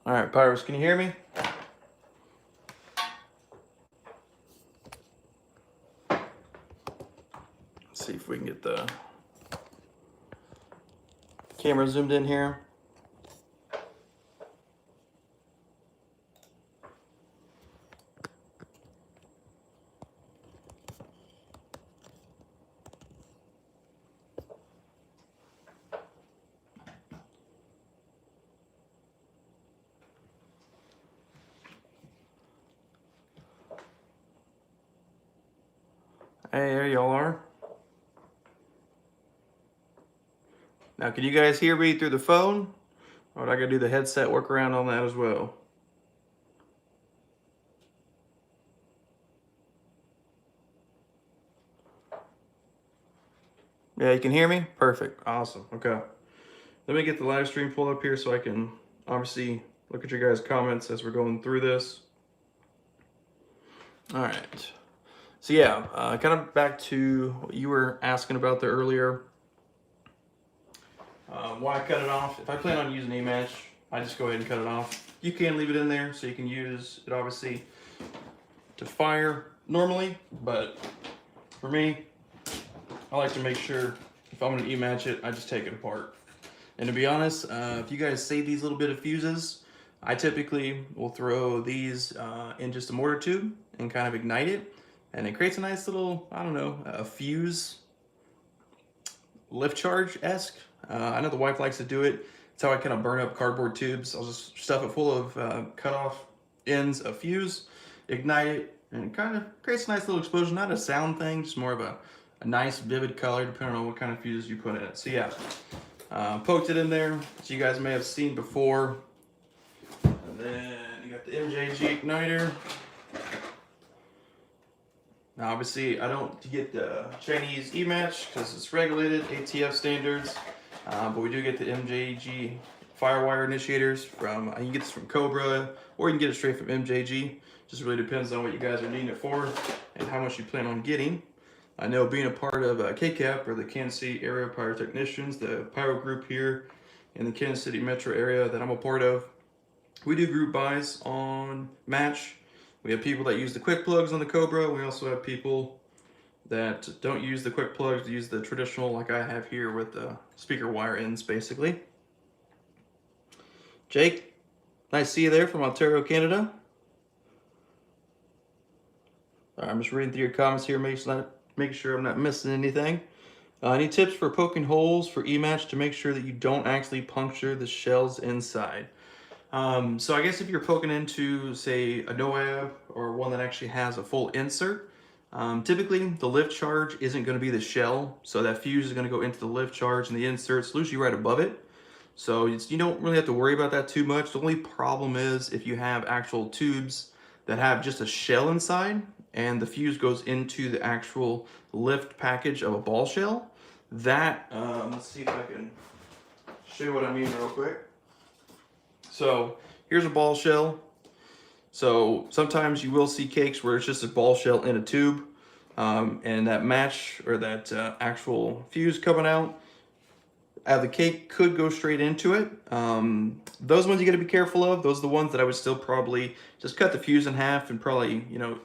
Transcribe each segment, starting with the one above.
All right, Pyros, can you hear me? Let's see if we can get the camera zoomed in here. Hey, there y'all are. Now, can you guys hear me through the phone? Or would I gotta do the headset workaround on that as well? Yeah, you can hear me? Perfect. Awesome. Okay. Let me get the live stream pulled up here so I can obviously look at your guys' comments as we're going through this. All right. So yeah, kind of back to what you were asking about there earlier. Why cut it off? If I plan on using E-Match, I just go ahead and cut it off. You can leave it in there so you can use it obviously to fire normally, but for me, I like to make sure if I'm gonna E-Match it, I just take it apart. And to be honest, if you guys save these little bit of fuses, I typically will throw these in just a mortar tube and kind of ignite it. And it creates a nice little, I don't know, a fuse lift charge-esque. I know the wife likes to do it. It's how I kind of burn up cardboard tubes. I'll just stuff it full of cut off ends of fuse, ignite it, and it kind of creates a nice little explosion. Not a sound thing, just more of a nice vivid color depending on what kind of fuse you put in it. So yeah, poked it in there, so you guys may have seen before. And then you got the MJG igniter. Now obviously I don't get the Chinese E-Match because it's regulated ATF standards, but we do get the MJG firewire initiators from, you can get this from Cobra or you can get it straight from MJG. Just really depends on what you guys are needing it for and how much you plan on getting. I know being a part of KCAP, or the Kansas City Area Pyrotechnicians, the Pyro group here in the Kansas City metro area that I'm a part of, we do group buys on match. We have people that use the quick plugs on the Cobra. We also have people that don't use the quick plugs, use the traditional like I have here with the speaker wire ends basically. Jake, nice to see you there from Ontario, Canada. All right, I'm just reading through your comments here, make sure I'm not missing anything. Any tips for poking holes for E-Match to make sure that you don't actually puncture the shells inside? So I guess if you're poking into, say, a NOAB or one that actually has a full insert, typically the lift charge isn't going to be the shell, so that fuse is going to go into the lift charge and the insert's usually right above it. So you don't really have to worry about that too much. The only problem is if you have actual tubes that have just a shell inside and the fuse goes into the actual lift package of a ball shell. That, let's see if I can show you what I mean real quick. So here's a ball shell. So sometimes you will see cakes where it's just a ball shell in a tube, and that match or that actual fuse coming out the cake could go straight into it. Those ones you got to be careful of. Those are the ones that I would still probably just cut the fuse in half and probably, you know,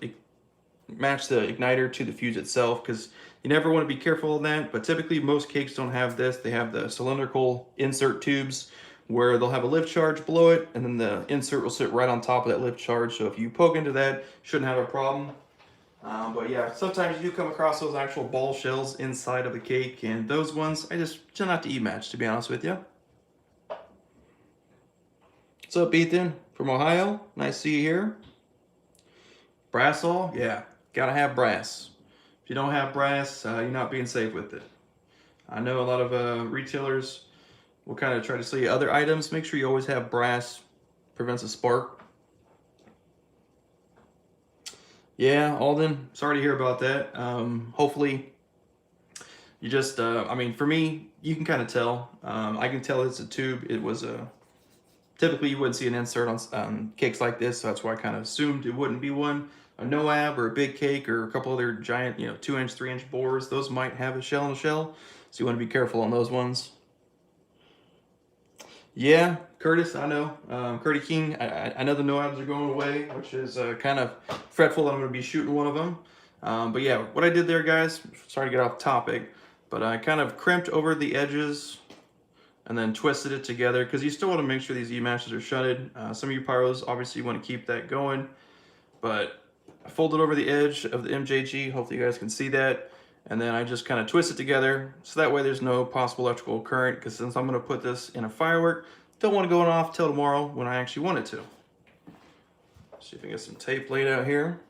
match the igniter to the fuse itself, because you never want to be careful of that. But typically most cakes don't have this. They have the cylindrical insert tubes where they'll have a lift charge below it, and then the insert will sit right on top of that lift charge. So if you poke into that, shouldn't have a problem. But yeah, sometimes you do come across those actual ball shells inside of the cake, and those ones I just tend not to E-Match, to be honest with you. What's up, Ethan from Ohio? Nice to see you here. Brass all? Yeah, gotta have brass. If you don't have brass, you're not being safe with it. I know a lot of retailers will kind of try to sell you other items. Make sure you always have brass. Prevents a spark. Yeah, Alden, sorry to hear about that. Hopefully you just, I mean, for me, you can kind of tell. I can tell it's a tube. It was a, typically you wouldn't see an insert on cakes like this, so that's why I kind of assumed it wouldn't be one. A NOAB or a big cake or a couple other giant, 2-inch, 3-inch bores, those might have a shell in a shell, so you want to be careful on those ones. Yeah, Curtis, I know. Curdy King, I know the NOABs are going away, which is kind of fretful that I'm going to be shooting one of them. But yeah, what I did there, guys, sorry to get off topic, but I kind of crimped over the edges and then twisted it together because you still want to make sure these E-matches are shunted. Some of you pyros, obviously, you want to keep that going, but I folded over the edge of the MJG. Hopefully you guys can see that. And then I just kind of twist it together so that way there's no possible electrical current, because since I'm going to put this in a firework, don't want to go off till tomorrow when I actually want it to. See if I can get some tape laid out here.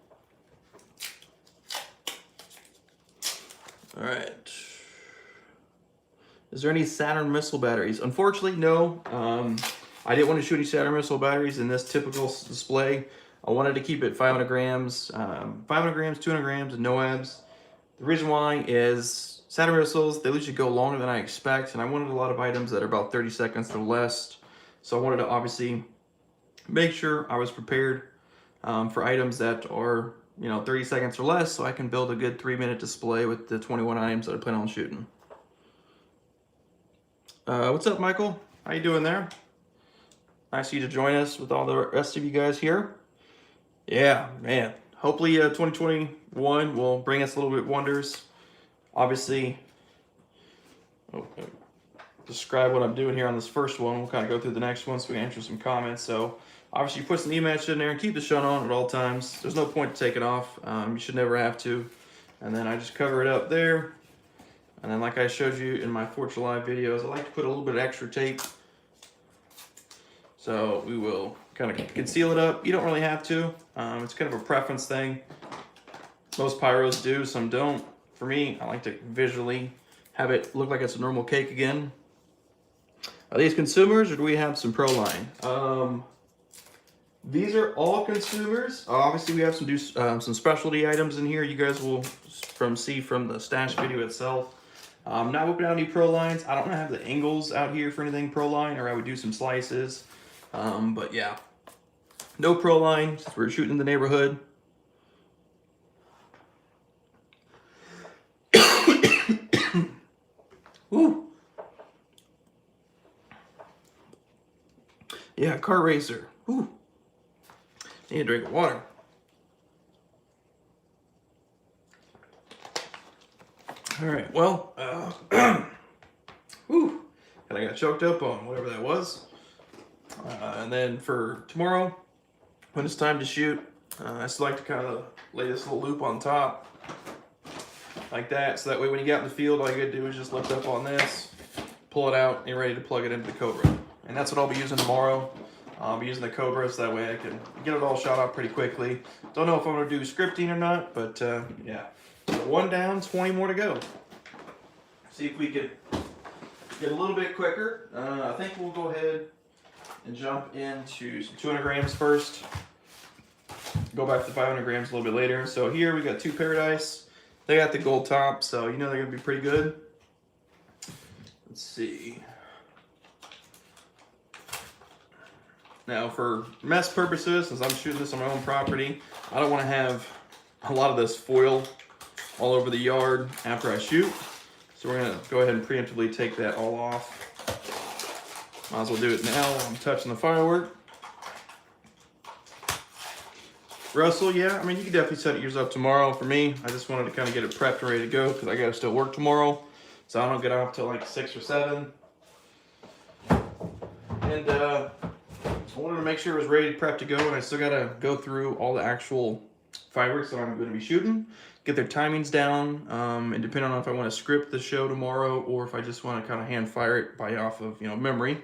All right. Is there any Saturn missile batteries? Unfortunately, no. I didn't want to shoot any Saturn missile batteries in this typical display. I wanted to keep it 500 grams, 500 grams, 200 grams, and no abs. The reason why is Saturn missiles, they usually go longer than I expect, and I wanted a lot of items that are about 30 seconds or less. So I wanted to obviously make sure I was prepared for items that are, 30 seconds or less, so I can build a good 3-minute display with the 21 items that I plan on shooting. What's up, Michael? How you doing there? Nice of you to join us with all the rest of you guys here. Yeah, man. Hopefully 2021 will bring us a little bit wonders. Obviously, describe what I'm doing here on this first one. We'll kind of go through the next one so we can answer some comments. So obviously you put some E-match in there and keep the shunt on at all times. There's no point to take it off. You should never have to. And then I just cover it up there. And then like I showed you in my 4th of July videos, I like to put a little bit of extra tape. So we will kind of conceal it up. You don't really have to. It's kind of a preference thing. Most pyros do, some don't. For me, I like to visually have it look like it's a normal cake again. Are these consumers or do we have some pro line? These are all consumers. Obviously, we have some specialty items in here. You guys will see from the stash video itself. I'm not whipping out any pro lines. I don't have the angles out here for anything pro line, or I would do some slices. But yeah, no pro line since we're shooting in the neighborhood. Woo. Yeah, car racer. Woo. Need a drink of water. All right, well, whew, and I got choked up on whatever that was. And then for tomorrow, when it's time to shoot, I still like to kind of lay this little loop on top, like that, so that way when you get out in the field, all you gotta do is just lift up on this, pull it out, and you're ready to plug it into the Cobra. And that's what I'll be using tomorrow. I'll be using the Cobra so that way I can get it all shot out pretty quickly. Don't know if I'm gonna do scripting or not, but yeah. So 1 down, 20 more to go. See if we could get a little bit quicker. I think we'll go ahead and jump into some 200 grams first. Go back to 500 grams a little bit later. So here we got 2 Paradise. They got the gold top, so you know they're gonna be pretty good. Let's see. Now for mess purposes, since I'm shooting this on my own property, I don't want to have a lot of this foil all over the yard after I shoot. So we're gonna go ahead and preemptively take that all off. Might as well do it now while I'm touching the firework. Russell, yeah, I mean, you can definitely set yours up tomorrow. For me, I just wanted to kind of get it prepped and ready to go because I gotta still work tomorrow. So I don't get off till like 6 or 7. And I wanted to make sure it was ready, prepped to go, and I still gotta go through all the actual fireworks that I'm gonna be shooting, get their timings down, and depending on if I want to script the show tomorrow or if I just want to kind of hand fire it by off of, memory.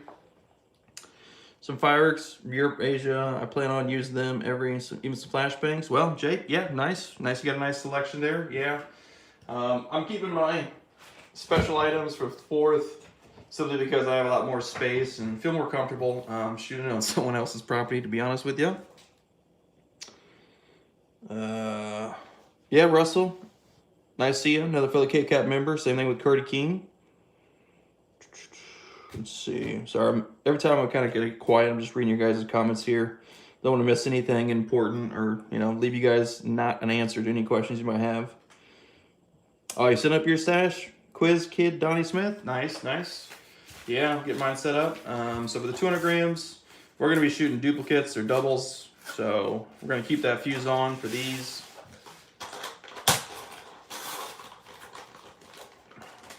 Some fireworks, Europe, Asia, I plan on using them even some flashbangs. Well, Jake, yeah, nice. Nice, you got a nice selection there, yeah. I'm keeping my special items for 4th, simply because I have a lot more space and feel more comfortable shooting on someone else's property, to be honest with you. Yeah, Russell, nice to see you. Another fellow Cape Cap member. Same thing with Curdy King. Let's see. Sorry, every time I kind of get quiet, I'm just reading your guys' comments here. Don't want to miss anything important or, leave you guys not an answer to any questions you might have. Oh, you setting up your stash? Quiz Kid Donnie Smith? Nice, nice. yeah, get mine set up. So for the 200 grams, we're gonna be shooting duplicates or doubles. So we're gonna keep that fuse on for these.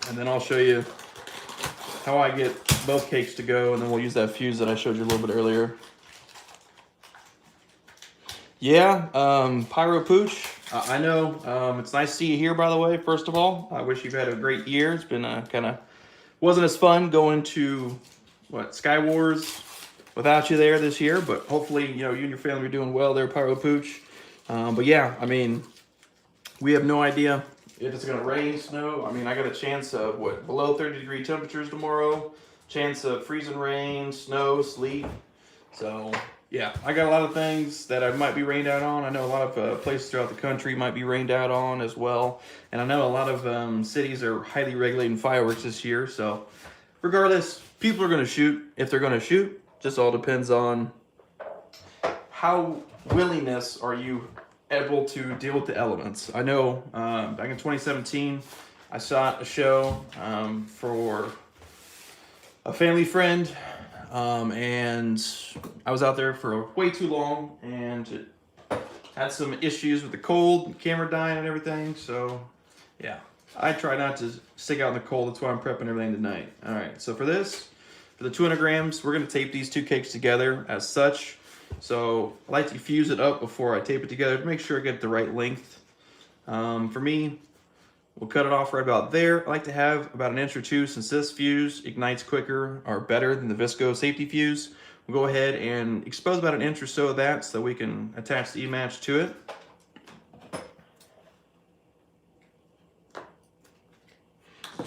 And then I'll show you how I get both cakes to go, and then we'll use that fuse that I showed you a little bit earlier. Yeah, Pyro Pooch, I know it's nice to see you here, by the way, first of all. I wish you've had a great year. It's been kind of, wasn't as fun going to, Sky Wars without you there this year, but hopefully, you and your family are doing well there, Pyro Pooch. But yeah, I mean, we have no idea if it's gonna rain, snow. I mean, I got a chance of below 30-degree temperatures tomorrow, chance of freezing rain, snow, sleet. So yeah, I got a lot of things that I might be rained out on. I know a lot of places throughout the country might be rained out on as well. And I know a lot of cities are highly regulating fireworks this year. So regardless, people are gonna shoot if they're gonna shoot. Just all depends on how willingness are you able to deal with the elements. I know back in 2017, I shot a show for a family friend, and I was out there for way too long, and it had some issues with the cold, camera dying and everything. So yeah, I try not to stick out in the cold. That's why I'm prepping everything tonight. All right, so for the 200 grams, we're gonna tape these two cakes together as such. So I like to fuse it up before I tape it together to make sure I get the right length. For me, we'll cut it off right about there. I like to have about 1 inch or 2, since this fuse ignites quicker or better than the Visco safety fuse. We'll go ahead and expose about 1 inch or so of that so we can attach the E-match to it.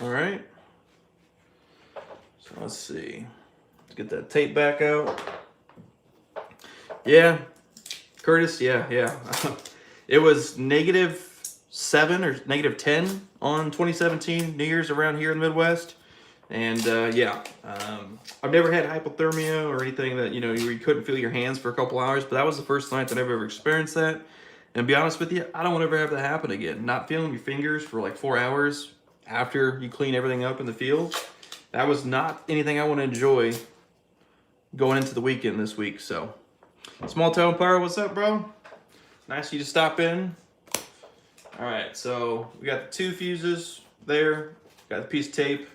All right. So let's see. Let's get that tape back out. Yeah, Curtis, yeah. It was -7 or -10 on 2017 New Year's around here in the Midwest. And I've never had hypothermia or anything that, you couldn't feel your hands for a couple hours, but that was the first night that I've ever experienced that. And to be honest with you, I don't want to ever have that happen again. Not feeling your fingers for like 4 hours after you clean everything up in the field. That was not anything I want to enjoy going into the weekend this week, so. Small Town Pyro, what's up, bro? Nice of you to stop in. All right, so we got the 2 fuses there. Got the piece of tape.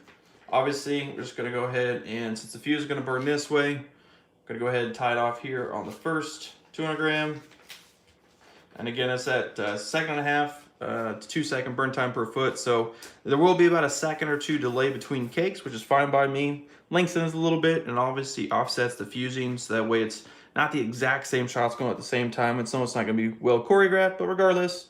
Obviously, we're just gonna go ahead and, since the fuse is gonna burn this way, I'm gonna go ahead and tie it off here on the first 200 gram. And again, it's at 1.5 to 2 second burn time per foot. So there will be about 1 second or 2 delay between cakes, which is fine by me. Lengthens a little bit and obviously offsets the fusing, so that way it's not the exact same shots going at the same time. It's almost not going to be well choreographed, but regardless,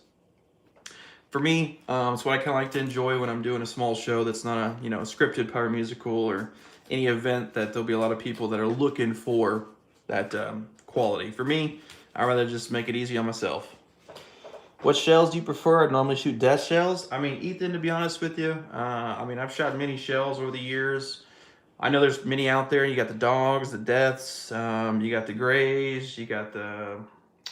for me, it's what I kind of like to enjoy when I'm doing a small show that's not a scripted Pyro musical or any event that there'll be a lot of people that are looking for that quality. For me, I'd rather just make it easy on myself. What shells do you prefer? I normally shoot death shells. I mean, Ethan, to be honest with you, I've shot many shells over the years. I know there's many out there. You got the dogs, the deaths, you got the grays, you got the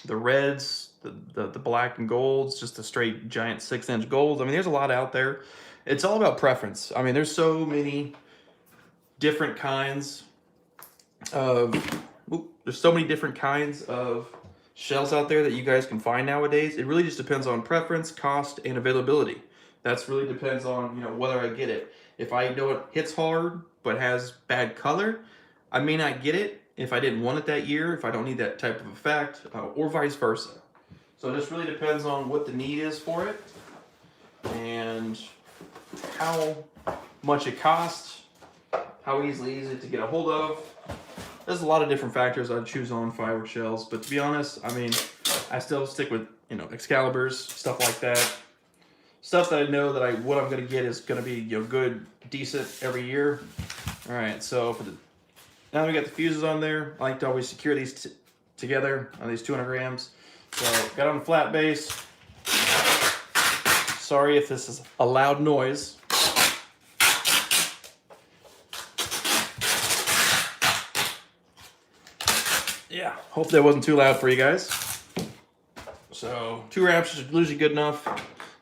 reds, the black and golds, just the straight giant 6-inch golds. I mean, there's a lot out there. It's all about preference. I mean, there's so many different kinds of shells out there that you guys can find nowadays. It really just depends on preference, cost, and availability. That's really depends on whether I get it. If I know it hits hard but has bad color, I may not get it if I didn't want it that year, if I don't need that type of effect, or vice versa. So it just really depends on what the need is for it and how much it costs, how easy is it to get a hold of. There's a lot of different factors I'd choose on firework shells, but to be honest, I mean, I still stick with Excaliburs, stuff like that. Stuff that I know that what I'm gonna get is gonna be good, decent every year. All right, so now that we got the fuses on there, I like to always secure these together on these 200 grams. So got on the flat base. Sorry if this is a loud noise. Yeah, hope that wasn't too loud for you guys. So 2 wraps is usually good enough.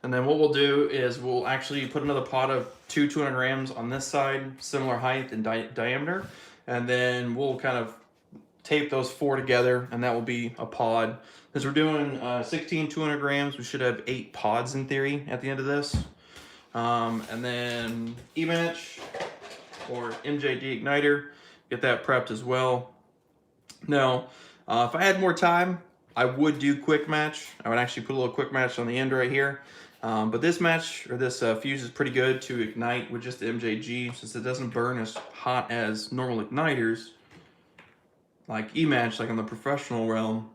And then what we'll do is we'll actually put another pot of 200 grams on this side, similar height and diameter. And then we'll kind of tape those 4 together, and that will be a pod. Because we're doing 16 200 grams, we should have 8 pods in theory at the end of this. And then E-match or MJD igniter, get that prepped as well. Now, if I had more time, I would do quick match. I would actually put a little quick match on the end right here. But this match, or this fuse, is pretty good to ignite with just the MJG, since it doesn't burn as hot as normal igniters, like E-match, like in the professional realm.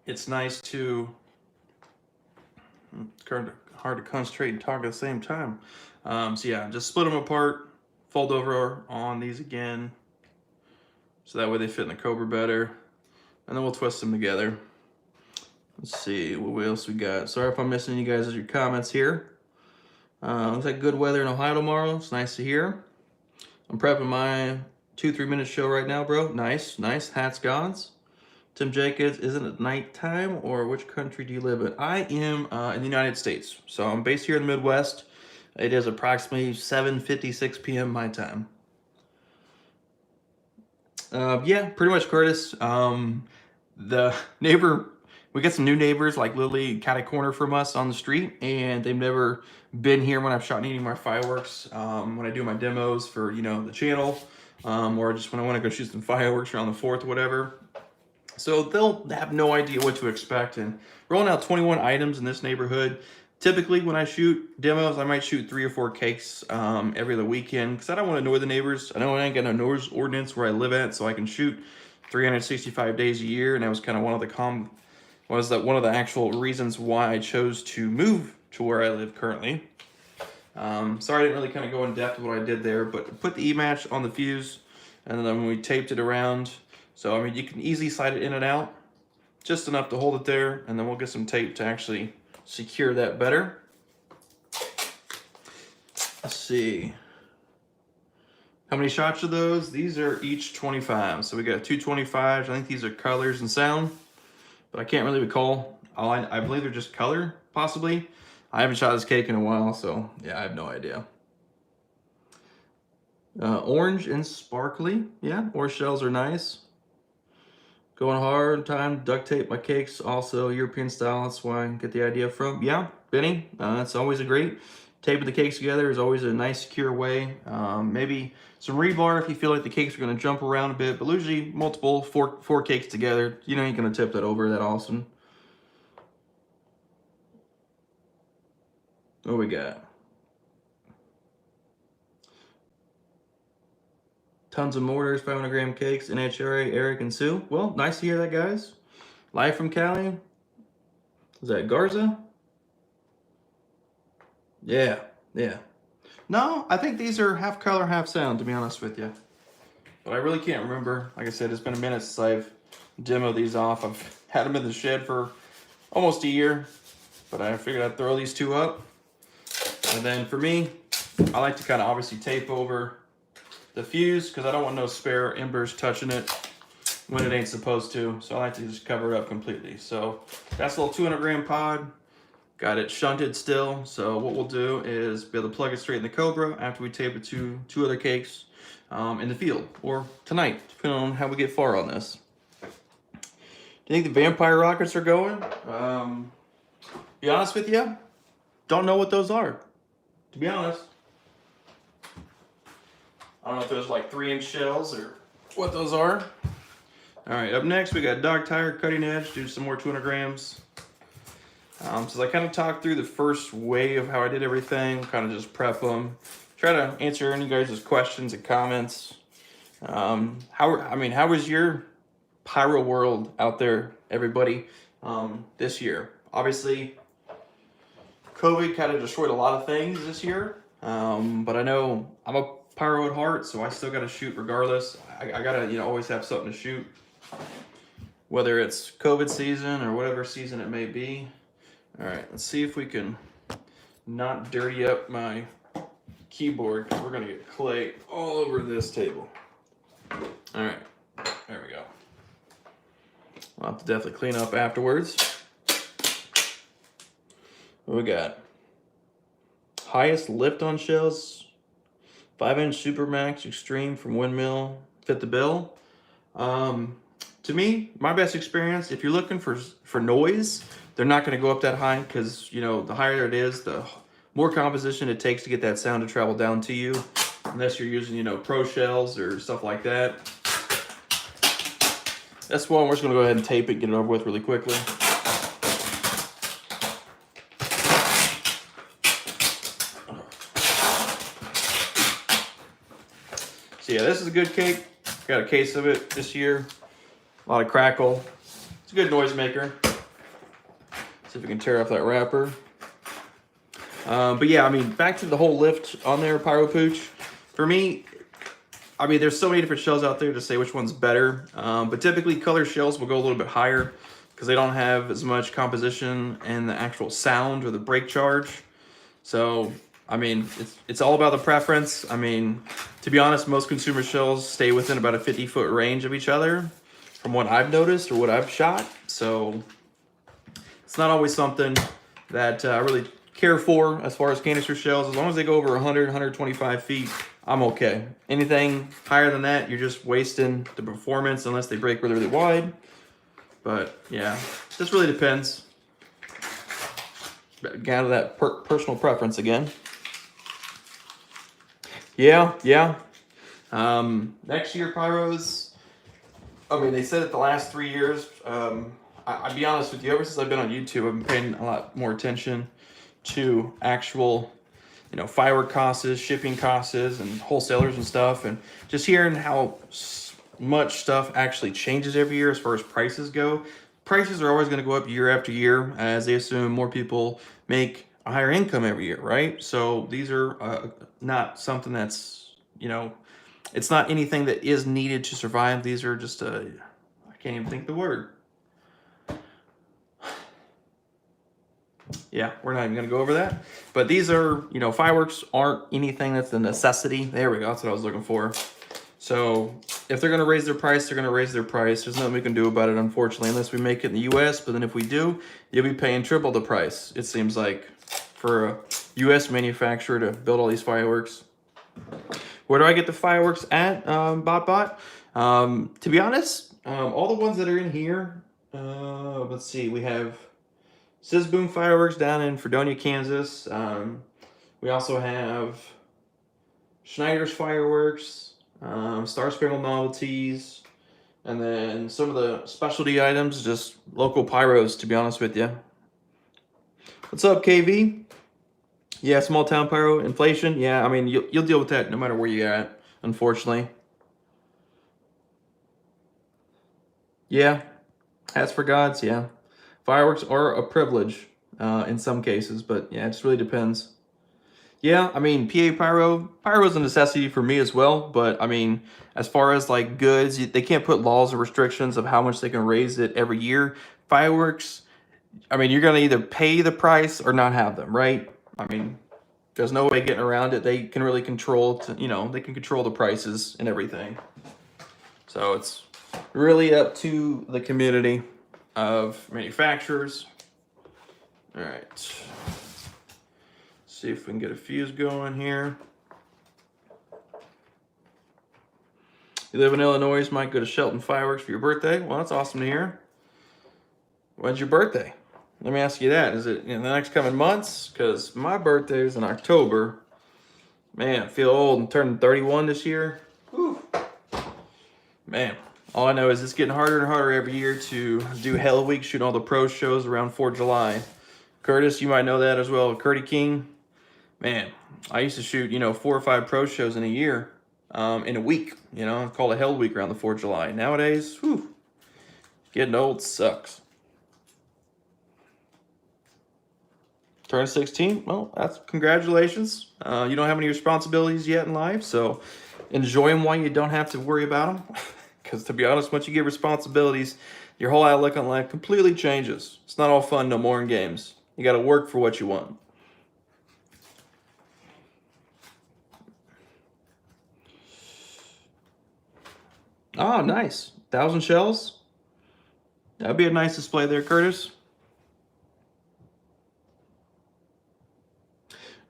It's nice to, it's hard to concentrate and talk at the same time. So yeah, just split them apart, fold over on these again, so that way they fit in the Cobra better, and then we'll twist them together. Let's see, what else we got? Sorry if I'm missing you guys as your comments here. Looks like good weather in Ohio tomorrow. It's nice to hear. I'm prepping my 2-3 minute show right now, bro. Nice, nice. Hats gods. Tim Jacobs, isn't it nighttime, or which country do you live in? I am in the United States. So I'm based here in the Midwest. It is approximately 7:56 p.m. my time. Yeah, pretty much, Curtis. The neighbor, we got some new neighbors, like literally cat a corner from us on the street, and they've never been here when I've shot any of my fireworks. When I do my demos for, the channel, or just when I want to go shoot some fireworks around the 4th or whatever. So they'll have no idea what to expect. And rolling out 21 items in this neighborhood. Typically, when I shoot demos, I might shoot 3 or 4 cakes every other weekend, because I don't want to annoy the neighbors. I know I ain't got no noise ordinance where I live at, so I can shoot 365 days a year. And that was kind of one of the actual reasons why I chose to move to where I live currently. Sorry I didn't really kind of go in depth with what I did there, but put the E-match on the fuse, and then we taped it around. So, I mean, you can easily slide it in and out, just enough to hold it there, and then we'll get some tape to actually secure that better. Let's see. How many shots are those? These are each 25. So we got 2 25s. I think these are colors and sound, but I can't really recall. I believe they're just color, possibly. I haven't shot this cake in a while, so yeah, I have no idea. Orange and sparkly. Yeah, orange shells are nice. Going hard time, duct tape my cakes, also European style. That's why I get the idea from. Yeah, Benny, that's always a great. Taping the cakes together is always a nice, secure way. Maybe some rebar if you feel like the cakes are going to jump around a bit, but usually multiple, four cakes together. You ain't going to tip that over that awesome. What we got? Tons of mortars, 500 gram cakes, NHRA, Eric, and Sue. Well, nice to hear that, guys. Live from Cali. Is that Garza? Yeah. No, I think these are half color, half sound, to be honest with you. But I really can't remember. Like I said, it's been a minute since I've demoed these off. I've had them in the shed for almost a year, but I figured I'd throw these 2 up. And then for me, I like to kind of obviously tape over the fuse, because I don't want no spare embers touching it when it ain't supposed to. So I like to just cover it up completely. So that's a little 200 gram pod. Got it shunted still. So what we'll do is be able to plug it straight in the Cobra after we tape it to 2 other cakes in the field, or tonight, depending on how we get far on this. Do you think the vampire rockets are going? Be honest with you, don't know what those are, to be honest. I don't know if those are like 3-inch shells or what those are. All right, up next we got dog tire cutting edge. Do some more 200 grams. So I kind of talked through the first way of how I did everything, kind of just prep them. Try to answer any guys' questions and comments. How was your pyro world out there, everybody, this year? Obviously, COVID kind of destroyed a lot of things this year, but I know I'm a pyro at heart, so I still got to shoot regardless. I got to always have something to shoot, whether it's COVID season or whatever season it may be. All right, let's see if we can not dirty up my keyboard, because we're going to get clay all over this table. All right, there we go. I'll have to definitely clean up afterwards. What we got? Highest lift on shells, 5-inch Supermax Extreme from Windmill, fit the bill. To me, my best experience, if you're looking for noise, they're not going to go up that high because, you know, the higher it is, the more composition it takes to get that sound to travel down to you, unless you're using, you know, pro shells or stuff like that. That's one we're just going to go ahead and tape it, get it over with really quickly. So yeah, this is a good cake. Got a case of it this year. A lot of crackle. It's a good noise maker. See if we can tear off that wrapper. But yeah, I mean, back to the whole lift on there, Pyro Pooch. For me, I mean, there's so many different shells out there to say which one's better. But typically, color shells will go a little bit higher because they don't have as much composition and the actual sound or the break charge. So, I mean, it's all about the preference. I mean, to be honest, most consumer shells stay within about a 50-foot range of each other from what I've noticed or what I've shot. So it's not always something that I really care for as far as canister shells. As long as they go over 100, 125 feet, I'm okay. Anything higher than that, you're just wasting the performance unless they break really, really wide. But yeah, this really depends. Got that personal preference again. Yeah. Next year, Pyros, I mean, they said it the last 3 years. I'll be honest with you, ever since I've been on YouTube, I've been paying a lot more attention to actual, you know, firework costs, shipping costs, and wholesalers and stuff, and just hearing how much stuff actually changes every year as far as prices go. Prices are always going to go up year after year as they assume more people make a higher income every year, right? So these are not something that's, you know, it's not anything that is needed to survive. These are just, I can't even think the word. Yeah, we're not even going to go over that. But these are, you know, fireworks aren't anything that's a necessity. There we go. That's what I was looking for. So if they're going to raise their price, they're going to raise their price. There's nothing we can do about it, unfortunately, unless we make it in the U.S. But then if we do, you'll be paying triple the price, it seems like, for a U.S. manufacturer to build all these fireworks. Where do I get the fireworks at, BotBot? To be honest, all the ones that are in here, let's see, we have Sizboom Fireworks down in Fredonia, Kansas. We also have Schneider's Fireworks, Star Spangled Novelties, and then some of the specialty items, just local pyros, to be honest with you. What's up, KV? Yeah, small town pyro, inflation. Yeah, I mean, you'll deal with that no matter where you're at, unfortunately. Yeah, hats for gods, yeah. Fireworks are a privilege in some cases, but yeah, it just really depends. Yeah, I mean, PA Pyro is a necessity for me as well, but I mean, as far as like goods, they can't put laws or restrictions of how much they can raise it every year. Fireworks, I mean, you're going to either pay the price or not have them, right? I mean, there's no way getting around it. They can really control, you know, they can control the prices and everything. So it's really up to the community of manufacturers. All right. See if we can get a fuse going here. You live in Illinois, you might go to Shelton Fireworks for your birthday. Well, that's awesome to hear. When's your birthday? Let me ask you that. Is it in the next coming months? Because my birthday is in October. Man, I feel old and turning 31 this year. Whew. Man, all I know is it's getting harder and harder every year to do Hell Week, shoot all the pro shows around 4th of July. Curtis, you might know that as well. Curdy King. Man, I used to shoot, you know, 4 or 5 pro shows in a year, in a week, you know, called a Hell Week around the 4th of July. Nowadays, whew, getting old sucks. Turn 16, well, that's congratulations. You don't have any responsibilities yet in life, so enjoy them while you don't have to worry about them. Because to be honest, once you get responsibilities, your whole outlook on life completely changes. It's not all fun no more in games. You got to work for what you want. Oh, nice. 1,000 shells. That'd be a nice display there, Curtis.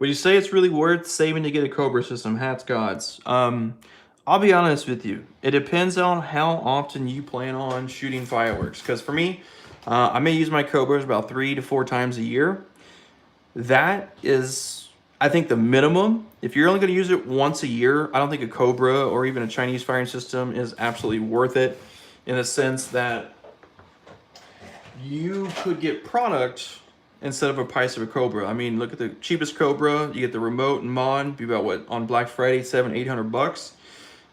Would you say it's really worth saving to get a Cobra system? Hats gods. I'll be honest with you. It depends on how often you plan on shooting fireworks. Because for me, I may use my Cobras about 3 to 4 times a year. That is, I think, the minimum. If you're only going to use it once a year, I don't think a Cobra or even a Chinese firing system is absolutely worth it, in the sense that you could get product instead of a price of a Cobra. I mean, look at the cheapest Cobra. You get the remote and mod, be about what, on Black Friday, $700-800.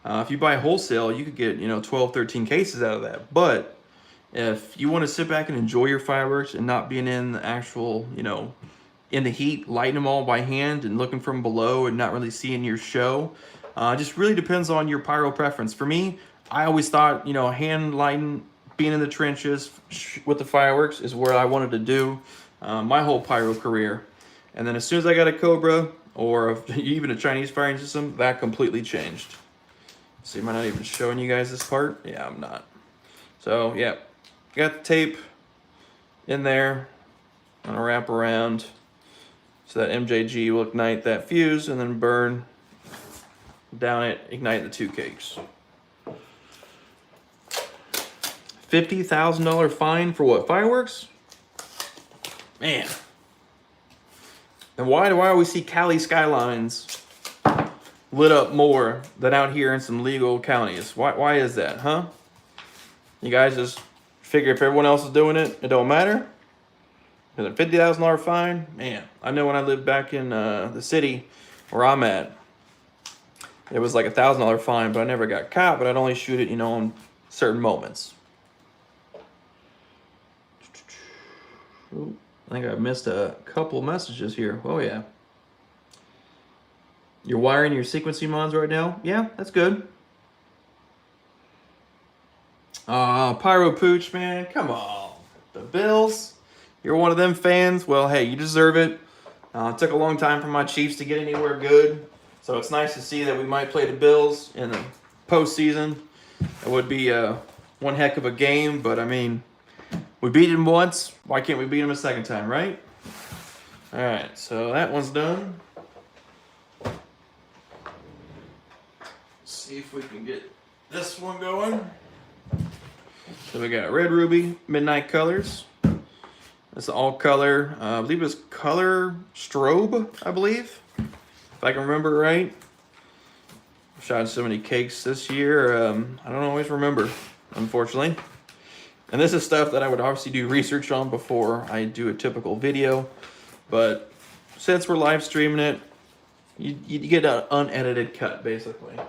If you buy wholesale, you could get 12, 13 cases out of that. But if you want to sit back and enjoy your fireworks and not being in the actual, in the heat, lighting them all by hand and looking from below and not really seeing your show, just really depends on your pyro preference. For me, I always thought, hand lighting, being in the trenches with the fireworks is what I wanted to do my whole pyro career. And then as soon as I got a Cobra or even a Chinese firing system, that completely changed. See, am I not even showing you guys this part? Yeah, I'm not. So, yeah, got the tape in there. I'm gonna wrap around so that MJG will ignite that fuse and then burn down it, ignite the 2 cakes. $50,000 fine for what? Fireworks? Man. And why do I always see Cali skylines lit up more than out here in some legal counties? Why is that, huh? You guys just figure if everyone else is doing it, it don't matter? Because a $50,000 fine? Man, I know when I lived back in the city where I'm at, it was like a $1,000 fine, but I never got caught, but I'd only shoot it, on certain moments. Ooh, I think I missed a couple messages here. Oh, yeah. You're wiring your sequencing mods right now? Yeah, that's good. Pyro Pooch, man, come on. The Bills? You're one of them fans? Well, hey, you deserve it. It took a long time for my Chiefs to get anywhere good. So it's nice to see that we might play the Bills in the postseason. It would be one heck of a game, but I mean, we beat them once. Why can't we beat them a second time, right? All right, so that one's done. Let's see if we can get this one going. So we got Red Ruby, Midnight Colors. That's the all color. I believe it's color strobe, I believe, if I can remember right. I've shot so many cakes this year. I don't always remember, unfortunately. And this is stuff that I would obviously do research on before I do a typical video. But since we're live streaming it, you get an unedited cut, basically.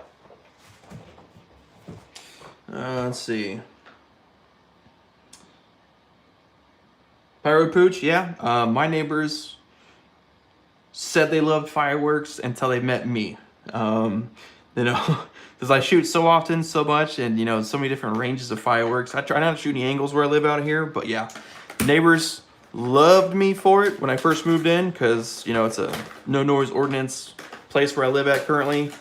Let's see. Pyro Pooch, yeah. My neighbors said they loved fireworks until they met me. Because I shoot so often, so much, and so many different ranges of fireworks. I try not to shoot any angles where I live out here, but yeah, neighbors loved me for it when I first moved in, because it's a no noise ordinance place where I live at currently.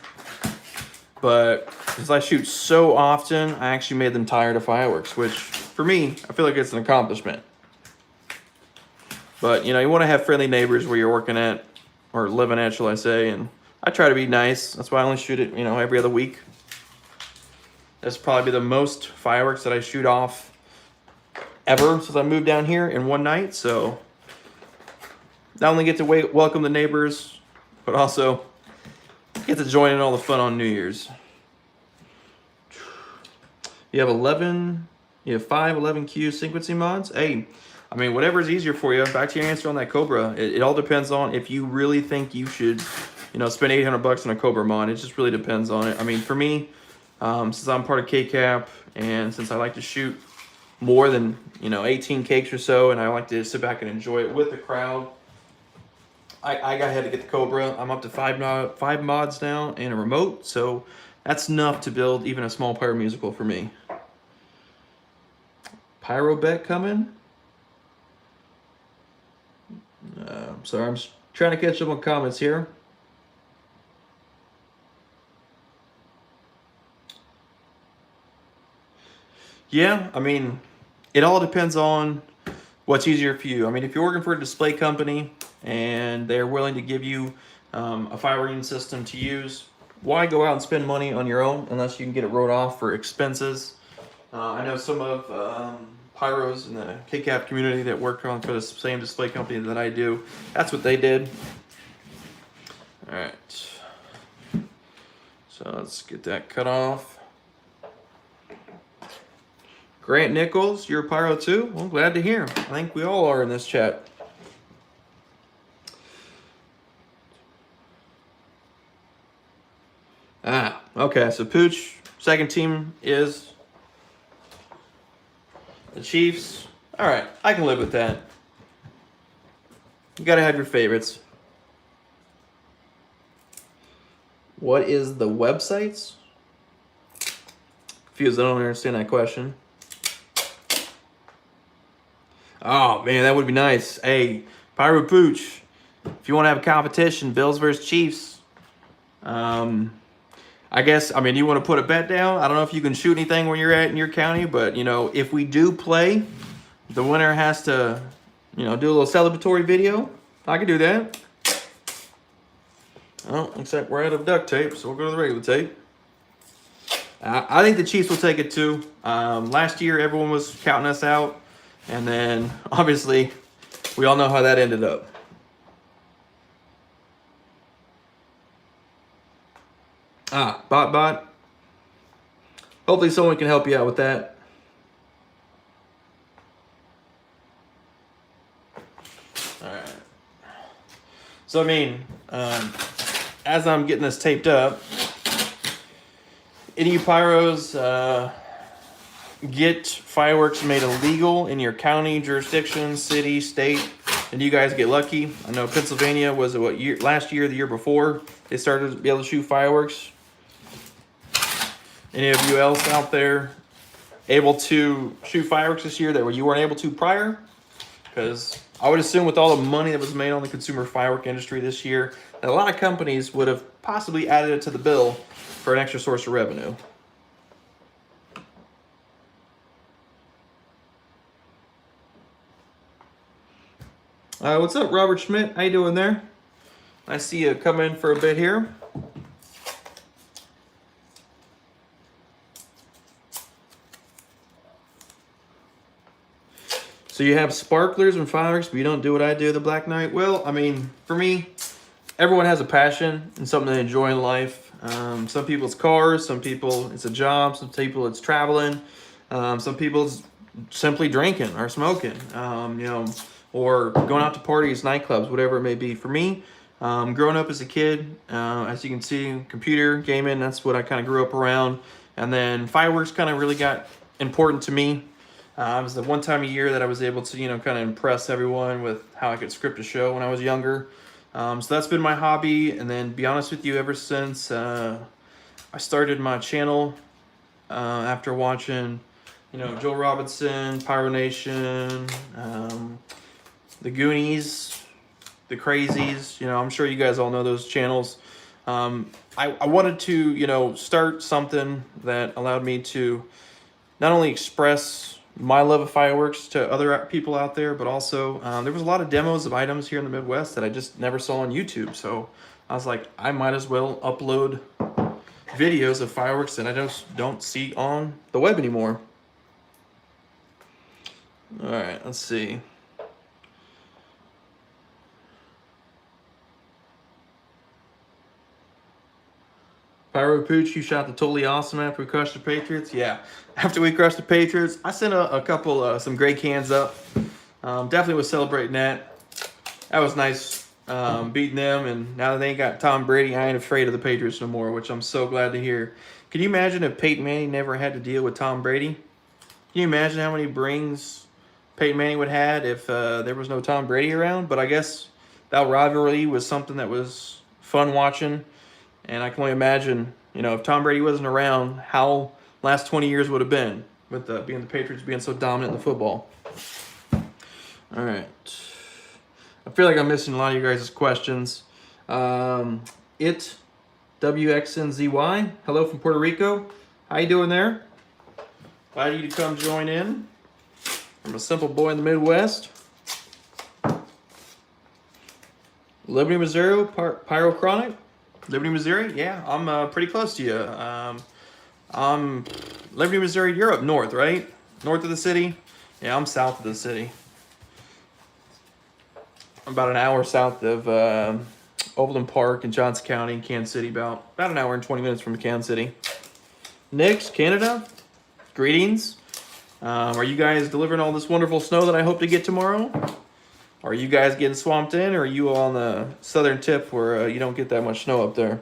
But because I shoot so often, I actually made them tired of fireworks, which for me, I feel like it's an accomplishment. But you want to have friendly neighbors where you're working at, or living at, shall I say, and I try to be nice. That's why I only shoot it, every other week. That's probably the most fireworks that I shoot off ever since I moved down here in one night. So not only get to welcome the neighbors, but also get to join in all the fun on New Year's. You have 5 11Q sequencing mods. Hey, I mean, whatever is easier for you. Back to your answer on that Cobra. It all depends on if you really think you should, spend $800 on a Cobra mod. It just really depends on it. I mean, for me, since I'm part of KCAP and since I like to shoot more than, 18 cakes or so, and I like to sit back and enjoy it with the crowd, I had to get the Cobra. I'm up to 5 mods now and a remote, so that's enough to build even a small pyro musical for me. Pyro bet coming. Sorry, I'm just trying to catch up on comments here. Yeah, I mean, it all depends on what's easier for you. I mean, if you're working for a display company and they're willing to give you a firing system to use. Why go out and spend money on your own unless you can get it wrote off for expenses? I know some of Pyros in the KCAP community that work on for the same display company that I do. That's what they did. All right. So let's get that cut off. Grant Nichols, you're a Pyro too? Well, glad to hear. I think we all are in this chat. Okay, so Pooch, second team is the Chiefs. All right, I can live with that. You gotta have your favorites. What is the websites? Confused, I don't understand that question. Oh man, that would be nice. Hey, Pyro Pooch, if you want to have a competition, Bills versus Chiefs. I guess, I mean, you want to put a bet down? I don't know if you can shoot anything when you're in your county, but, you know, if we do play, the winner has to, you know, do a little celebratory video. I can do that. Oh, looks like we're out of duct tape, so we'll go to the regular tape. I think the Chiefs will take it too. Last year, everyone was counting us out, and then, obviously, we all know how that ended up. Bot. Hopefully someone can help you out with that. All right. So, I mean, as I'm getting this taped up, any of you Pyros get fireworks made illegal in your county, jurisdiction, city, state, and you guys get lucky. I know Pennsylvania was last year, the year before, they started to be able to shoot fireworks. Any of you else out there able to shoot fireworks this year that you weren't able to prior? Because I would assume with all the money that was made on the consumer firework industry this year, that a lot of companies would have possibly added it to the bill for an extra source of revenue. What's up, Robert Schmidt? How you doing there? I see you come in for a bit here. So you have sparklers and fireworks, but you don't do what I do, the Black Knight? Well, I mean, for me, everyone has a passion and something they enjoy in life. Some people it's cars, some people it's a job, some people it's traveling, some people it's simply drinking or smoking, you know, or going out to parties, nightclubs, whatever it may be. For me, growing up as a kid, as you can see, computer gaming, that's what I kind of grew up around. And then fireworks kind of really got important to me. It was the one time a year that I was able to, you know, kind of impress everyone with how I could script a show when I was younger. So that's been my hobby. And then, be honest with you, ever since I started my channel after watching, you know, Joel Robinson, Pyro Nation, the Goonies, the Crazies, you know, I'm sure you guys all know those channels. I wanted to, you know, start something that allowed me to not only express my love of fireworks to other people out there, but also there was a lot of demos of items here in the Midwest that I just never saw on YouTube. So I was like, I might as well upload videos of fireworks that I just don't see on the web anymore. All right, let's see. Pyro Pooch, you shot the totally awesome after we crushed the Patriots. Yeah, after we crushed the Patriots, I sent a couple, some gray cans up. Definitely was celebrating that. That was nice, beating them. And now that they ain't got Tom Brady, I ain't afraid of the Patriots no more, which I'm so glad to hear. Can you imagine if Peyton Manning never had to deal with Tom Brady? Can you imagine how many rings Peyton Manning would have had if there was no Tom Brady around? But I guess that rivalry was something that was fun watching. And I can only imagine, you know, if Tom Brady wasn't around, how last 20 years would have been with being the Patriots being so dominant in the football. All right. I feel like I'm missing a lot of you guys' questions. WXNZY, hello from Puerto Rico. How you doing there? Glad you to come join in. I'm a simple boy in the Midwest. Liberty, Missouri, Pyro Chronic. Liberty, Missouri. Yeah, I'm pretty close to you. I'm Liberty, Missouri. You're up north, right? North of the city. Yeah, I'm south of the city. I'm about an hour south of Overland Park in Johnson County, in Kansas City. About an hour and 20 minutes from Kansas City. Nick's, Canada. Greetings. Are you guys delivering all this wonderful snow that I hope to get tomorrow? Are you guys getting swamped in, or are you on the southern tip where you don't get that much snow up there?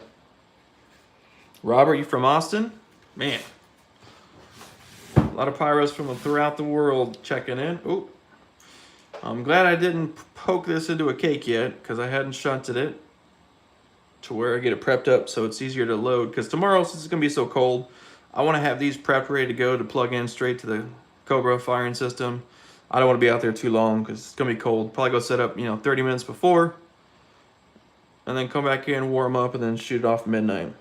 Robert, you from Austin? Man. A lot of pyros from throughout the world checking in. Ooh. I'm glad I didn't poke this into a cake yet, because I hadn't shunted it to where I get it prepped up so it's easier to load. Because tomorrow, since it's going to be so cold, I want to have these prepped, ready to go to plug in straight to the Cobra firing system. I don't want to be out there too long because it's going to be cold. Probably go set up, 30 minutes before. And then come back in, warm up, and then shoot it off at midnight.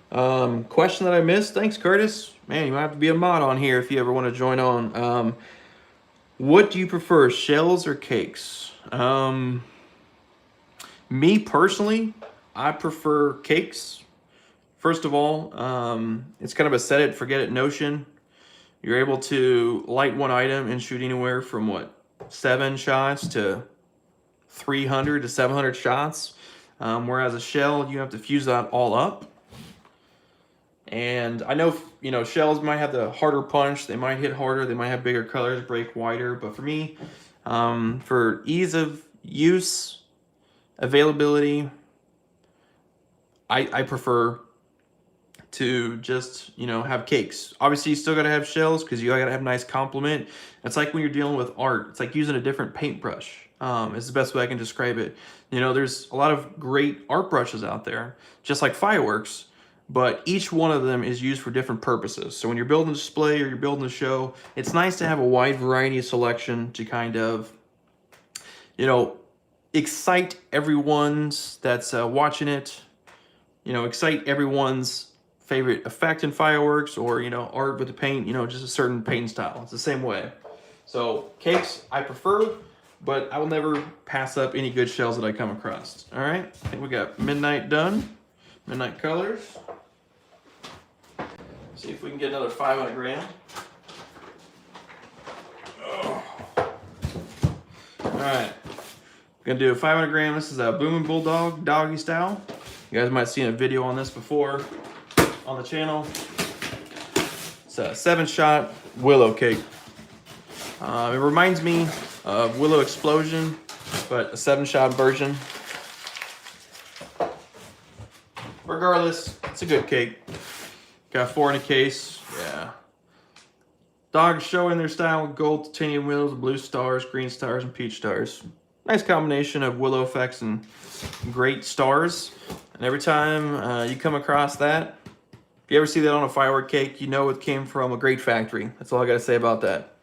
Question that I missed. Thanks, Curtis. Man, you might have to be a mod on here if you ever want to join on. What do you prefer, shells or cakes? Me personally, I prefer cakes. First of all, it's kind of a set it, forget it notion. You're able to light one item and shoot anywhere from 7 shots to 300 to 700 shots. Whereas a shell, you have to fuse that all up. And I know, shells might have the harder punch. They might hit harder. They might have bigger colors, break wider. But for me, for ease of use, availability, I prefer to just, have cakes. Obviously, you still got to have shells because you got to have a nice complement. It's like when you're dealing with art. It's like using a different paintbrush. Is the best way I can describe it. There's a lot of great art brushes out there, just like fireworks, but each one of them is used for different purposes. So when you're building a display or you're building a show, it's nice to have a wide variety of selection to kind of, excite everyone's that's watching it, excite everyone's favorite effect in fireworks or, art with the paint, just a certain paint style. It's the same way. So cakes I prefer, but I will never pass up any good shells that I come across. All right, I think we got midnight done. Midnight colors. See if we can get another 500 gram. Oh. All right, we're gonna do a 500 gram. This is a Booming Bulldog doggy style. You guys might have seen a video on this before on the channel. It's a 7-shot willow cake. It reminds me of Willow Explosion, but a 7-shot version. Regardless, it's a good cake. Got 4 in a case. Yeah. Dogs showing their style with gold titanium wheels, blue stars, green stars, and peach stars. Nice combination of willow effects and great stars. And every time you come across that, if you ever see that on a firework cake, you know it came from a great factory. That's all I got to say about that.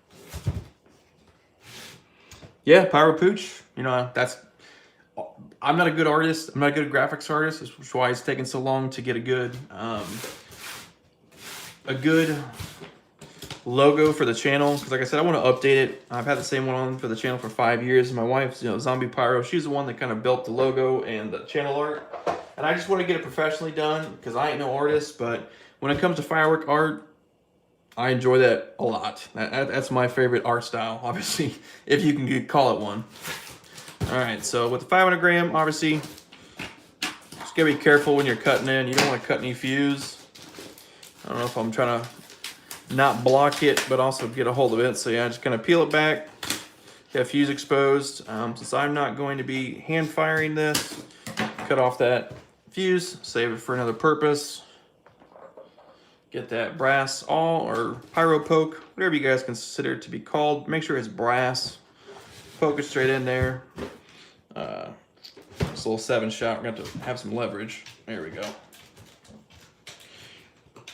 Yeah, Pyro Pooch. I'm not a good artist. I'm not a good graphics artist. That's why it's taken so long to get a good logo for the channel. Because like I said, I want to update it. I've had the same one on for the channel for 5 years. My wife's, Zombie Pyro. She's the one that kind of built the logo and the channel art. And I just want to get it professionally done because I ain't no artist. But when it comes to firework art, I enjoy that a lot. That's my favorite art style, obviously, if you can call it one. All right, so with the 500 gram, obviously, just gotta be careful when you're cutting in. You don't want to cut any fuse. I don't know if I'm trying to not block it, but also get a hold of it. So yeah, just kind of peel it back, get fuse exposed. Since I'm not going to be hand firing this, cut off that fuse, save it for another purpose. Get that brass awl or pyro poke, whatever you guys consider it to be called. Make sure it's brass. Poke it straight in there. This little 7-shot, we're going to have some leverage. There we go.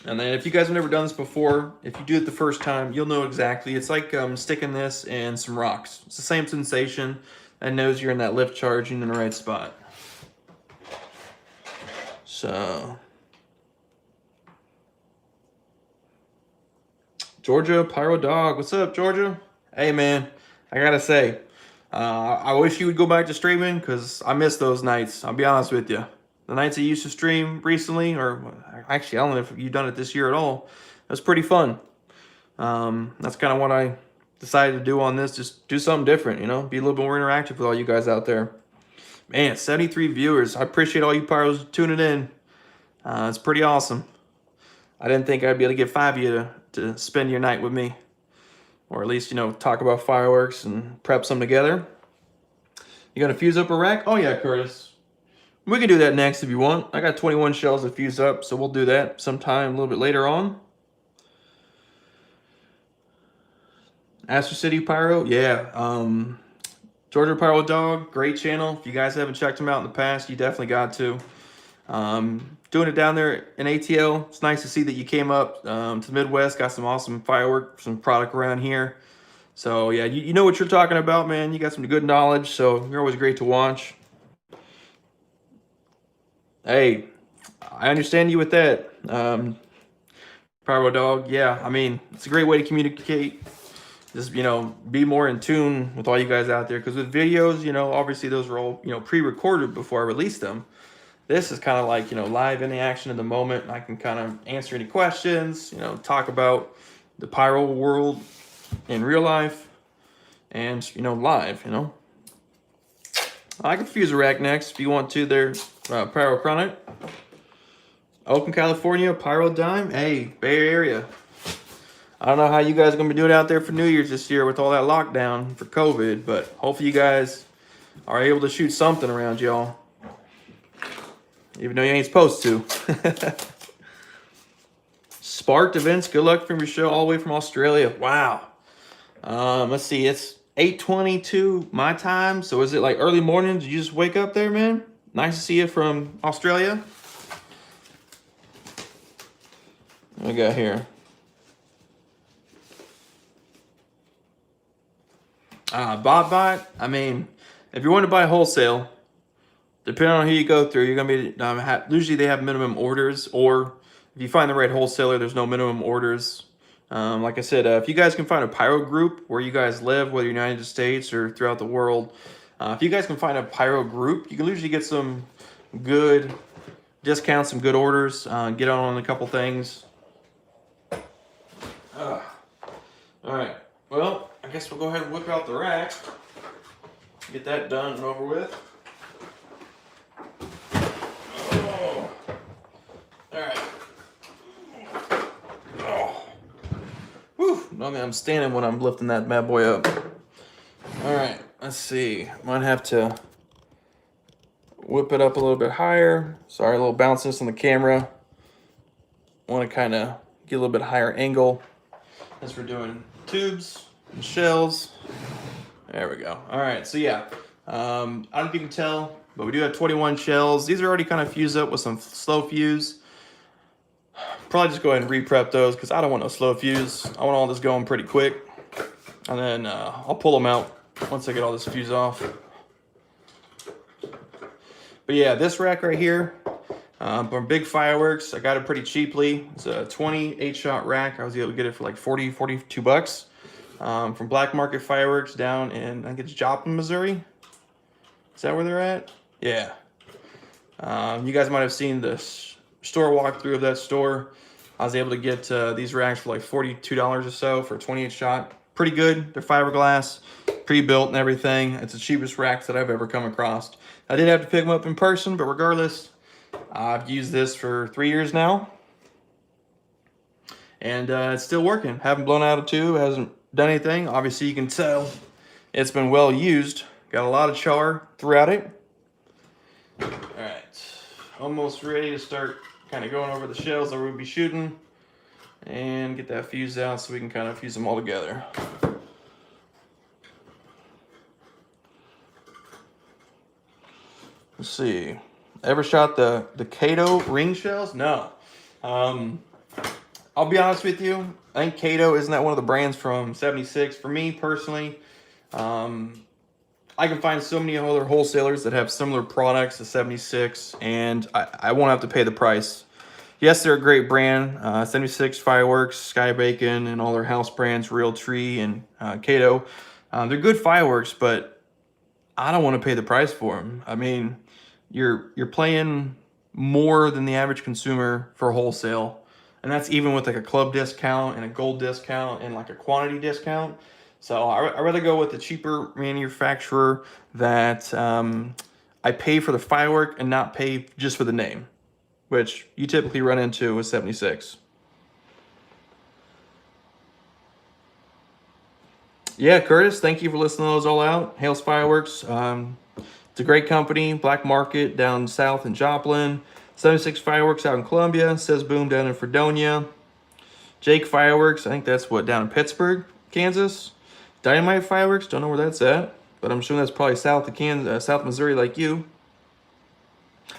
And then if you guys have never done this before, if you do it the first time, you'll know exactly. It's like sticking this in some rocks. It's the same sensation. That knows you're in that lift charge and in the right spot. So, Georgia Pyro Dog. What's up, Georgia? Hey, man, I gotta say, I wish you would go back to streaming because I miss those nights. I'll be honest with you. The nights I used to stream recently, or actually, I don't know if you've done it this year at all. That's pretty fun. That's kind of what I decided to do on this. Just do something different, you know, be a little bit more interactive with all you guys out there. Man, 73 viewers. I appreciate all you pyros tuning in. It's pretty awesome. I didn't think I'd be able to get 5 of you to spend your night with me. Or at least, you know, talk about fireworks and prep some together. You gonna fuse up a rack? Oh yeah, Curtis. We can do that next if you want. I got 21 shells to fuse up, so we'll do that sometime a little bit later on. Astro City Pyro, yeah. Georgia Pyro Dog, great channel. If you guys haven't checked him out in the past, you definitely got to. Doing it down there in ATL, it's nice to see that you came up to the Midwest, got some awesome fireworks, some product around here. So yeah, you know what you're talking about, man. You got some good knowledge, so you're always great to watch. Hey, I understand you with that. Pyro Dog, yeah, I mean, it's a great way to communicate. Just, you know, be more in tune with all you guys out there. Because with videos, you know, obviously those were all, you know, pre-recorded before I released them. This is kind of like, you know, live in the action in the moment. I can kind of answer any questions, you know, talk about the pyro world in real life and, you know, live, you know. I can fuse a rack next if you want to there, Pyro Chronic. Oakland, California, Pyro Dime. Hey, Bay Area. I don't know how you guys are going to be doing out there for New Year's this year with all that lockdown for COVID, but hopefully you guys are able to shoot something around y'all. Even though you ain't supposed to. Sparked events, good luck from your show all the way from Australia. Wow. Let's see, it's 8:22 my time. So is it like early morning? Did you just wake up there, man? Nice to see you from Australia. What we got here? Bot. I mean, if you want to buy wholesale, depending on who you go through, you're gonna be usually they have minimum orders, or if you find the right wholesaler, there's no minimum orders. Like I said, if you guys can find a pyro group where you guys live, whether you're in the United States or throughout the world, if you guys can find a pyro group, you can usually get some good discounts, some good orders, get on a couple things. All right, well, I guess we'll go ahead and whip out the rack, get that done and over with. Oh. All right. Oh. Whew. I'm standing when I'm lifting that bad boy up. All right, let's see. Might have to whip it up a little bit higher. Sorry, a little bounciness on the camera. Want to kind of get a little bit higher angle as we're doing tubes and shells. There we go. All right, so yeah, I don't know if you can tell, but we do have 21 shells. These are already kind of fused up with some slow fuse. Probably just go ahead and re-prep those because I don't want no slow fuse. I want all this going pretty quick. And then I'll pull them out once I get all this fuse off. But yeah, this rack right here, from Big Fireworks, I got it pretty cheaply. It's a 28-shot rack. I was able to get it for like 42 bucks. From Black Market Fireworks down in, I think it's Joplin, Missouri. Is that where they're at? Yeah. You guys might have seen this store walkthrough of that store. I was able to get these racks for like $42 or so for a 28-shot. Pretty good. They're fiberglass, pre-built and everything. It's the cheapest racks that I've ever come across. I did have to pick them up in person, but regardless, I've used this for 3 years now. And it's still working. Haven't blown out a tube, hasn't done anything. Obviously, you can tell it's been well used. Got a lot of char throughout it. All right, almost ready to start kind of going over the shells that we'll be shooting and get that fuse out so we can kind of fuse them all together. Let's see. Ever shot the Kato ring shells? No. I'll be honest with you. I think Kato isn't that one of the brands from 76. For me personally, I can find so many other wholesalers that have similar products to 76, and I won't have to pay the price. Yes, they're a great brand. 76 Fireworks, Sky Bacon, and all their house brands, Real Tree and Kato. They're good fireworks, but I don't want to pay the price for them. I mean, you're paying more than the average consumer for wholesale, and that's even with like a club discount and a gold discount and like a quantity discount. So I'd rather go with the cheaper manufacturer that I pay for the firework and not pay just for the name, which you typically run into with 76. Yeah, Curtis, thank you for listening to those all out. Hales Fireworks. It's a great company. Black Market down south in Joplin. 76 Fireworks out in Columbia. Says Boom down in Fredonia. Jake Fireworks, I think that's what, down in Pittsburgh, Kansas. Dynamite Fireworks, don't know where that's at, but I'm assuming that's probably south of Kansas, South Missouri, like you.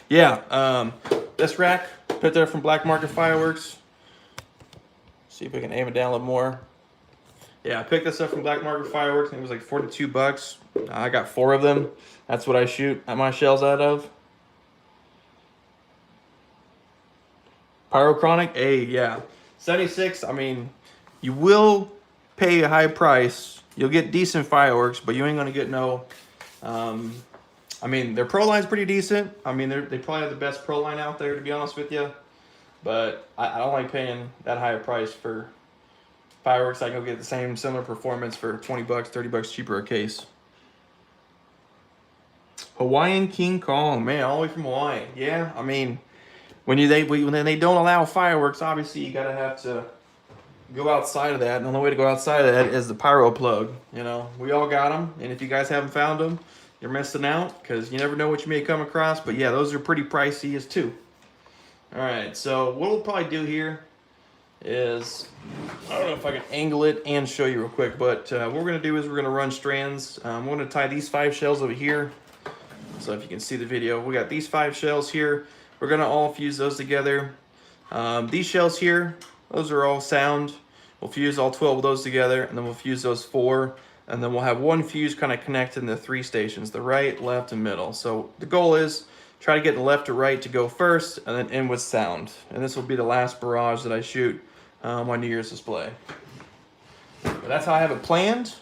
Yeah, this rack, put there from Black Market Fireworks. See if we can aim it down a little more. Yeah, I picked this up from Black Market Fireworks, and it was like 42 bucks. I got 4 of them. That's what I shoot my shells out of. Pyrochronic, yeah. 76, I mean, you will pay a high price. You'll get decent fireworks, but you ain't gonna get no, I mean, their pro line's pretty decent. I mean, they probably have the best pro line out there, to be honest with you. But I don't like paying that high a price for fireworks. I can go get the same similar performance for 20 bucks, 30 bucks cheaper a case. Hawaiian King Kong, man, all the way from Hawaii. Yeah, I mean, when they don't allow fireworks, obviously you gotta have to go outside of that. And the only way to go outside of that is the pyro plug. You know, we all got them, and if you guys haven't found them, you're missing out because you never know what you may come across. But yeah, those are pretty pricey as too. All right, so what we'll probably do here is, I don't know if I can angle it and show you real quick, but what we're gonna do is we're gonna run strands. We're gonna tie these 5 shells over here. So if you can see the video, we got these 5 shells here. We're gonna all fuse those together. These shells here, those are all sound. We'll fuse all 12 of those together, and then we'll fuse those 4, and then we'll have one fuse kind of connected in the 3 stations, the right, left, and middle. So the goal is try to get the left to right to go first, and then end with sound. And this will be the last barrage that I shoot on New Year's display. But that's how I have it planned.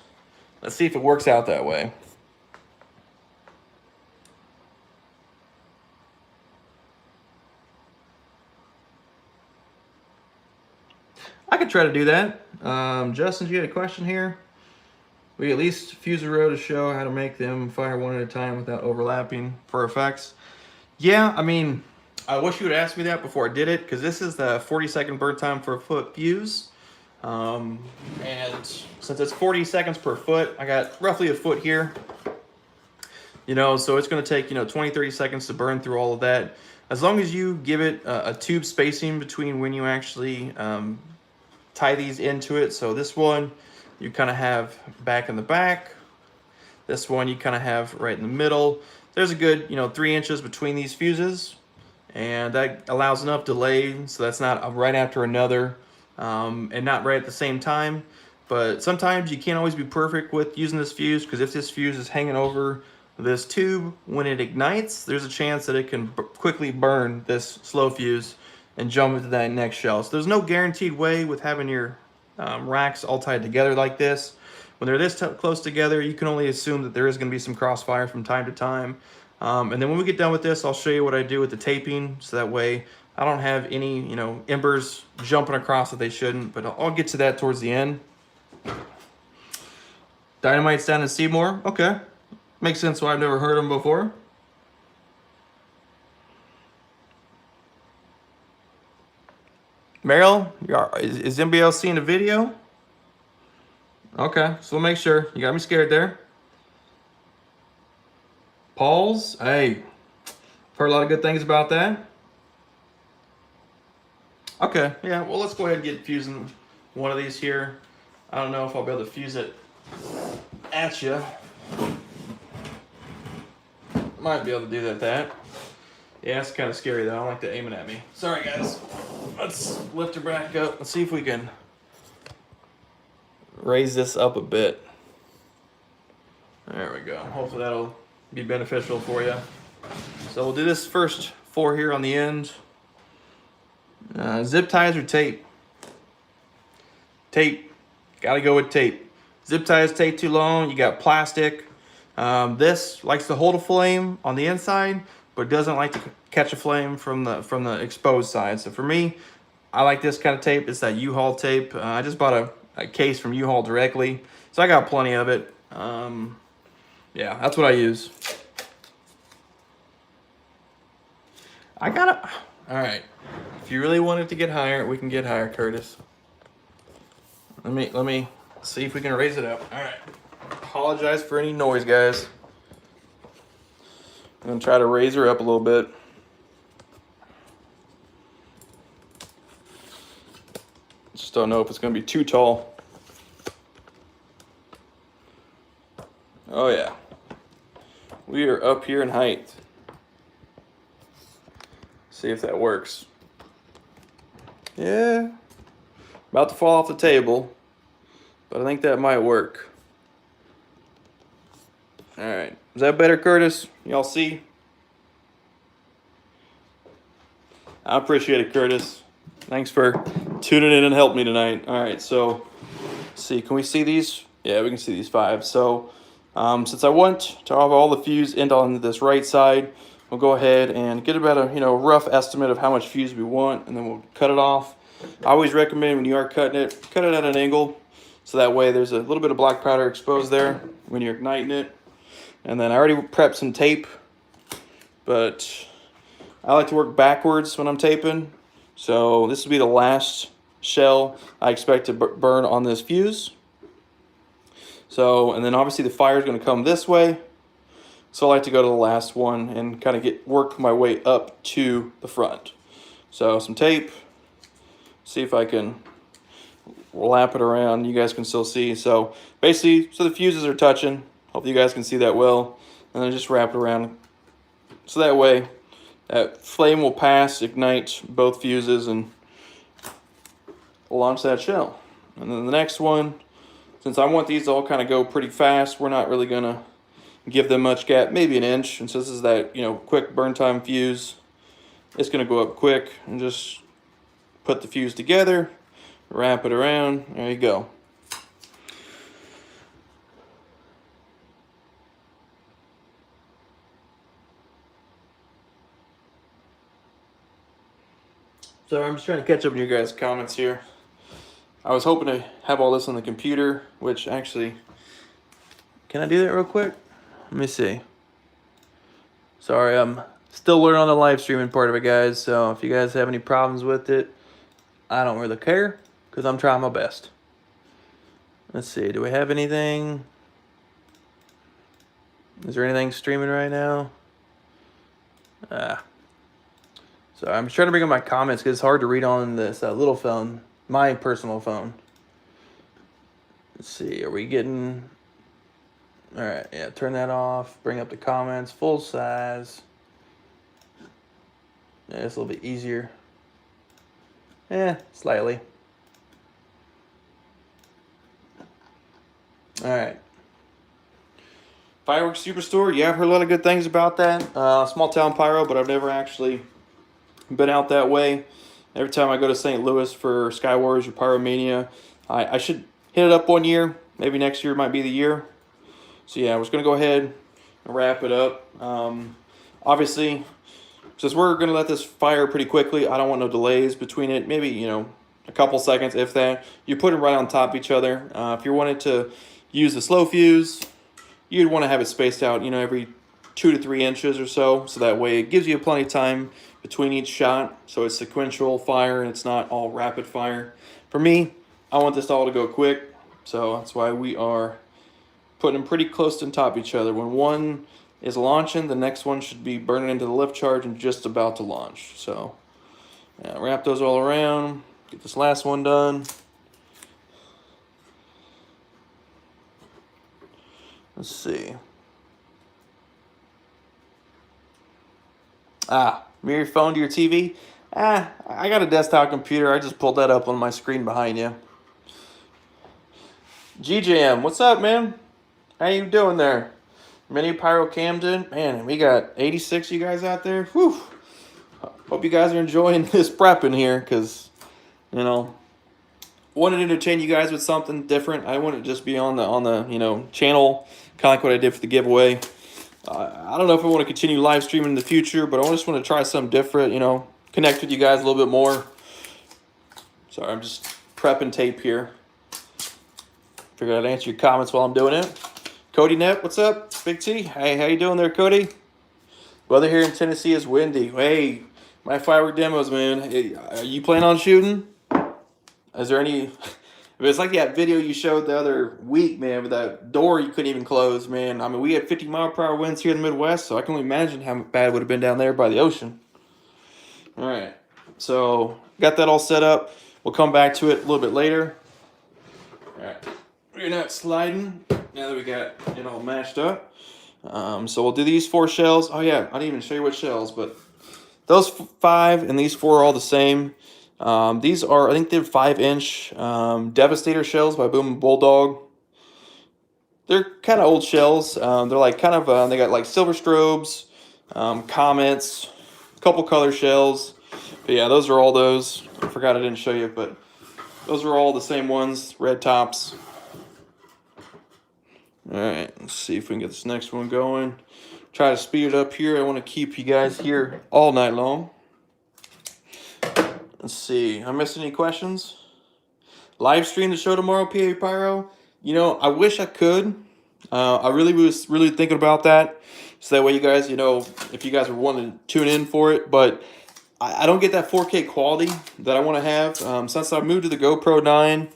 Let's see if it works out that way. I could try to do that. Justin, you had a question here? We at least fuse a row to show how to make them fire one at a time without overlapping for effects. Yeah, I mean, I wish you would ask me that before I did it, because this is the 40-second burn time for a foot fuse. And since it's 40 seconds per foot, I got roughly a foot here. You know, so it's going to take, 20, 30 seconds to burn through all of that. As long as you give it a tube spacing between when you actually tie these into it. So this one you kind of have back in the back. This one you kind of have right in the middle. There's a good 3 inches between these fuses, and that allows enough delay so that's not right after another and not right at the same time. But sometimes you can't always be perfect with using this fuse, because if this fuse is hanging over this tube when it ignites, there's a chance that it can quickly burn this slow fuse and jump into that next shell. So there's no guaranteed way with having your racks all tied together like this. When they're this close together, you can only assume that there is going to be some crossfire from time to time. And then when we get done with this, I'll show you what I do with the taping, so that way I don't have any embers jumping across that they shouldn't. But I'll get to that towards the end. Dynamite's down in Seymour. Okay, makes sense why I've never heard of them before. Meryl, is anybody else seeing the video? Okay, so we'll make sure. You got me scared there. Paul's, hey, heard a lot of good things about that. Okay, yeah, well, let's go ahead and get fusing one of these here. I don't know if I'll be able to fuse it at you. Might be able to do that. Yeah, it's kind of scary though. I don't like to aim it at me. Sorry, guys. Let's lift her back up. Let's see if we can raise this up a bit. There we go. Hopefully that'll be beneficial for you. So we'll do this first 4 here on the end. Zip ties or tape? Tape. Gotta go with tape. Zip ties take too long. You got plastic. This likes to hold a flame on the inside, but doesn't like to catch a flame from the exposed side. So for me, I like this kind of tape. It's that U-Haul tape. I just bought a case from U-Haul directly, so I got plenty of it. Yeah, that's what I use. I gotta. All right. If you really wanted to get higher, we can get higher, Curtis. Let me see if we can raise it up. All right. Apologize for any noise, guys. I'm gonna try to raise her up a little bit. Just don't know if it's gonna be too tall. Oh yeah. We are up here in height. See if that works. Yeah. About to fall off the table, but I think that might work. All right. Is that better, Curtis? Y'all see? I appreciate it, Curtis. Thanks for tuning in and helping me tonight. All right, so let's see. Can we see these? Yeah, we can see these 5. So since I want to have all the fuse end on this right side, we'll go ahead and get about a rough estimate of how much fuse we want, and then we'll cut it off. I always recommend when you are cutting it, cut it at an angle, so that way there's a little bit of black powder exposed there when you're igniting it. And then I already prepped some tape, but I like to work backwards when I'm taping. So this will be the last shell I expect to burn on this fuse. So, and then obviously the fire is going to come this way. So I like to go to the last one and kind of work my way up to the front. So some tape, see if I can lap it around. You guys can still see. So basically, so the fuses are touching. Hope you guys can see that well. And then just wrap it around. So that way, that flame will pass, ignite both fuses, and launch that shell. And then the next one, since I want these to all kind of go pretty fast, we're not really going to give them much gap, maybe an inch. And so this is that, quick burn time fuse. It's going to go up quick, and just put the fuse together, wrap it around. There you go. So I'm just trying to catch up on your guys' comments here. I was hoping to have all this on the computer, which actually, can I do that real quick? Let me see. Sorry, I'm still learning on the live streaming part of it, guys. So if you guys have any problems with it, I don't really care, because I'm trying my best. Let's see, do we have anything? Is there anything streaming right now? So I'm trying to bring up my comments because it's hard to read on this little phone, my personal phone. Let's see, are we getting... All right, yeah, turn that off. Bring up the comments, full size. Yeah, it's a little bit easier. Slightly. All right. Fireworks Superstore, yeah, I've heard a lot of good things about that. Small town Pyro, but I've never actually been out that way. Every time I go to St. Louis for Sky Wars or Pyromania, I should hit it up one year. Maybe next year might be the year. So yeah, I was going to go ahead and wrap it up. Obviously, since we're going to let this fire pretty quickly, I don't want no delays between it. Maybe, a couple seconds, if that. You put them right on top of each other. If you wanted to use the slow fuse, you'd want to have it spaced out, every 2 to 3 inches or so. So that way it gives you plenty of time between each shot. So it's sequential fire and it's not all rapid fire. For me, I want this all to go quick. So that's why we are putting them pretty close to top of each other. When one is launching, the next one should be burning into the lift charge and just about to launch. So yeah, wrap those all around. Get this last one done. Let's see. Mirror your phone to your TV. I got a desktop computer. I just pulled that up on my screen behind you. GJM, what's up, man? How you doing there? Mini Pyro Camden. Man, we got 86 of you guys out there. Whew. Hope you guys are enjoying this prepping here, because, we'll wanted to entertain you guys with something different. I wouldn't just be on the channel, kind of like what I did for the giveaway. I don't know if I want to continue live streaming in the future, but I just want to try something different. Connect with you guys a little bit more. Sorry, I'm just prepping tape here. Figured I'd answer your comments while I'm doing it. Cody Net, what's up? Big T, hey, how you doing there, Cody? Weather here in Tennessee is windy. Hey, my firework demos, man. Hey, are you planning on shooting? Is there any? If it's like that video you showed the other week, man, with that door you couldn't even close, man. I mean, we had 50-mile-per-hour winds here in the Midwest, so I can only imagine how bad it would have been down there by the ocean. All right, so got that all set up. We'll come back to it a little bit later. All right, we're not sliding now that we got it all matched up. So we'll do these 4 shells. Oh yeah, I didn't even show you what shells, but those 5 and these 4 are all the same. These are, I think they're 5-inch Devastator shells by Boom Bulldog. They're kind of old shells. They're like kind of, they got like silver strobes, comets, a couple color shells. But yeah, those are all those. I forgot I didn't show you, but those are all the same ones, red tops. All right, let's see if we can get this next one going. Try to speed it up here. I want to keep you guys here all night long. Let's see. I missed any questions? Live stream the show tomorrow, PA Pyro. I wish I could. I really was thinking about that. So that way you guys, if you guys were wanting to tune in for it. But I don't get that 4K quality that I want to have. Since I moved to the GoPro 9,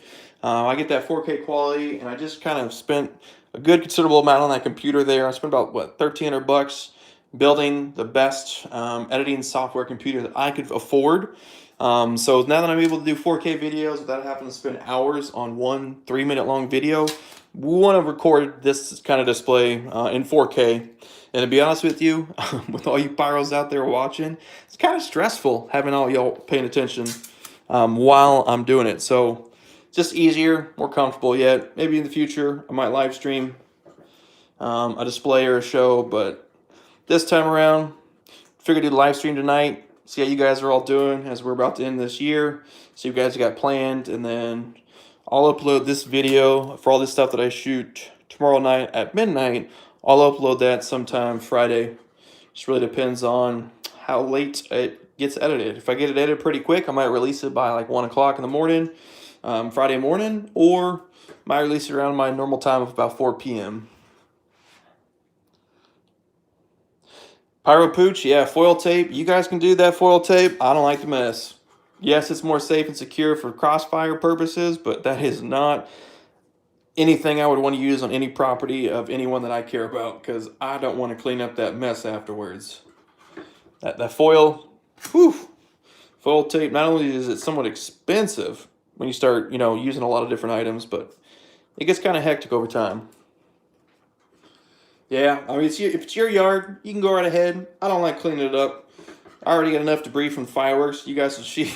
I get that 4K quality. And I just kind of spent a good considerable amount on that computer there. I spent about, $1,300 building the best editing software computer that I could afford. So now that I'm able to do 4K videos without having to spend hours on one 3-minute long video, we want to record this kind of display in 4K. And to be honest with you, with all you pyros out there watching, it's kind of stressful having all y'all paying attention while I'm doing it. So just easier, more comfortable yet. Maybe in the future I might live stream a display or a show, but this time around, figured to do the live stream tonight. See how you guys are all doing as we're about to end this year. See what you guys got planned, and then I'll upload this video for all this stuff that I shoot tomorrow night at midnight. I'll upload that sometime Friday. Just really depends on how late it gets edited. If I get it edited pretty quick, I might release it by like 1 o'clock in the morning, Friday morning, or might release it around my normal time of about 4 p.m. Pyro Pooch, yeah, foil tape. You guys can do that foil tape. I don't like the mess. Yes, it's more safe and secure for crossfire purposes, but that is not anything I would want to use on any property of anyone that I care about, because I don't want to clean up that mess afterwards. That foil, foil tape, not only is it somewhat expensive when you start, using a lot of different items, but it gets kind of hectic over time. Yeah, I mean, if it's your yard, you can go right ahead. I don't like cleaning it up. I already got enough debris from the fireworks. You guys will see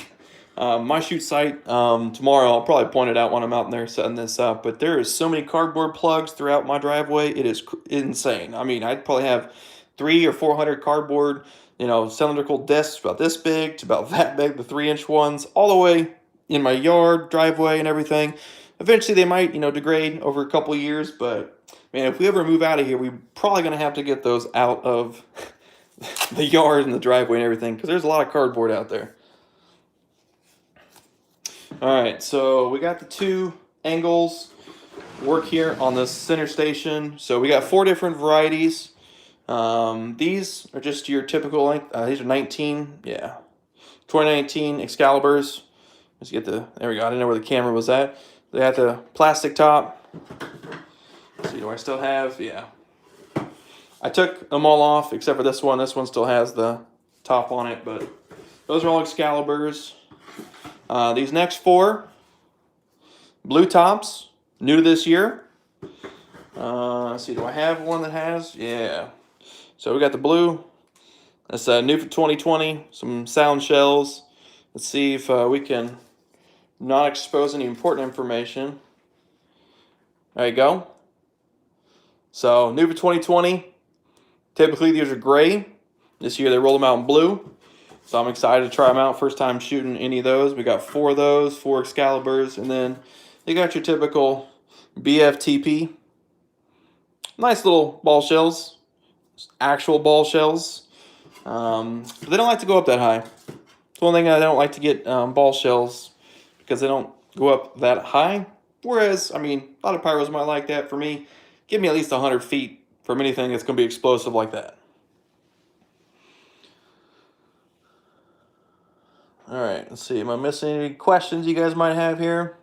my shoot site tomorrow. I'll probably point it out when I'm out in there setting this up. But there is so many cardboard plugs throughout my driveway. It is insane. I mean, I'd probably have 300 or 400 cardboard, cylindrical discs about this big to about that big, the 3-inch ones, all the way in my yard, driveway, and everything. Eventually, they might, degrade over a couple of years, but man, if we ever move out of here, we're probably going to have to get those out of the yard and the driveway and everything, because there's a lot of cardboard out there. All right, so we got the 2 angles work here on the center station. So we got 4 different varieties. These are just your typical length. These are 2019 Excaliburs. Let's get there we go. I didn't know where the camera was at. They had the plastic top. Let's see, do I still have? Yeah. I took them all off except for this one. This one still has the top on it, but those are all Excaliburs. These next 4, blue tops, new to this year. Let's see, do I have one that has? Yeah. So we got the blue. That's new for 2020. Some sound shells. Let's see if we can not expose any important information. There you go. So new for 2020. Typically these are gray. This year they rolled them out in blue. So I'm excited to try them out. First time shooting any of those. We got 4 of those, 4 Excaliburs, and then you got your typical BFTP. Nice little ball shells, actual ball shells. But they don't like to go up that high. It's one thing I don't like to get ball shells because they don't go up that high. Whereas, I mean, a lot of pyros might like that. For me, give me at least 100 feet from anything that's going to be explosive like that. All right, let's see. Am I missing any questions you guys might have here?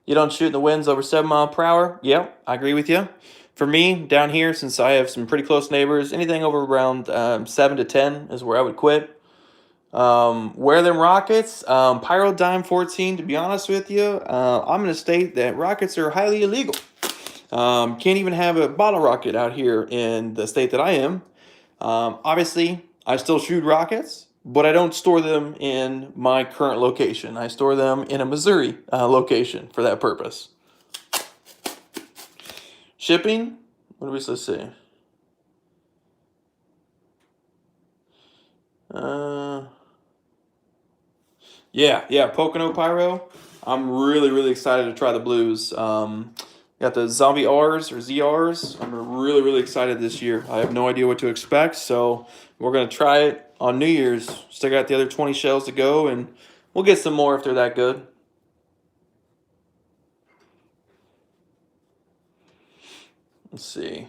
You don't shoot in the winds over 7 miles per hour? Yep, I agree with you. For me, down here, since I have some pretty close neighbors, anything over around 7 to 10 is where I would quit. Where them rockets? Pyro Dime 14, to be honest with you, I'm going to state that rockets are highly illegal. Can't even have a bottle rocket out here in the state that I am. Obviously, I still shoot rockets, but I don't store them in my current location. I store them in a Missouri location for that purpose. Shipping? What do we supposed to say? Yeah, Pocono Pyro. I'm really excited to try the blues. Got the Zombie R's or ZR's. I'm really excited this year. I have no idea what to expect, so we're going to try it on New Year's. Still got the other 20 shells to go, and we'll get some more if they're that good. Let's see.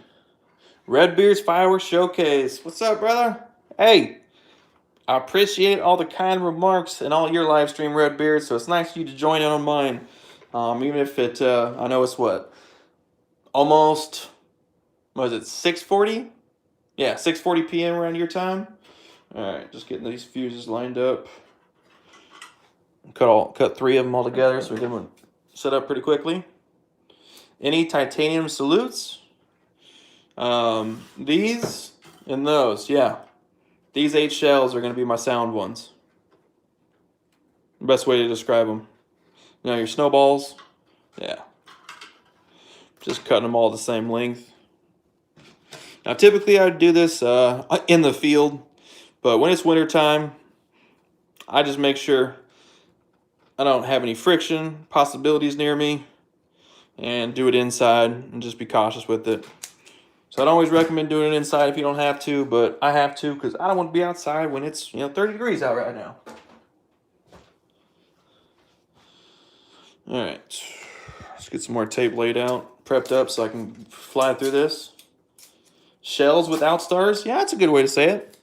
Redbeard's Fireworks Showcase. What's up, brother? Hey, I appreciate all the kind remarks and all your live stream, Redbeard, so it's nice of you to join in on mine. Even if it, I know it's what? Almost, what is it, 6:40? Yeah, 6:40 p.m. around your time. All right, just getting these fuses lined up. Cut 3 of them all together so we get them set up pretty quickly. Any titanium salutes? These and those, yeah. These 8 shells are going to be my sound ones. Best way to describe them. You know, your snowballs, yeah. Just cutting them all the same length. Now, typically I would do this in the field, but when it's wintertime, I just make sure I don't have any friction possibilities near me and do it inside and just be cautious with it. So I don't always recommend doing it inside if you don't have to, but I have to because I don't want to be outside when it's 30 degrees out right now. All right, let's get some more tape laid out, prepped up so I can fly through this. Shells without stars? Yeah, that's a good way to say it.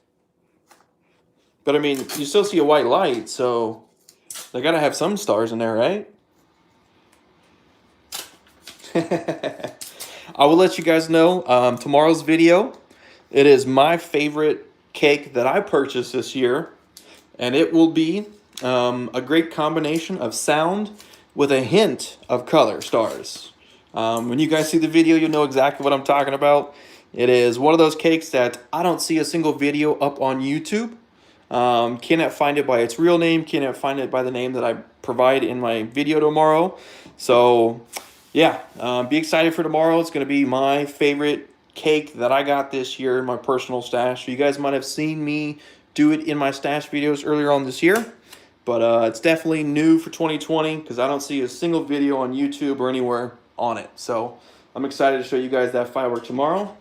But I mean, you still see a white light, so they gotta have some stars in there, right? I will let you guys know tomorrow's video. It is my favorite cake that I purchased this year, and it will be a great combination of sound with a hint of color stars. When you guys see the video, you'll know exactly what I'm talking about. It is one of those cakes that I don't see a single video up on YouTube. Cannot find it by its real name, cannot find it by the name that I provide in my video tomorrow. So yeah, be excited for tomorrow. It's going to be my favorite cake that I got this year in my personal stash. You guys might have seen me do it in my stash videos earlier on this year, but it's definitely new for 2020 because I don't see a single video on YouTube or anywhere on it. So I'm excited to show you guys that firework tomorrow.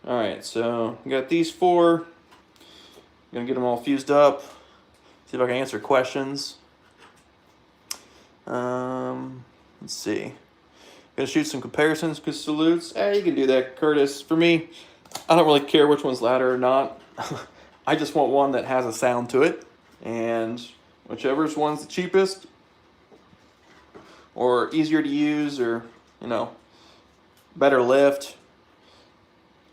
All right, so we got these 4. I'm going to get them all fused up, see if I can answer questions. Let's see. Gonna shoot some comparisons because salutes. You can do that, Curtis. For me, I don't really care which one's louder or not. I just want one that has a sound to it, and whichever one's the cheapest or easier to use, or better lift.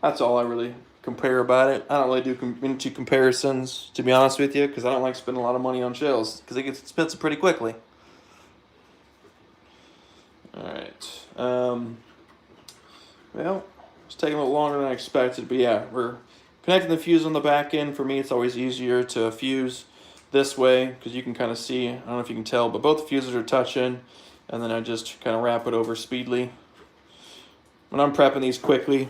That's all I really compare about it. I don't really do into comparisons, to be honest with you, because I don't like spending a lot of money on shells because it gets expensive pretty quickly. All right. Well, it's taking a little longer than I expected, but yeah, we're connecting the fuse on the back end. For me, it's always easier to fuse this way because you can kind of see, I don't know if you can tell, but both the fuses are touching, and then I just kind of wrap it over speedily. When I'm prepping these quickly,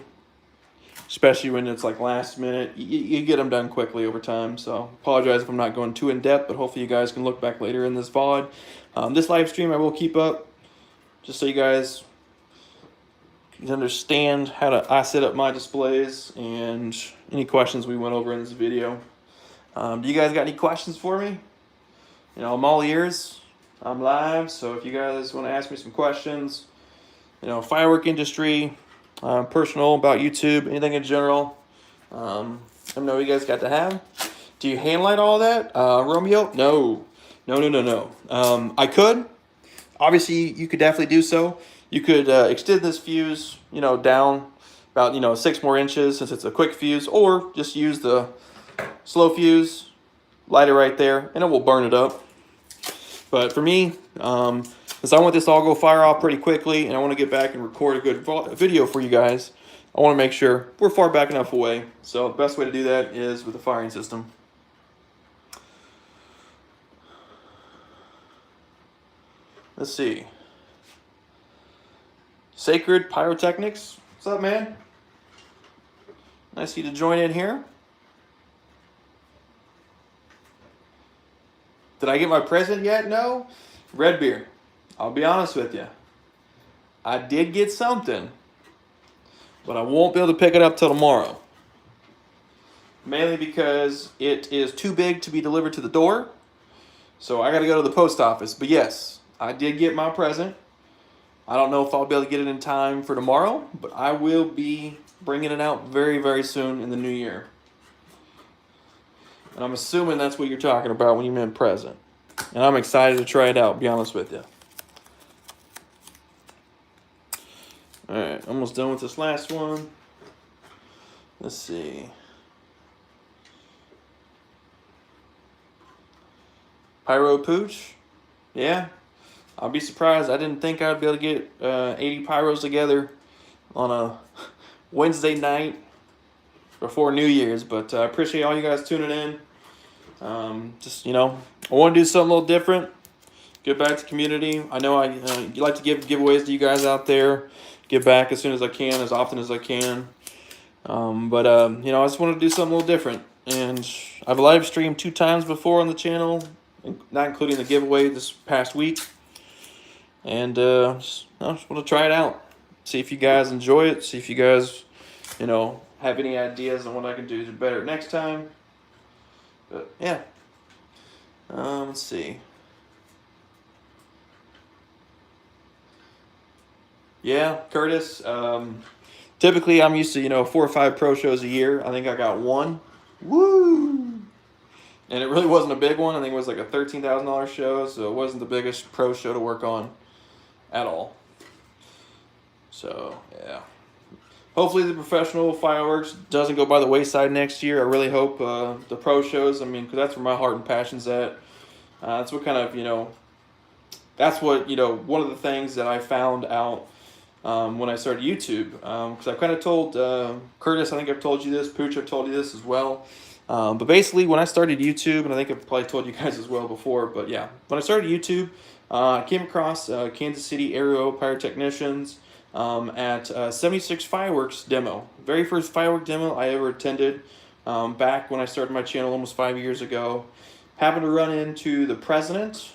especially when it's like last minute. You get them done quickly over time. So apologize if I'm not going too in depth, but hopefully you guys can look back later in this VOD. This live stream I will keep up just so you guys can understand how I set up my displays and any questions we went over in this video. Do you guys got any questions for me? You know, I'm all ears. I'm live, so if you guys want to ask me some questions, you know, firework industry, personal, about YouTube, anything in general, let me know what you guys got to have. Do you hand light all that, Romeo? No. I could. Obviously, you could definitely do so. You could extend this fuse, you know, down about, you know, 6 more inches since it's a quick fuse, or just use the slow fuse, light it right there, and it will burn it up. But for me, since I want this all go fire off pretty quickly, and I want to get back and record a good video for you guys, I want to make sure we're far back enough away. So the best way to do that is with a firing system. Let's see. Sacred Pyrotechnics. What's up, man? Nice of you to join in here. Did I get my present yet? No. Red beer. I'll be honest with you. I did get something, but I won't be able to pick it up till tomorrow. Mainly because it is too big to be delivered to the door. So I got to go to the post office. But yes, I did get my present. I don't know if I'll be able to get it in time for tomorrow, but I will be bringing it out very, very soon in the new year. And I'm assuming that's what you're talking about when you meant present. And I'm excited to try it out, to be honest with you. Alright, almost done with this last one. Let's see. Pyro Pooch. Yeah. I'll be surprised. I didn't think I'd be able to get 80 pyros together on a Wednesday night before New Year's, but I appreciate all you guys tuning in. Just, you know, I want to do something a little different, give back to the community. I know I like to give giveaways to you guys out there, give back as soon as I can, as often as I can. You know, I just want to do something a little different, and I've live streamed 2 times before on the channel, not including the giveaway this past week. And I just want to try it out, see if you guys enjoy it, see if you guys, you know, have any ideas on what I can do better next time. But yeah, let's see. Yeah, Curtis. Typically, I'm used to, you know, 4 or 5 pro shows a year. I think I got 1. Woo! And it really wasn't a big one. I think it was like a $13,000 show, so it wasn't the biggest pro show to work on at all. So yeah, hopefully the professional fireworks doesn't go by the wayside next year. I really hope the pro shows, I mean, because that's where my heart and passion's at. That's what kind of, you know, that's what, you know, one of the things that I found out when I started YouTube, because I kind of told Curtis, I think I've told you this, Pooch, I've told you this as well. But basically, when I started YouTube, and I think I've probably told you guys as well before, but yeah, when I started YouTube, I came across Kansas City Aero Pyrotechnicians at 76 Fireworks demo. Very first firework demo I ever attended back when I started my channel almost 5 years ago. Happened to run into the president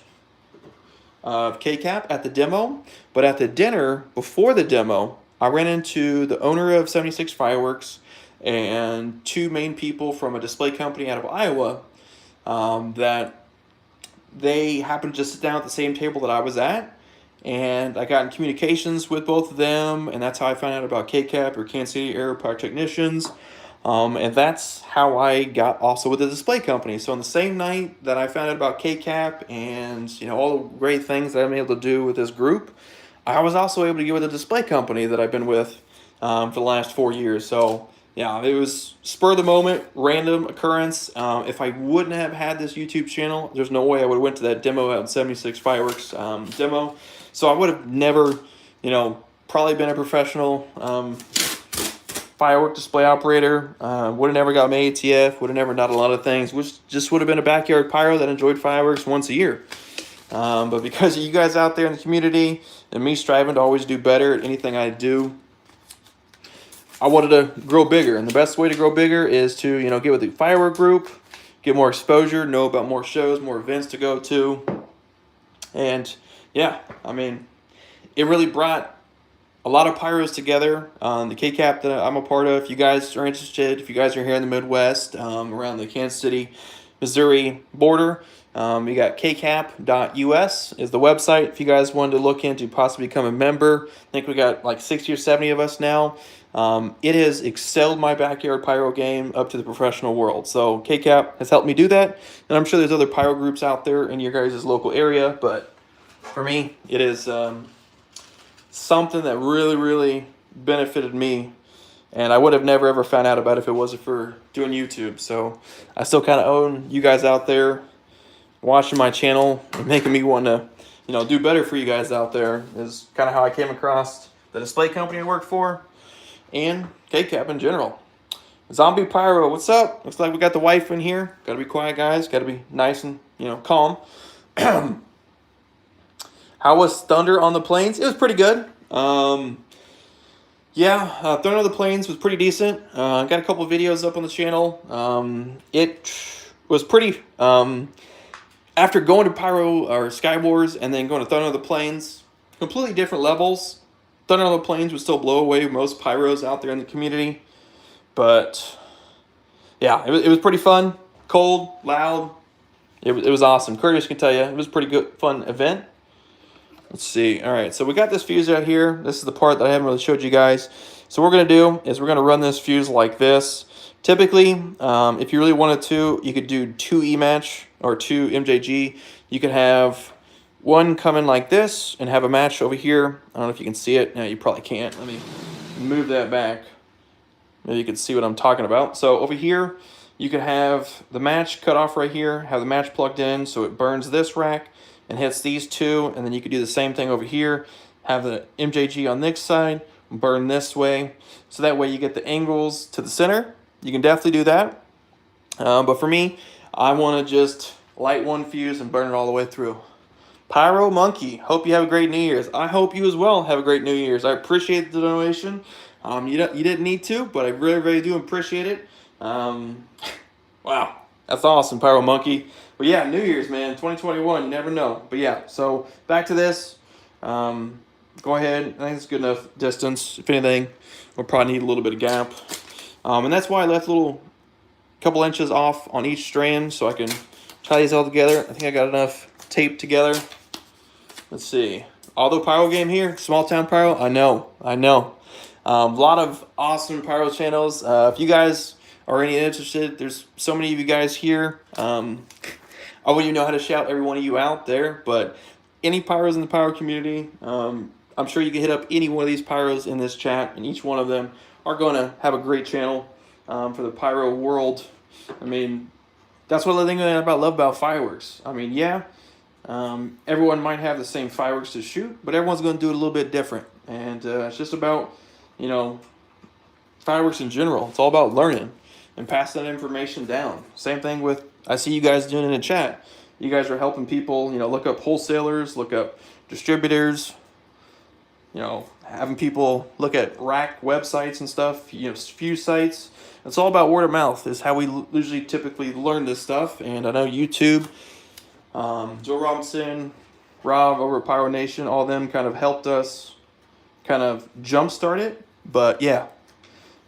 of KCAP at the demo, but at the dinner before the demo, I ran into the owner of 76 Fireworks and 2 main people from a display company out of Iowa that they happened to just sit down at the same table that I was at, and I got in communications with both of them, and that's how I found out about KCAP, or Kansas City Aero Pyrotechnicians, and that's how I got also with the display company. So on the same night that I found out about KCAP and, you know, all the great things that I'm able to do with this group, I was also able to get with a display company that I've been with for the last 4 years. So yeah, it was spur of the moment, random occurrence. If I wouldn't have had this YouTube channel, there's no way I would have went to that demo at 76 Fireworks demo. So I would have never, you know, probably been a professional firework display operator. Would have never got my ATF, would have never done a lot of things, which just would have been a backyard pyro that enjoyed fireworks once a year. But because of you guys out there in the community and me striving to always do better at anything I do, I wanted to grow bigger, and the best way to grow bigger is to, you know, get with the firework group, get more exposure, know about more shows, more events to go to. And yeah, I mean, it really brought a lot of pyros together. The KCAP that I'm a part of, if you guys are interested, if you guys are here in the Midwest, around the Kansas City, Missouri border, you got kcap.us is the website. If you guys wanted to look into possibly become a member, I think we got like 60 or 70 of us now. It has excelled my backyard pyro game up to the professional world. So KCAP has helped me do that. And I'm sure there's other pyro groups out there in your guys' local area. But for me, it is something that really, really benefited me. And I would have never, ever found out about it if it wasn't for doing YouTube. So I still kind of own you guys out there watching my channel and making me want to, you know, do better for you guys out there is kind of how I came across the display company I work for and KCAP in general. Zombie Pyro, what's up? Looks like we got the wife in here. Gotta be quiet, guys. Gotta be nice and, you know, calm. How was Thunder on the Plains? It was pretty good. Yeah, Thunder on the Plains was pretty decent. Got a couple of videos up on the channel. It was pretty... after going to Pyro or Sky Wars and then going to Thunder on the Plains, completely different levels. Thunder on the Plains would still blow away most pyros out there in the community. But yeah, it was pretty fun. Cold, loud. It was awesome. Curtis can tell you, it was a pretty good, fun event. Let's see. All right, so we got this fuse out here. This is the part that I haven't really showed you guys. So what we're going to do is we're going to run this fuse like this. Typically, if you really wanted to, you could do 2 E-match or 2 MJG. You could have one come in like this and have a match over here. I don't know if you can see it. No, you probably can't. Let me move that back. Maybe you can see what I'm talking about. So over here, you could have the match cut off right here, have the match plugged in so it burns this rack and hits these two, and then you could do the same thing over here, have the MJG on this side, burn this way, so that way you get the angles to the center. You can definitely do that. But for me, I want to just light one fuse and burn it all the way through. Pyro Monkey, hope you have a great New Year's. I hope you as well have a great New Year's. I appreciate the donation. You didn't need to, but I really, really do appreciate it. Wow, that's awesome, Pyro Monkey. But yeah, New Year's, man, 2021, you never know. But yeah, so back to this. Go ahead, I think it's good enough distance. If anything, we'll probably need a little bit of gap. And that's why I left a little couple inches off on each strand so I can tie these all together. I think I got enough tape together. Let's see. Although Pyro game here, small town Pyro, I know. A lot of awesome Pyro channels. If you guys are any interested, there's so many of you guys here. I wouldn't even know how to shout every one of you out there, but any Pyros in the Pyro community, I'm sure you can hit up any one of these Pyros in this chat, and each one of them are going to have a great channel for the Pyro world. I mean, that's what the thing I love about fireworks. I mean, yeah, everyone might have the same fireworks to shoot, but everyone's going to do it a little bit different. And it's just about, you know, fireworks in general. It's all about learning and passing that information down. Same thing with, I see you guys doing in the chat. You guys are helping people, you know, look up wholesalers, look up distributors, you know, having people look at rack websites and stuff, you know, fuse sites. It's all about word of mouth is how we usually typically learn this stuff. And I know YouTube, Joe Robinson, Rob over at Pyro Nation, all of them kind of helped us kind of jumpstart it. But yeah,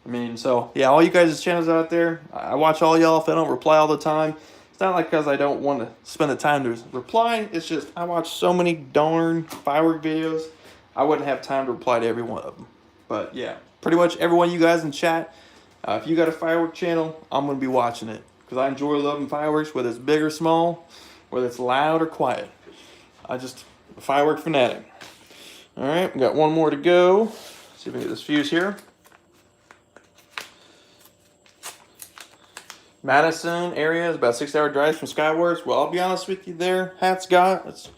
I mean, so yeah, all you guys' channels out there, I watch all y'all. If I don't reply all the time, it's not like because I don't want to spend the time to reply. It's just I watch so many darn firework videos, I wouldn't have time to reply to every one of them. But yeah, pretty much everyone you guys in chat, if you got a firework channel, I'm going to be watching it because I enjoy loving fireworks, whether it's big or small, whether it's loud or quiet. A firework fanatic. All right, we got one more to go. Let's see if we can get this fuse here. Madison area is about 6-hour drive from Skywars. Well, I'll be honest with you there, Scott. It's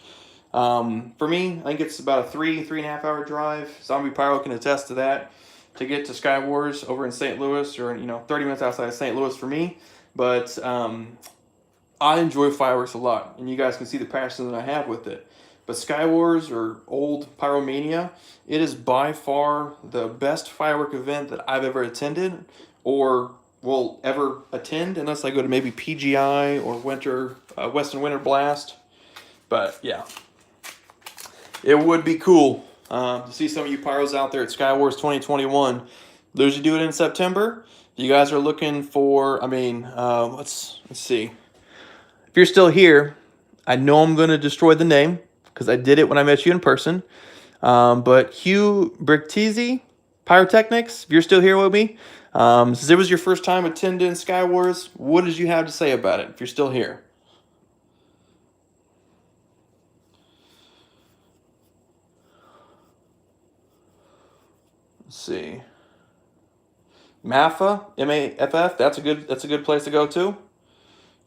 for me, I think it's about a 3.5 hour drive. Zombie Pyro can attest to that. To get to Skywars over in St. Louis, or 30 minutes outside of St. Louis for me. But I enjoy fireworks a lot, and you guys can see the passion that I have with it. but Sky Wars or old Pyromania, it is by far the best firework event that I've ever attended or will ever attend, unless I go to maybe PGI or Western Winter Blast. But yeah, it would be cool to see some of you pyros out there at Sky Wars 2021. Those who do it in September, if you guys are looking for, I mean, let's see. If you're still here, I know I'm going to destroy the name because I did it when I met you in person. But Hugh Brictese, Pyrotechnics, if you're still here with me, since it was your first time attending Sky Wars, what did you have to say about it if you're still here? Let's see. MAFFA, M-A-F-F, that's a good place to go to.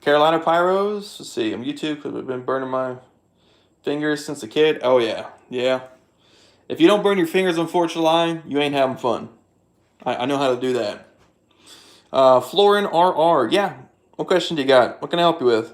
Carolina Pyros, let's see, on YouTube, because I've been burning my fingers since a kid. Oh yeah, yeah. If you don't burn your fingers on 4th of July, you ain't having fun. I know how to do that. Florin RR, yeah. What question do you got? What can I help you with?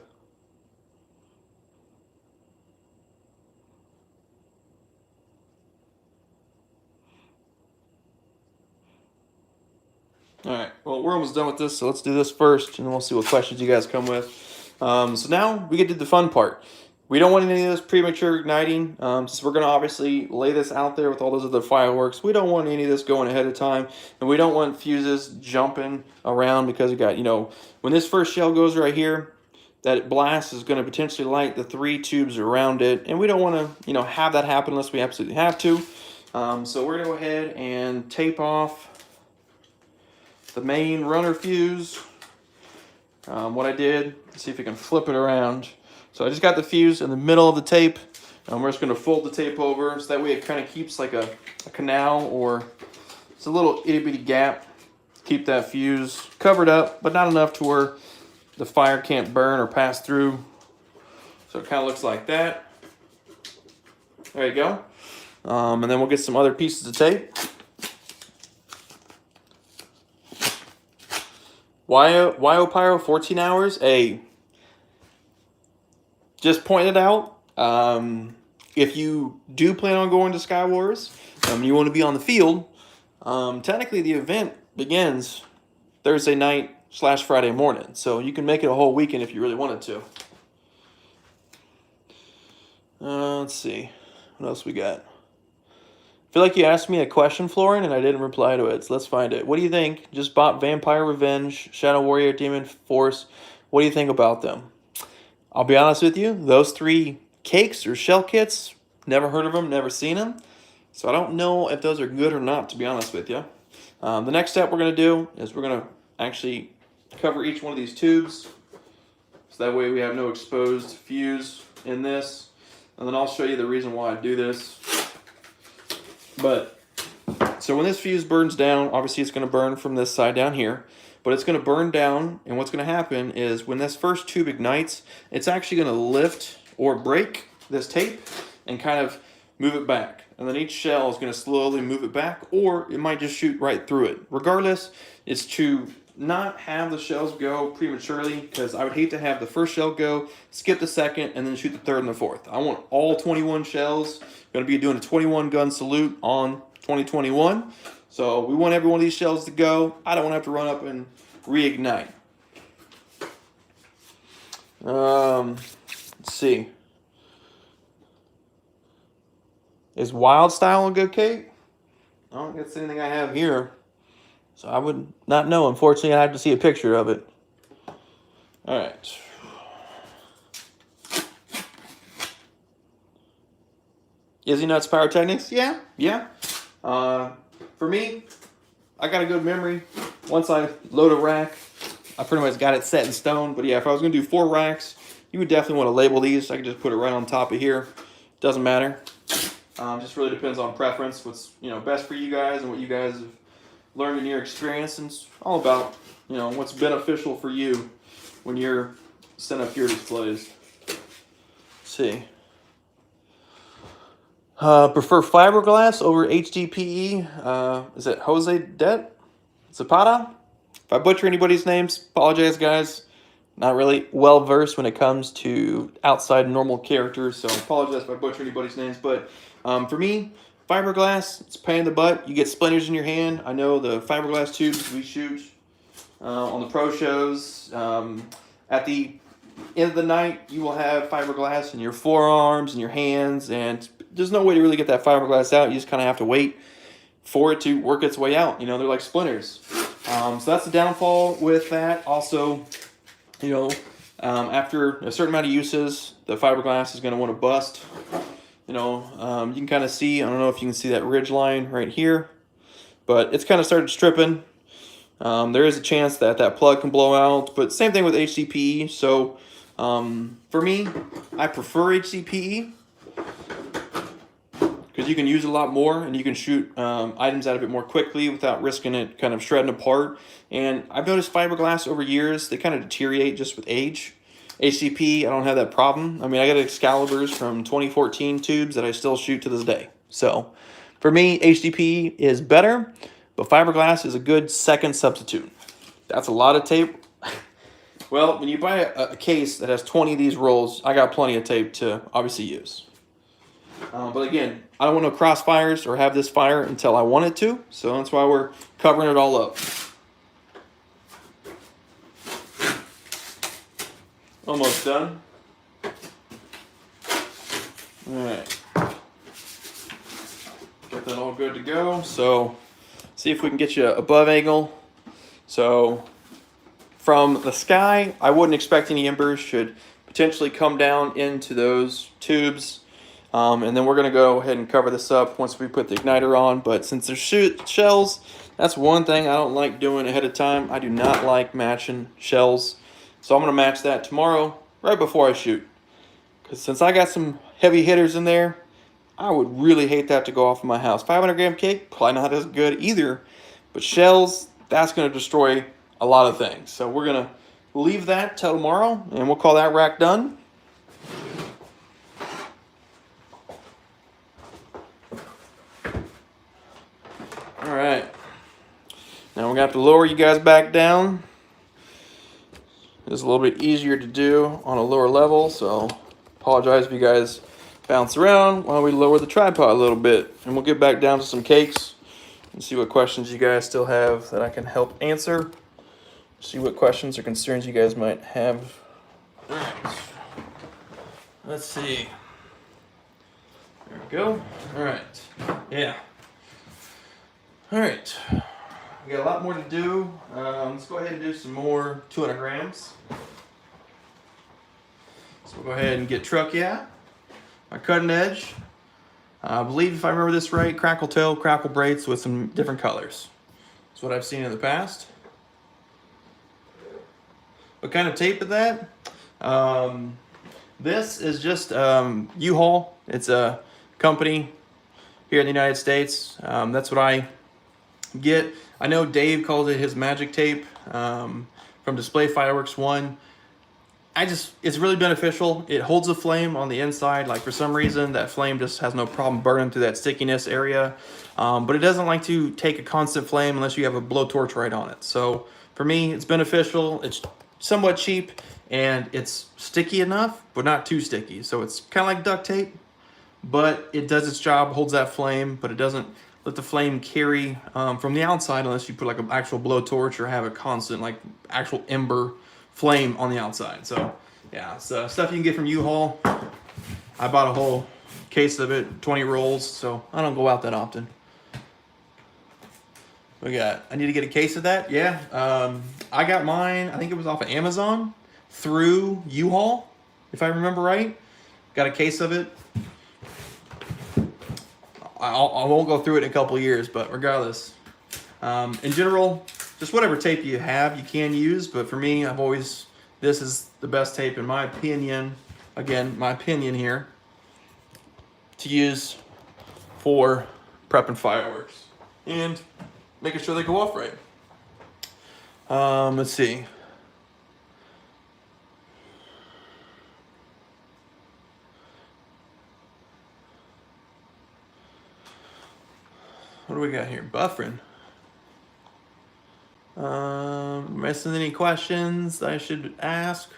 All right, well, we're almost done with this, so let's do this first, and then we'll see what questions you guys come with. So now we get to the fun part. We don't want any of this premature igniting, since we're going to obviously lay this out there with all those other fireworks. We don't want any of this going ahead of time, and we don't want fuses jumping around because you got, you know, when this first shell goes right here, that blast is going to potentially light the 3 tubes around it, and we don't want to, you know, have that happen unless we absolutely have to. So we're going to go ahead and tape off the main runner fuse. What I did, let's see if we can flip it around. So I just got the fuse in the middle of the tape, and we're just going to fold the tape over so that way it kind of keeps like a canal, or it's a little itty bitty gap. Keep that fuse covered up, but not enough to where the fire can't burn or pass through. So it kind of looks like that. There you go. And then we'll get some other pieces of tape. Why Pyro 14 hours? Just pointed out, if you do plan on going to Sky Wars, you want to be on the field, technically the event begins Thursday night / Friday morning. So you can make it a whole weekend if you really wanted to. Let's see. What else we got? I feel like you asked me a question, Florin, and I didn't reply to it, so let's find it. What do you think? Just bought Vampire Revenge, Shadow Warrior, Demon Force. What do you think about them? I'll be honest with you, those 3 cakes or shell kits, never heard of them, never seen them. So I don't know if those are good or not, to be honest with you. The next step we're going to do is we're going to actually cover each one of these tubes. So that way we have no exposed fuse in this. And then I'll show you the reason why I do this. But, so when this fuse burns down, obviously it's going to burn from this side down here. But it's going to burn down, and what's going to happen is when this first tube ignites, it's actually going to lift or break this tape and kind of move it back. And then each shell is going to slowly move it back, or it might just shoot right through it. Regardless, it's to not have the shells go prematurely, because I would hate to have the first shell go, skip the second, and then shoot the third and the fourth. I want all 21 shells. Going to be doing a 21 gun salute on 2021. So we want every one of these shells to go. I don't want to have to run up and reignite. Let's see. Is Wild Style a good cake? I don't think that's anything I have here. So I would not know. Unfortunately, I have to see a picture of it. All right. Izzy Nuts Pyrotechnics? Yeah. For me, I got a good memory. Once I load a rack, I pretty much got it set in stone. But yeah, if I was going to do 4 racks, you would definitely want to label these. I could just put it right on top of here. Doesn't matter. Just really depends on preference. What's best for you guys and what you guys have learned in your experience. And it's all about what's beneficial for you when you're setting up your displays. Let's see. Prefer fiberglass over HDPE. Is it Jose Det Zapata? If I butcher anybody's names, apologize, guys. not really well versed when it comes to outside normal characters, so I apologize if I butcher anybody's names. But for me, fiberglass, it's a pain in the butt. You get splinters in your hand. I know the fiberglass tubes we shoot on the pro shows. At the end of the night, you will have fiberglass in your forearms and your hands, and there's no way to really get that fiberglass out. You just kind of have to wait for it to work its way out. You know, they're like splinters. So that's the downfall with that. Also, you know, after a certain amount of uses, the fiberglass is going to want to bust. You know, you can kind of see, I don't know if you can see that ridge line right here, but it's kind of started stripping. There is a chance that that plug can blow out, but same thing with HDPE. So for me, I prefer HDPE because you can use it a lot more and you can shoot items out of it more quickly without risking it kind of shredding apart. And I've noticed fiberglass over years, they kind of deteriorate just with age. HDPE, I don't have that problem. I mean, I got Excaliburs from 2014 tubes that I still shoot to this day. So for me, HDPE is better, but fiberglass is a good second substitute. That's a lot of tape. Well, when you buy a case that has 20 of these rolls, I got plenty of tape to obviously use. But again, I don't want no crossfires or have this fire until I want it to, so that's why we're covering it all up. Almost done. Alright. Get that all good to go. So, see if we can get you above angle. So, from the sky, I wouldn't expect any embers. Should potentially come down into those tubes. And then we're going to go ahead and cover this up once we put the igniter on. But since there's shells, that's one thing I don't like doing ahead of time. I do not like matching shells. So I'm going to match that tomorrow right before I shoot. Because since I got some heavy hitters in there, I would really hate that to go off in my house. 500 gram cake, probably not as good either. But shells, that's going to destroy a lot of things. So we're going to leave that till tomorrow, and we'll call that rack done. All right. Now we're going to have to lower you guys back down. It's a little bit easier to do on a lower level, so apologize if you guys bounce around while we lower the tripod a little bit. And we'll get back down to some cakes and see what questions you guys still have that I can help answer. See what questions or concerns you guys might have. All right. Let's see. There we go. All right. Yeah. All right. We got a lot more to do. Let's go ahead and do some more 200 grams. So we'll go ahead and get truck, yeah. My cutting edge. I believe, if I remember this right, crackle tail, crackle braids with some different colors. That's what I've seen in the past. What kind of tape is that? This is just U-Haul. It's a company here in the United States. That's what I get. I know Dave calls it his magic tape from Display Fireworks 1. It's really beneficial. It holds the flame on the inside. Like, for some reason, that flame just has no problem burning through that stickiness area. But it doesn't like to take a constant flame unless you have a blowtorch right on it. So for me, it's beneficial. It's somewhat cheap, and it's sticky enough, but not too sticky. So it's kind of like duct tape, but it does its job, holds that flame, but it doesn't let the flame carry from the outside unless you put like an actual blowtorch or have a constant, like, actual ember flame on the outside. So yeah, it's stuff you can get from U-Haul. I bought a whole case of it, 20 rolls, so I don't go out that often. I need to get a case of that. Yeah, I got mine, I think it was off of Amazon through U-Haul, if I remember right. Got a case of it. I won't go through it in a couple years, but regardless, in general, just whatever tape you have, you can use. But for me, this is the best tape in my opinion. Again, my opinion here, to use for prepping fireworks and making sure they go off right. Let's see. What do we got here? Buffering. Missing any questions I should ask?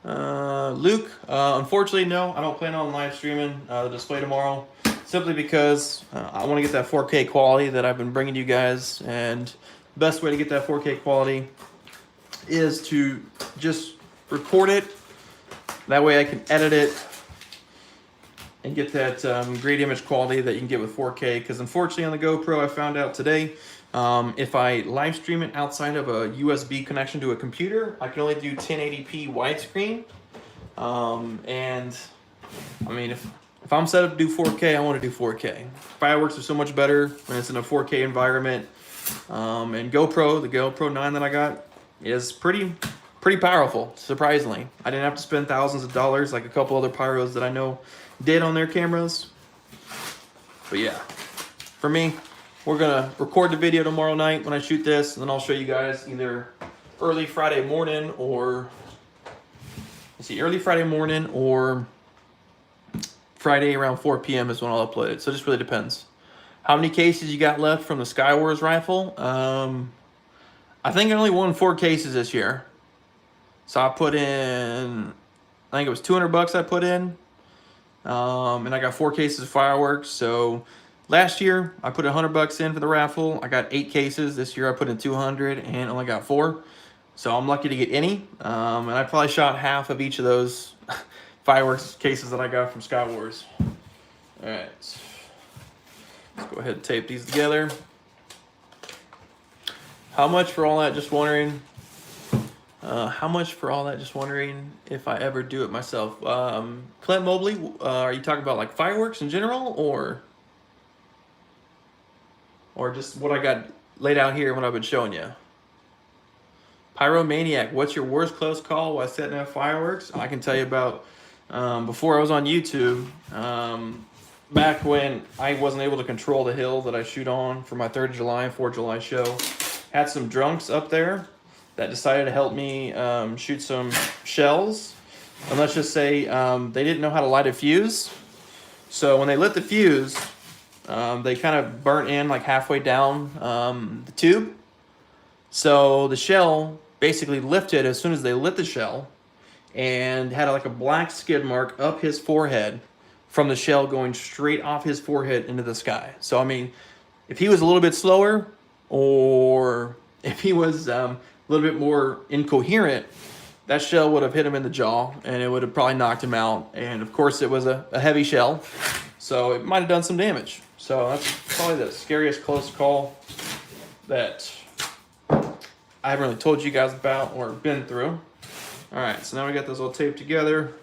Luke, unfortunately, no, I don't plan on live streaming the display tomorrow, simply because I want to get that 4K quality that I've been bringing to you guys, and the best way to get that 4K quality is to just record it. That way I can edit it and get that great image quality that you can get with 4K, because unfortunately on the GoPro I found out today, if I live stream it outside of a USB connection to a computer, I can only do 1080p widescreen. And I mean, if I'm set up to do 4K, I want to do 4K. Fireworks are so much better when it's in a 4K environment. And the GoPro 9 that I got is pretty powerful, surprisingly. I didn't have to spend thousands of dollars like a couple other Pyros that I know did on their cameras. But yeah, for me, we're gonna record the video tomorrow night when I shoot this, and then I'll show you guys either early Friday morning or early Friday morning or Friday around 4 p.m. is when I'll upload it. So it just really depends. How many cases you got left from the Skywars rifle? I think I only won 4 cases this year. So I put in, I think it was $200 I put in. And I got 4 cases of fireworks. So last year I put $100 in for the raffle. I got 8 cases. This year I put in 200 and only got 4. So I'm lucky to get any. And I probably shot half of each of those fireworks cases that I got from Skywars. All right, let's go ahead and tape these together. How much for all that? Just wondering. How much for all that? Just wondering if I ever do it myself. Clint Mobley, are you talking about like fireworks in general, or just what I got laid out here, what I've been showing you? Pyromaniac, what's your worst close call while setting up fireworks? I can tell you about before I was on YouTube, back when I wasn't able to control the hill that I shoot on for my 3rd of July and 4th of July show. Had some drunks up there that decided to help me shoot some shells. And let's just say they didn't know how to light a fuse. So when they lit the fuse, they kind of burnt in like halfway down the tube. So the shell basically lifted as soon as they lit the shell, and had like a black skid mark up his forehead from the shell going straight off his forehead into the sky. So I mean, if he was a little bit slower, or if he was a little bit more incoherent, that shell would have hit him in the jaw and it would have probably knocked him out. And of course it was a heavy shell, so it might have done some damage. So that's probably the scariest close call that I haven't really told you guys about or been through. All right, so now we got this all taped together.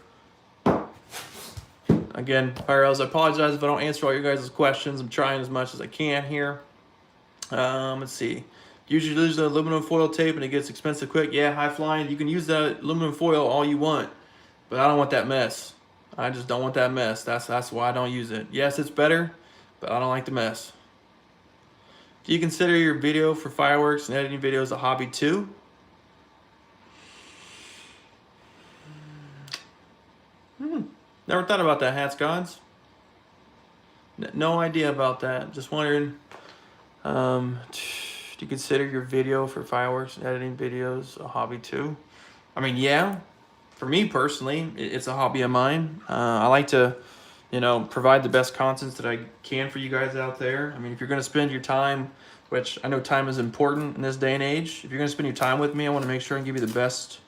Again, Pyros, I apologize if I don't answer all your guys' questions. I'm trying as much as I can here. Let's see. Usually use the aluminum foil tape and it gets expensive quick. Yeah, high flying. You can use that aluminum foil all you want, but I don't want that mess. I just don't want that mess. That's why I don't use it. Yes, it's better, but I don't like the mess. Do you consider your video for fireworks and editing videos a hobby too? Never thought about that, Hats Gods. No idea about that. Just wondering, do you consider your video for fireworks and editing videos a hobby too? I mean, yeah. For me personally, it's a hobby of mine. I like to, provide the best content that I can for you guys out there. I mean, if you're going to spend your time, which I know time is important in this day and age, if you're going to spend your time with me, I want to make sure and give you the best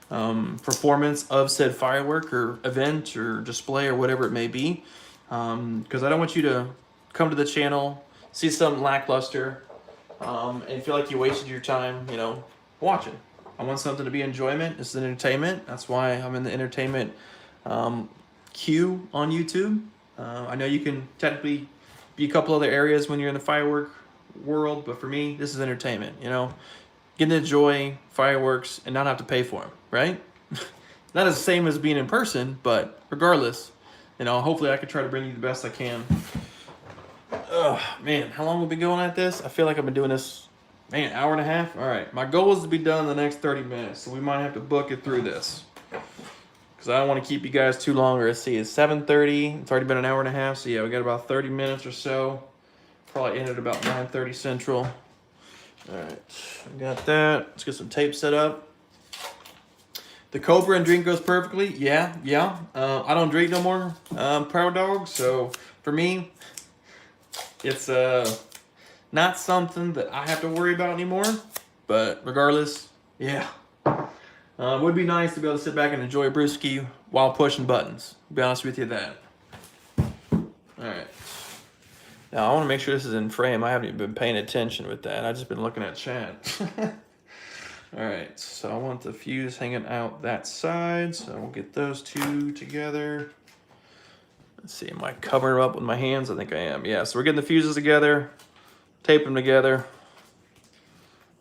performance of said firework or event or display or whatever it may be, because I don't want you to come to the channel, see something lackluster, and feel like you wasted your time watching. I want something to be enjoyment. It's an entertainment. That's why I'm in the entertainment queue on YouTube. I know you can technically be a couple other areas when you're in the firework world, but for me, this is entertainment. Getting to enjoy fireworks and not have to pay for them, right? Not as the same as being in person, but regardless, hopefully I can try to bring you the best I can. Oh man, how long have we been going at this? I feel like I've been doing this, man, hour and a half. All right, my goal is to be done in the next 30 minutes, so we might have to book it through this, because I don't want to keep you guys too long. Let's see, it's 7:30. It's already been an hour and a half, so yeah, we got about 30 minutes or so. Probably end at about 9:30 Central. All right, I got that. Let's get some tape set up. The Cobra and drink goes perfectly. Yeah. I don't drink no more, Pyro Dog. So for me, it's not something that I have to worry about anymore. But regardless, yeah. It would be nice to be able to sit back and enjoy a brewski while pushing buttons. To be honest with you, that. All right. Now I want to make sure this is in frame. I haven't even been paying attention with that. I've just been looking at chat. All right, so I want the fuse hanging out that side, so we'll get those two together. Let's see, am I covering them up with my hands? I think I am. Yeah, so we're getting the fuses together, tape them together,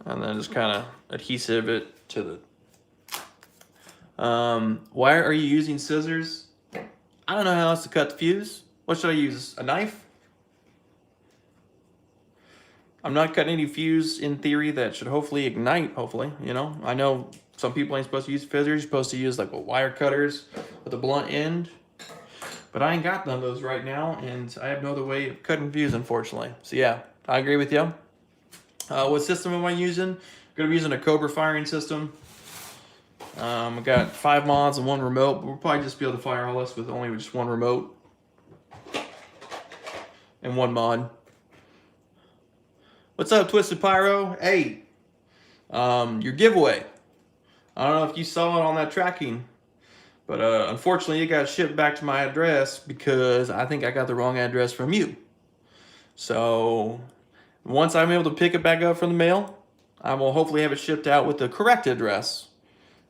and then just kind of adhesive it to the... Why are you using scissors? I don't know how else to cut the fuse. What should I use? A knife? I'm not cutting any fuse in theory that should hopefully ignite, hopefully, you know. I know some people ain't supposed to use fizzers. You're supposed to use like wire cutters with a blunt end. But I ain't got none of those right now, and I have no other way of cutting fuse, unfortunately. So yeah, I agree with you. What system am I using? I'm gonna be using a Cobra firing system. I got 5 mods and 1 remote, but we'll probably just be able to fire all this with only just 1 remote and 1 mod. What's up, Twisted Pyro? Hey, your giveaway. I don't know if you saw it on that tracking, but unfortunately it got shipped back to my address because I think I got the wrong address from you. So once I'm able to pick it back up from the mail, I will hopefully have it shipped out with the correct address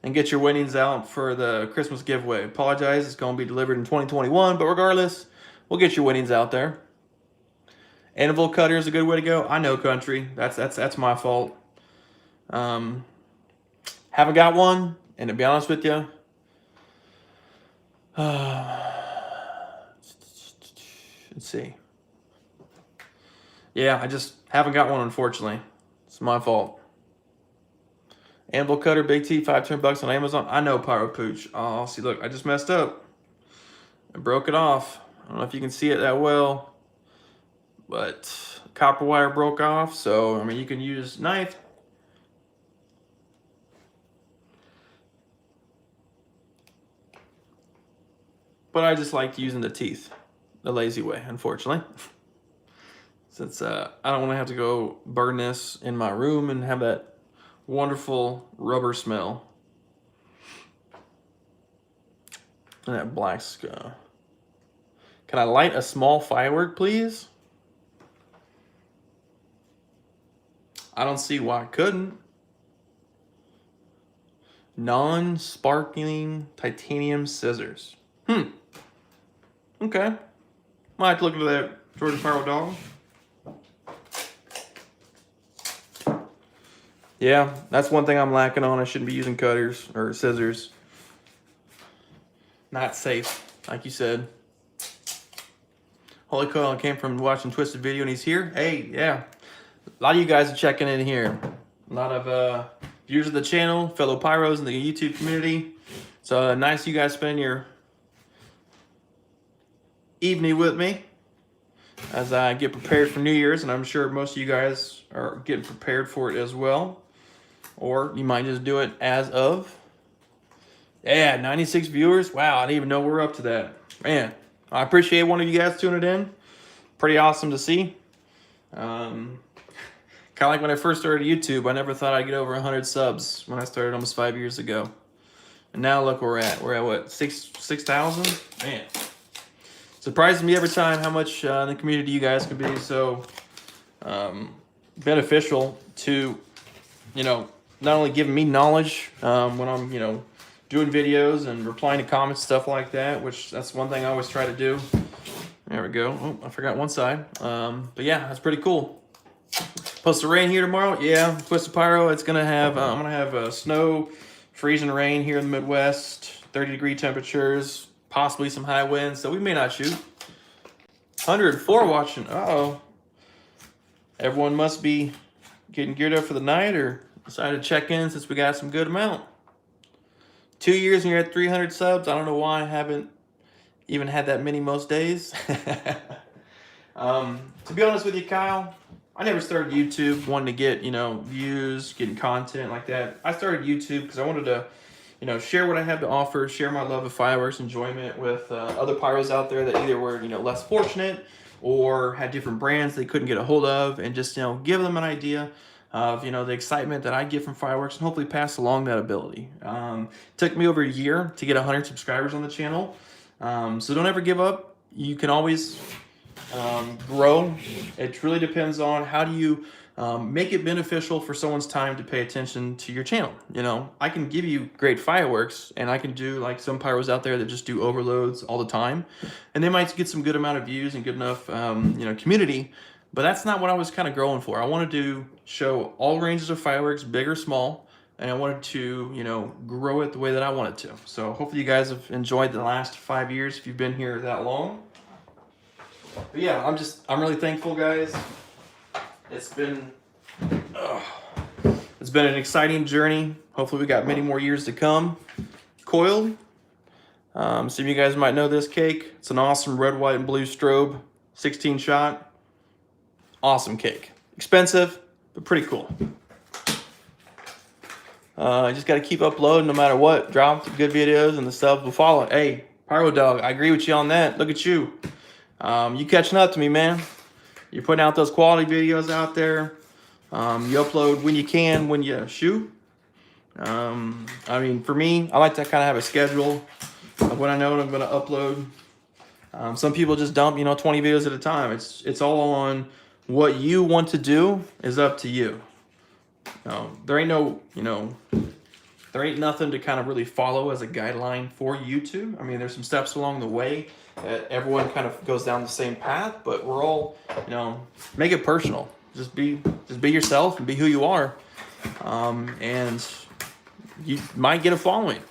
and get your winnings out for the Christmas giveaway. Apologize, it's going to be delivered in 2021, but regardless, we'll get your winnings out there. Anvil cutter is a good way to go. I know, country. That's my fault. Haven't got one, and to be honest with you, let's see. Yeah, I just haven't got one, unfortunately. It's my fault. Anvil cutter, Big T, $5 on Amazon. I know, Pyro Pooch. Oh, see, look, I just messed up. I broke it off. I don't know if you can see it that well, but copper wire broke off. So, I mean, you can use knife. But I just like using the teeth, the lazy way, unfortunately. Since I don't want to have to go burn this in my room and have that wonderful rubber smell. And that black skull. Can I light a small firework, please? I don't see why I couldn't. Non-sparkling titanium scissors. Okay. Might have to look into that, Georgia Pyro Dog. Yeah, that's one thing I'm lacking on. I shouldn't be using cutters or scissors. Not safe, like you said. Holy cow, came from watching Twisted video and he's here. Hey, yeah. A lot of you guys are checking in here. A lot of viewers of the channel, fellow Pyros in the YouTube community. So nice you guys spend your evening with me as I get prepared for New Year's, and I'm sure most of you guys are getting prepared for it as well. Or you might just do it as of. Yeah, 96 viewers. Wow, I didn't even know we're up to that. Man, I appreciate one of you guys tuning in. Pretty awesome to see. Kind of like when I first started YouTube, I never thought I'd get over 100 subs when I started almost 5 years ago. And now look where we're at. We're at what, 6,000? Man. Surprises me every time how much the community you guys can be so beneficial to, you know, not only giving me knowledge when I'm, you know, doing videos and replying to comments, stuff like that, which that's one thing I always try to do. There we go. Oh, I forgot one side. But yeah, that's pretty cool. Supposed to rain here tomorrow. Yeah, Twisted Pyro. It's gonna have. I'm gonna have snow, freezing rain here in the Midwest. 30-degree temperatures, possibly some high winds. So we may not shoot. 104 watching. Uh-oh. Everyone must be getting geared up for the night, or decided to check in since we got some good amount. 2 years and you're at 300 subs. I don't know why I haven't even had that many most days. To be honest with you, Kyle, I never started YouTube wanting to get, you know, views, getting content like that. I started YouTube because I wanted to, you know, share what I had to offer, share my love of fireworks enjoyment with other pyros out there that either were, you know, less fortunate or had different brands they couldn't get a hold of, and just, you know, give them an idea of, you know, the excitement that I get from fireworks and hopefully pass along that ability. Took me over a year to get 100 subscribers on the channel. So don't ever give up. You can always grow. It really depends on how do you make it beneficial for someone's time to pay attention to your channel. You know, I can give you great fireworks, and I can do like some pyros out there that just do overloads all the time, and they might get some good amount of views and good enough you know, community. But that's not what I was kind of growing for. I wanted to show all ranges of fireworks, big or small, and I wanted to, you know, grow it the way that I wanted to. So hopefully you guys have enjoyed the last 5 years if you've been here that long. But yeah, I'm really thankful, guys. It's been an exciting journey. Hopefully we got many more years to come. Coiled. Some of you guys might know this cake. It's an awesome red, white, and blue strobe, 16 shot. Awesome cake. Expensive, but pretty cool. I just got to keep uploading no matter what. Drop good videos and the subs will follow. Hey, Pyro Dog, I agree with you on that. Look at you. You catching up to me, man. You're putting out those quality videos out there. You upload when you can, when you shoot. I mean, for me, I like to kind of have a schedule of when I know I'm going to upload. Some people just dump, you know, 20 videos at a time. It's all on what you want to do is up to you. There ain't no, you know, there ain't nothing to kind of really follow as a guideline for YouTube. I mean, there's some steps along the way that everyone kind of goes down the same path, but we're all, you know, make it personal. Just be yourself and be who you are. And you might get a following.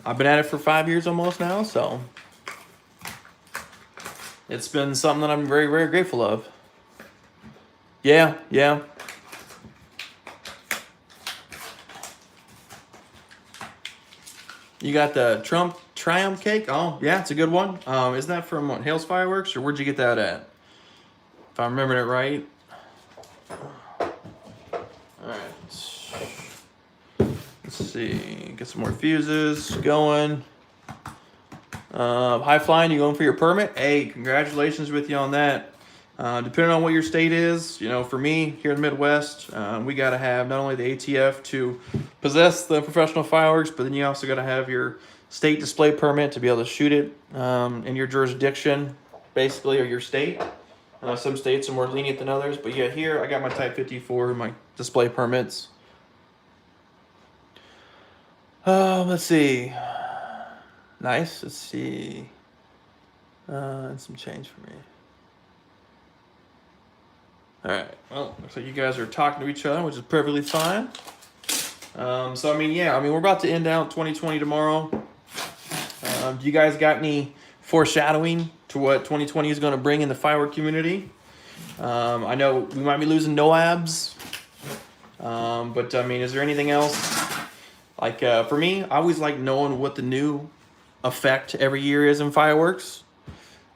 I've been at it for 5 years almost now, so it's been something that I'm very, very grateful of. Yeah. You got the Triumph cake? Oh, yeah, it's a good one. Isn't that from what, Hales Fireworks, or where'd you get that at? If I'm remembering it right. Alright. Let's see. Get some more fuses going. High flying, you going for your permit? Hey, congratulations with you on that. Depending on what your state is, you know, for me here in the Midwest, we got to have not only the ATF to possess the professional fireworks, but then you also got to have your state display permit to be able to shoot it in your jurisdiction, basically, or your state. Some states are more lenient than others, but yeah, here I got my Type 54, my display permits. Let's see. Nice. Let's see. And some change for me. All right. Well, looks like you guys are talking to each other, which is perfectly fine. So I mean, yeah. I mean, we're about to end out 2020 tomorrow. Do you guys got any foreshadowing to what 2020 is going to bring in the firework community? I know we might be losing NOABs, but I mean, is there anything else? Like for me, I always like knowing what the new effect every year is in fireworks.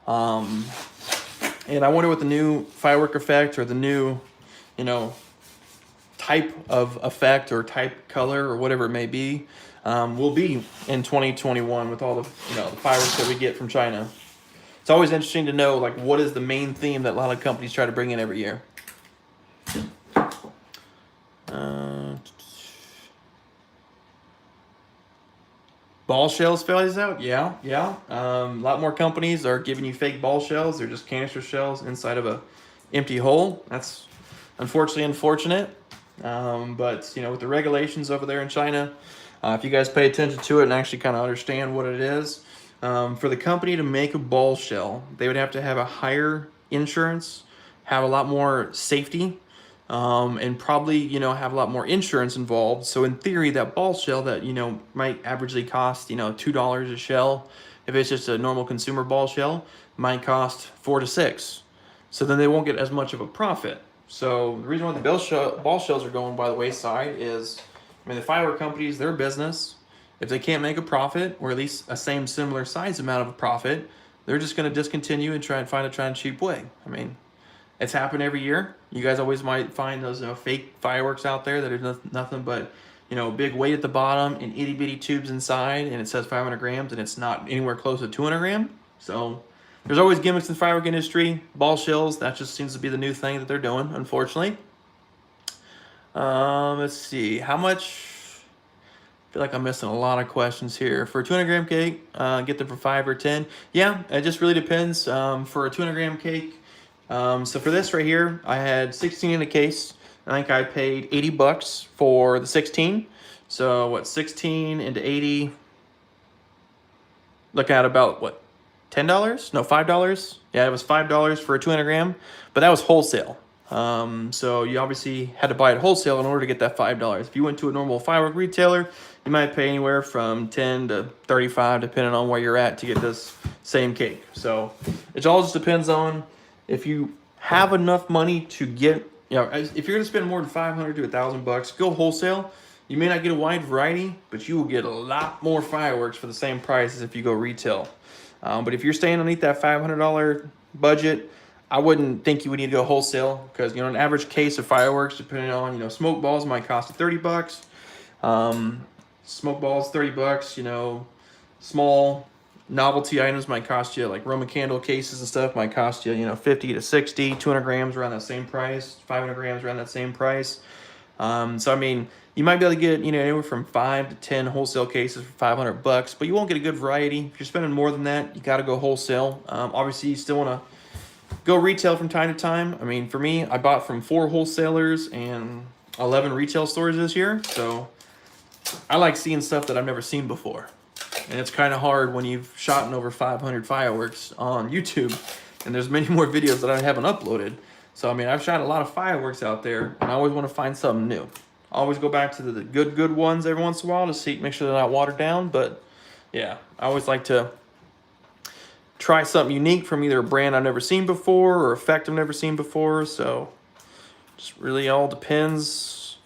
And I wonder what the new firework effect or the new, you know, type of effect or type color or whatever it may be will be in 2021 with all the, you know, the fireworks that we get from China. It's always interesting to know, like, what is the main theme that a lot of companies try to bring in every year. Ball shells failures out? Yeah. A lot more companies are giving you fake ball shells. They're just canister shells inside of a empty hole. That's unfortunately unfortunate. But, you know, with the regulations over there in China, if you guys pay attention to it and actually kind of understand what it is, for the company to make a ball shell, they would have to have a higher insurance, have a lot more safety, and probably, you know, have a lot more insurance involved. So in theory, that ball shell that, you know, might averagely cost, you know, $2 a shell, if it's just a normal consumer ball shell, might cost $4 to $6. So then they won't get as much of a profit. So the reason why the ball shells are going by the wayside is, I mean, the firework companies, their business, if they can't make a profit, or at least a similar size amount of a profit, they're just going to discontinue and try and find a cheap way. I mean, It's happened every year. You guys always might find those fake fireworks out there that are nothing but big weight at the bottom and itty bitty tubes inside, and it says 500 grams, and it's not anywhere close to 200 gram. So there's always gimmicks in the firework industry. Ball shells, that just seems to be the new thing that they're doing, unfortunately. Let's see, how much? I feel like I'm missing a lot of questions here. For a 200 gram cake, get them for 5 or 10. Yeah, it just really depends. For a 200 gram cake, so for this right here, I had 16 in a case. I think I paid 80 bucks for the 16. So what, 16 into 80? Look at about what, $10? No, $5. Yeah, it was $5 for a 200 gram, but that was wholesale. So you obviously had to buy it wholesale in order to get that $5. If you went to a normal firework retailer, you might pay anywhere from 10 to 35, depending on where you're at, to get this same cake. So it all just depends on if you have enough money to get, if you're gonna spend more than 500 to $1,000, go wholesale. You may not get a wide variety, but you will get a lot more fireworks for the same price as if you go retail. But if you're staying underneath that $500 budget, I wouldn't think you would need to go wholesale, because an average case of fireworks, depending on smoke balls, might cost you 30 bucks. Smoke balls, 30 bucks. Small novelty items might cost you, like Roman candle cases and stuff, might cost you 50 to 60. 200 grams around that same price. 500 grams around that same price. So I mean, you might be able to get anywhere from 5 to 10 wholesale cases for 500 bucks, but you won't get a good variety. If you're spending more than that, you got to go wholesale. Obviously, you still want to go retail from time to time. I mean, for me, I bought from 4 wholesalers and 11 retail stores this year. So I like seeing stuff that I've never seen before. And it's kind of hard when you've shot in over 500 fireworks on YouTube, and there's many more videos that I haven't uploaded. So, I mean, I've shot a lot of fireworks out there, and I always want to find something new. I always go back to the good ones every once in a while to make sure they're not watered down. But yeah, I always like to try something unique from either a brand I've never seen before or effect I've never seen before. So just really all depends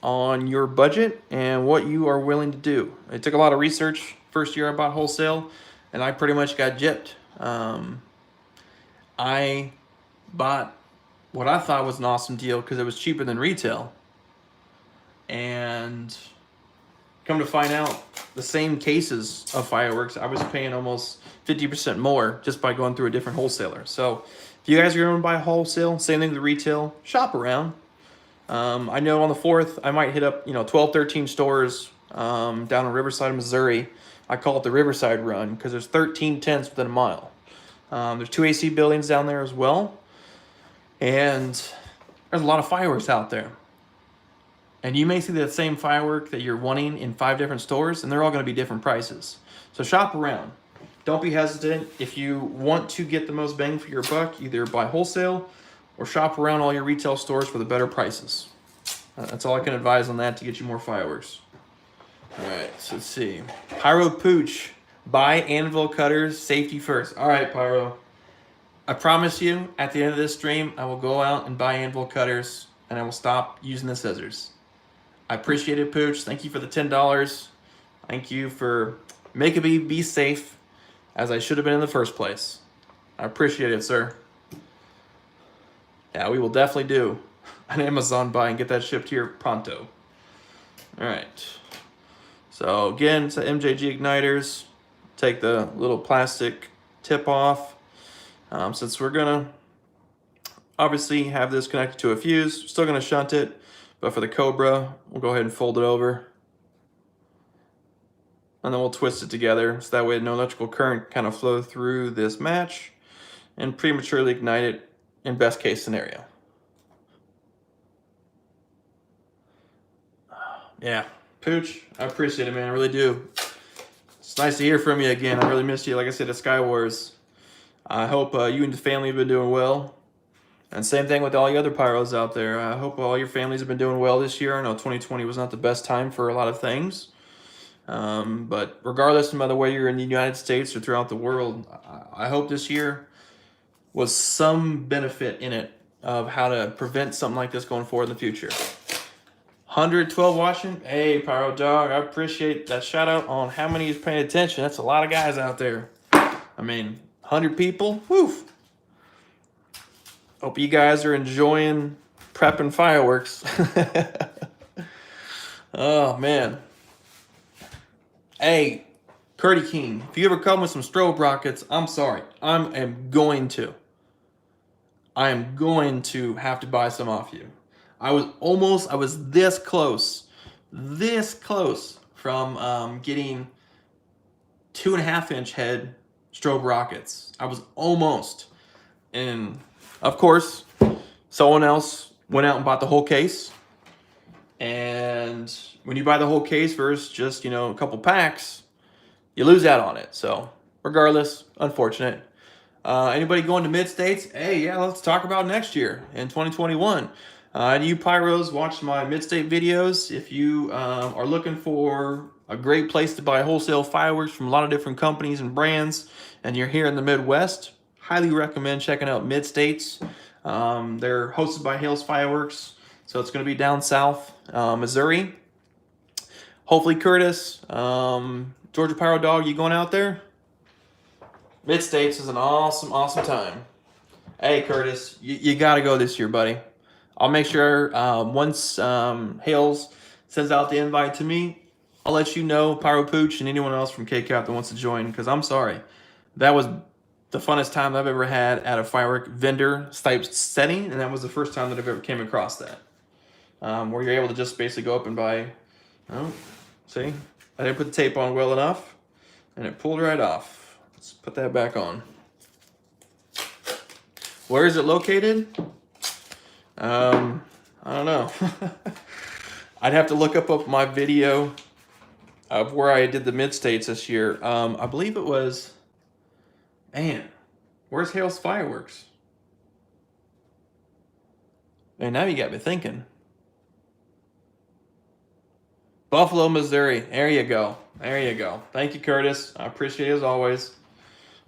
on your budget and what you are willing to do. It took a lot of research. First year I bought wholesale, and I pretty much got gypped. I bought what I thought was an awesome deal because it was cheaper than retail. And come to find out, the same cases of fireworks, I was paying almost 50% more just by going through a different wholesaler. So if you guys are going to buy wholesale, same thing with retail, shop around. I know on the 4th, I might hit up 12, 13 stores down in Riverside, Missouri. I call it the Riverside Run because there's 13 tents within a mile. There's 2 AC buildings down there as well. And there's a lot of fireworks out there. And you may see that same firework that you're wanting in 5 different stores, and they're all going to be different prices. So shop around. Don't be hesitant. If you want to get the most bang for your buck, either buy wholesale or shop around all your retail stores for the better prices. That's all I can advise on that to get you more fireworks. All right, so let's see. Pyro Pooch, buy anvil cutters, safety first. All right, Pyro. I promise you, at the end of this stream, I will go out and buy anvil cutters, and I will stop using the scissors. I appreciate it, Pooch. Thank you for the $10. Thank you for making me be safe as I should have been in the first place. I appreciate it, sir. Yeah, we will definitely do an Amazon buy and get that shipped here pronto. All right. So again, it's the MJG igniters. Take the little plastic tip off. Since we're gonna obviously have this connected to a fuse, still gonna shunt it, but for the Cobra, we'll go ahead and fold it over. And then we'll twist it together, so that way no electrical current kind of flow through this match and prematurely ignite it in best case scenario. Yeah, Pooch, I appreciate it, man, I really do. It's nice to hear from you again. I really missed you, like I said, at Sky Wars. I hope you and the family have been doing well. And same thing with all you other pyros out there. I hope all your families have been doing well this year. I know 2020 was not the best time for a lot of things. But regardless of whether you're in the United States or throughout the world, I hope this year was some benefit in it of how to prevent something like this going forward in the future. 112 watching. Hey, Pyro Dog, I appreciate that shout out on how many is paying attention. That's a lot of guys out there. I mean, 100 people, whew. Hope you guys are enjoying prepping fireworks. Oh, man. Hey, Curdy King, if you ever come with some strobe rockets, I'm sorry. I am going to have to buy some off you. I was this close from getting 2.5-inch head strobe rockets. I was almost. And of course, someone else went out and bought the whole case. And when you buy the whole case versus just, a couple packs, you lose out on it. So regardless, unfortunate. Anybody going to mid-states? Hey, yeah, let's talk about next year in 2021. You Pyros, watch my mid-state videos. If you are looking for a great place to buy wholesale fireworks from a lot of different companies and brands, and you're here in the Midwest, highly recommend checking out mid-states. They're hosted by Hales Fireworks, so it's going to be down south, Missouri. Hopefully, Curtis, Georgia Pyro Dog, you going out there? Mid-states is an awesome time. Hey, Curtis, you got to go this year, buddy. I'll make sure once Hales sends out the invite to me, I'll let you know, Pyro Pooch, and anyone else from KCAP that wants to join, because I'm sorry. That was the funnest time I've ever had at a firework vendor type setting, and that was the first time that I've ever came across that. Where you're able to just basically go up and buy, see? I didn't put the tape on well enough, and it pulled right off. Let's put that back on. Where is it located? I don't know. I'd have to look up my video of where I did the mid-states this year. I believe it was, man, where's Hales Fireworks? Man, now you got me thinking. Buffalo, Missouri. There you go. Thank you, Curtis. I appreciate it as always.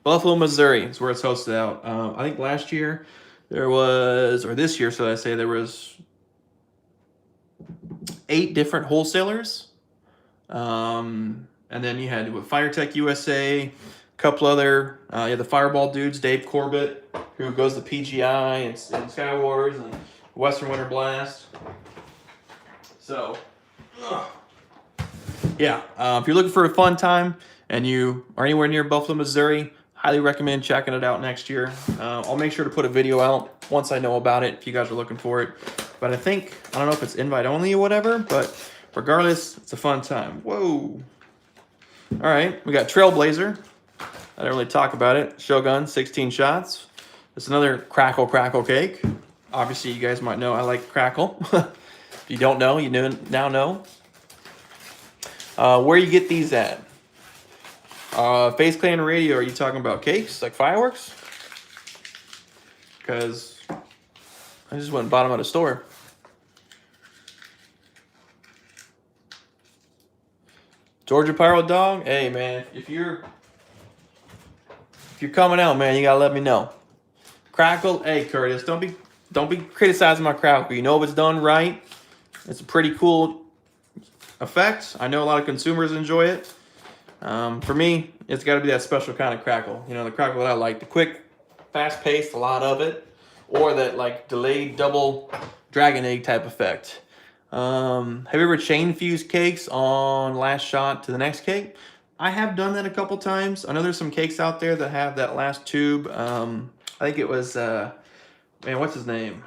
Buffalo, Missouri is where it's hosted out. I think last year there was, or this year, so I say, there was 8 different wholesalers. And then you had with FireTech USA, a couple other, you had the Fireball dudes, Dave Corbett, who goes to PGI and Sky Wars and Western Winter Blast. So, yeah, if you're looking for a fun time and you are anywhere near Buffalo, Missouri, highly recommend checking it out next year. I'll make sure to put a video out once I know about it if you guys are looking for it. But I don't know if it's invite only or whatever, but regardless, it's a fun time. Whoa. All right, we got Trailblazer. I didn't really talk about it. Shogun, 16 shots. It's another crackle cake. Obviously, you guys might know I like crackle. If you don't know, you now know. Where you get these at? Face Clan Radio, are you talking about cakes, like fireworks? Because I just went and bought them at a store. Georgia Pyro Dog, hey man, if you're coming out, man, you gotta let me know. Crackle, hey Curtis, don't be criticizing my crackle. You know if it's done right, it's a pretty cool effect. I know a lot of consumers enjoy it. For me, it's got to be that special kind of crackle. The crackle that I like, the quick, fast-paced, a lot of it, or that like delayed double dragon egg type effect. Have you ever chain fused cakes on last shot to the next cake? I have done that a couple times. I know there's some cakes out there that have that last tube. I think it was, man, what's his name?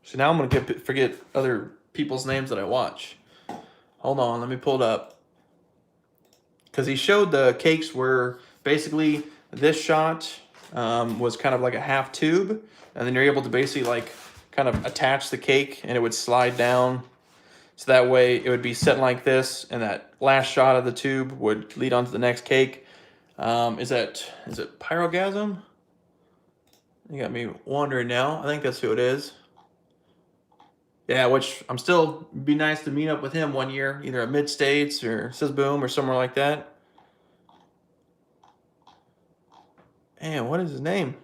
So now I'm going to forget other people's names that I watch. Hold on, let me pull it up. Because he showed the cakes where basically this shot was kind of like a half tube, and then you're able to basically like kind of attach the cake and it would slide down. So that way it would be set like this, and that last shot of the tube would lead on to the next cake. Is it Pyrogasm? You got me wondering now. I think that's who it is. Yeah, which I'm still be nice to meet up with him one year, either at Mid-States or Boom or somewhere like that. Man, what is his name?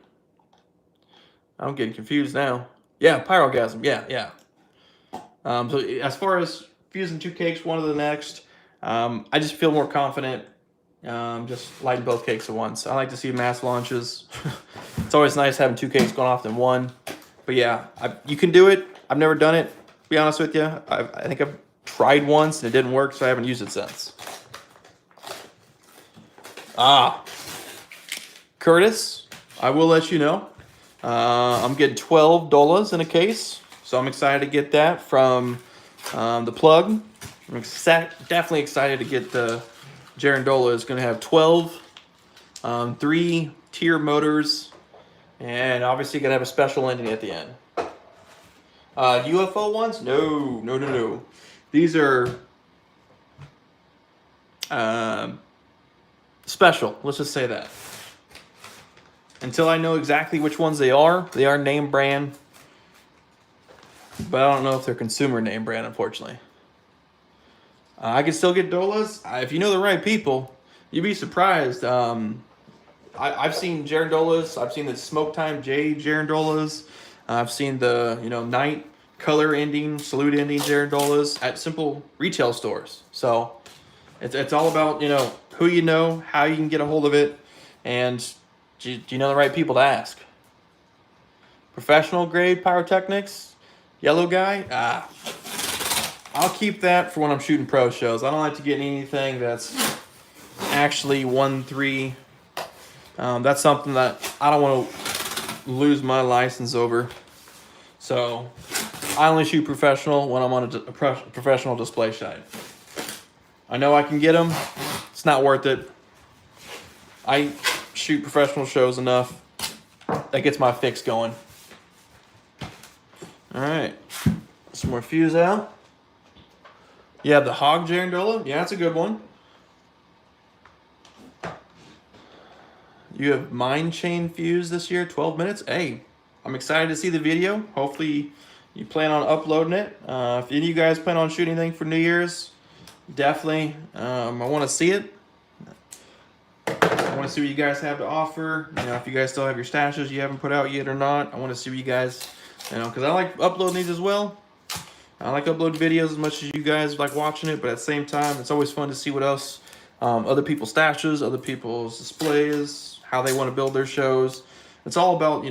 I'm getting confused now. Yeah, Pyrogasm. Yeah. So as far as fusing 2 cakes, one to the next, I just feel more confident just lighting both cakes at once. I like to see mass launches. It's always nice having 2 cakes going off than one. But yeah, you can do it. I've never done it, to be honest with you. I think I've tried once and it didn't work, so I haven't used it since. Curtis, I will let you know. I'm getting $12 in a case, so I'm excited to get that from the plug. I'm definitely excited to get the Girandola. Is going to have 12 3-tier motors, and obviously going to have a special ending at the end. UFO ones? No. These are special. Let's just say that. Until I know exactly which ones they are name brand, but I don't know if they're consumer name brand, unfortunately. I can still get Dolas. If you know the right people, you'd be surprised. I've seen Girandolas. I've seen the Smoke Time J Girandolas. I've seen the night color ending, salute ending Girandolas at simple retail stores. So it's all about who you know, how you can get a hold of it, and do you know the right people to ask. Professional grade pyrotechnics, yellow guy. I'll keep that for when I'm shooting pro shows. I don't like to get anything that's actually 1-3. That's something that I don't want to lose my license over. So I only shoot professional when I'm on a professional display site. I know I can get them. It's not worth it. I shoot professional shows enough. That gets my fix going. All right. Some more fuse out. You have the Hog Girandola. Yeah, that's a good one. You have Mind Chain Fuse this year, 12 minutes. Hey, I'm excited to see the video. Hopefully you plan on uploading it. If any of you guys plan on shooting anything for New Year's, definitely. I want to see it. I want to see what you guys have to offer. If you guys still have your stashes you haven't put out yet or not. I want to see what you guys, because I like uploading these as well. I like uploading videos as much as you guys like watching it, but at the same time, it's always fun to see what else other people's stashes, other people's displays, how they want to build their shows. It's all about,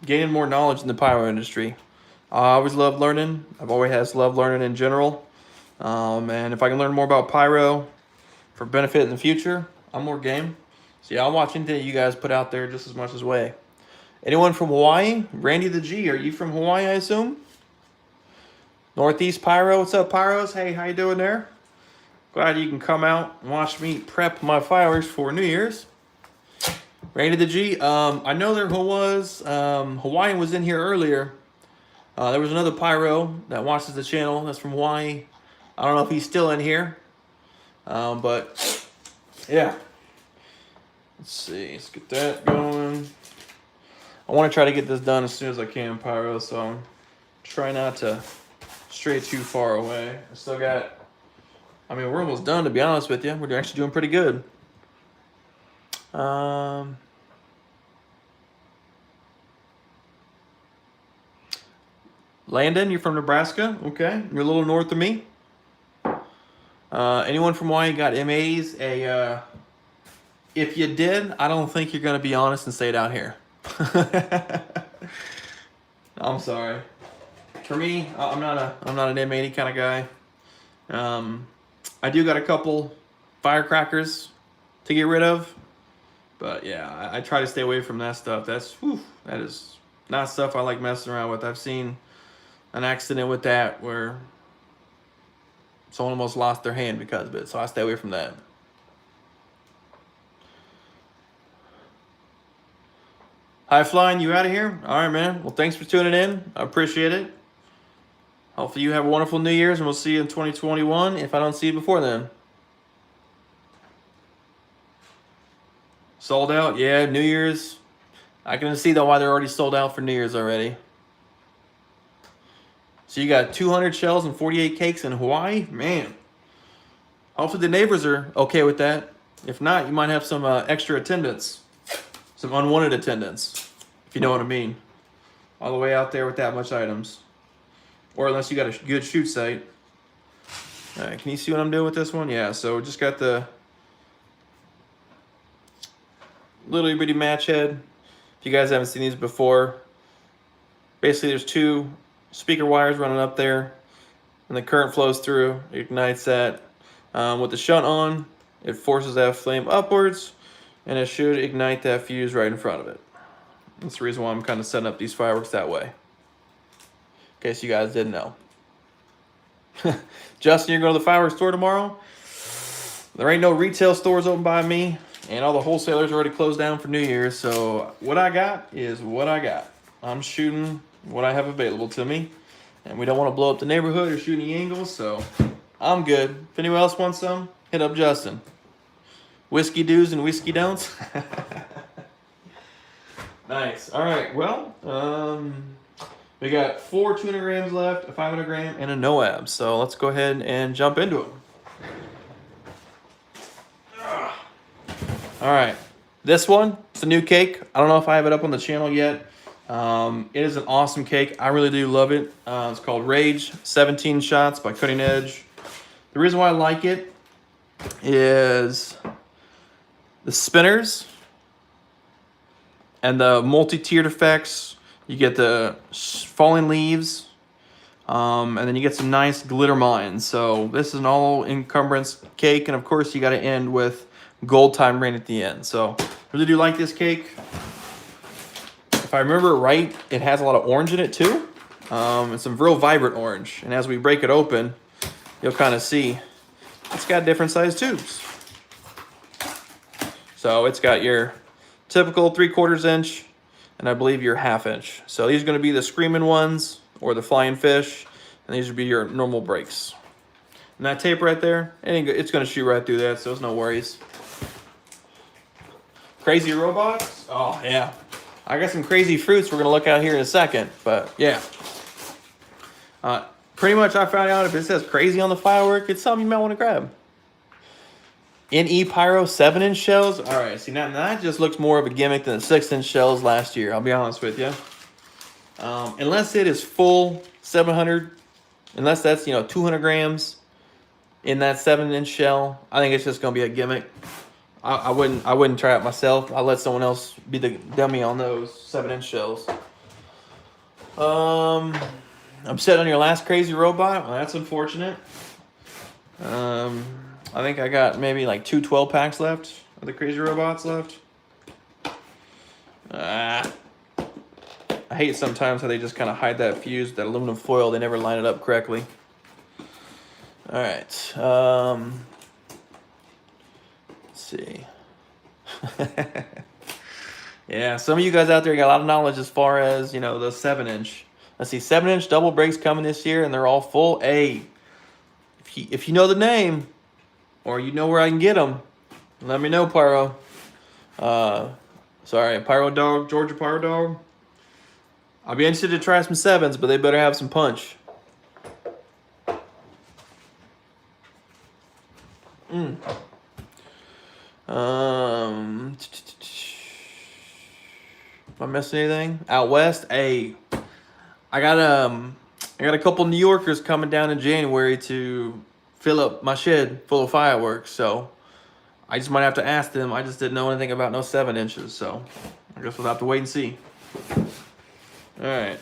gaining more knowledge in the pyro industry. I always love learning. I've always loved learning in general. And if I can learn more about pyro for benefit in the future, I'm more game. So yeah, I'll watch anything you guys put out there just as much as way. Anyone from Hawaii? Randy the G, are you from Hawaii, I assume? Northeast Pyro, what's up, Pyros? Hey, how you doing there? Glad you can come out and watch me prep my fireworks for New Year's. Randy the G, I know there was, Hawaiian was in here earlier. There was another Pyro that watches the channel that's from Hawaii. I don't know if he's still in here. But, yeah. Let's see, let's get that going. I want to try to get this done as soon as I can, Pyro, so try not to stray too far away. I still got, we're almost done, to be honest with you. We're actually doing pretty good. Landon, you're from Nebraska? Okay, you're a little north of me. Anyone from Hawaii got MAs? If you did, I don't think you're going to be honest and say it out here. I'm sorry. For me, I'm not an M80 kind of guy. I do got a couple firecrackers to get rid of, but yeah, I try to stay away from that stuff. That is not stuff I like messing around with. I've seen an accident with that where someone almost lost their hand because of it, so I stay away from that. High Flying, you out of here? All right, man. Well, thanks for tuning in. I appreciate it. Hopefully you have a wonderful New Year's, and we'll see you in 2021 if I don't see you before then. Sold out? Yeah, New Year's. I can see though why they're already sold out for New Year's already. So you got 200 shells and 48 cakes in Hawaii? Man. Hopefully the neighbors are okay with that. If not, you might have some extra attendance. Some unwanted attendance, if you know what I mean. All the way out there with that much items. Or unless you got a good shoot site. All right, can you see what I'm doing with this one? Yeah, so just got the little bitty match head. If you guys haven't seen these before, Basically, there's two speaker wires running up there, and the current flows through, ignites that. With the shunt on, it forces that flame upwards, and it should ignite that fuse right in front of it. That's the reason why I'm kind of setting up these fireworks that way, in case you guys didn't know. Justin, you're going to the fireworks store tomorrow? There ain't no retail stores open by me, and all the wholesalers already closed down for New Year's, so what I got is what I got. I'm shooting what I have available to me, and we don't want to blow up the neighborhood or shoot any angles, so I'm good. If anyone else wants some, hit up Justin. Whiskey do's and whiskey don'ts. Nice. All right, well, we got 4 200 grams left, a 500 gram, and a no-ab, so let's go ahead and jump into them. All right, this one, it's a new cake. I don't know if I have it up on the channel yet. It is an awesome cake. I really do love it. It's called Rage 17 Shots by Cutting Edge. The reason why I like it is the spinners and the multi-tiered effects. You get the falling leaves, and then you get some nice glitter mines. So this is an all encumbrance cake, and of course you got to end with gold time rain at the end. So I really do like this cake. If I remember it right, it has a lot of orange in it too. It's some real vibrant orange. And as we break it open, you'll kind of see it's got different size tubes. So it's got your typical 3/4 inch, and I believe your 1/2 inch. So these are going to be the screaming ones or the flying fish, and these would be your normal breaks. And that tape right there, it's going to shoot right through that, so there's no worries. Crazy robots? Oh, yeah. I got some crazy fruits we're going to look at here in a second, but yeah. Pretty much I found out if it says crazy on the firework, it's something you might want to grab. Pyro 7-inch shells. All right, see, now that just looks more of a gimmick than the 6-inch shells last year, I'll be honest with you. Unless it is full 700, unless that's, 200 grams in that 7-inch shell, I think it's just going to be a gimmick. I wouldn't try it myself. I'll let someone else be the dummy on those 7-inch shells. Upset on your last crazy robot? Well, that's unfortunate. I think I got maybe like 2 12-packs left of the crazy robots left. I hate sometimes how they just kind of hide that fuse, that aluminum foil. They never line it up correctly. All right. See. Yeah, some of you guys out there got a lot of knowledge as far as, the 7-inch. Let's see, 7-inch double breaks coming this year, and they're all full. Hey, if you know the name, or you know where I can get them, let me know, Pyro. Sorry, Pyro Dog, Georgia Pyro Dog. I'll be interested to try some 7s, but they better have some punch. Am I missing anything? Out west, I got a couple New Yorkers coming down in January to fill up my shed full of fireworks, so I just might have to ask them. I just didn't know anything about no 7 inches, so I guess we'll have to wait and see. All right,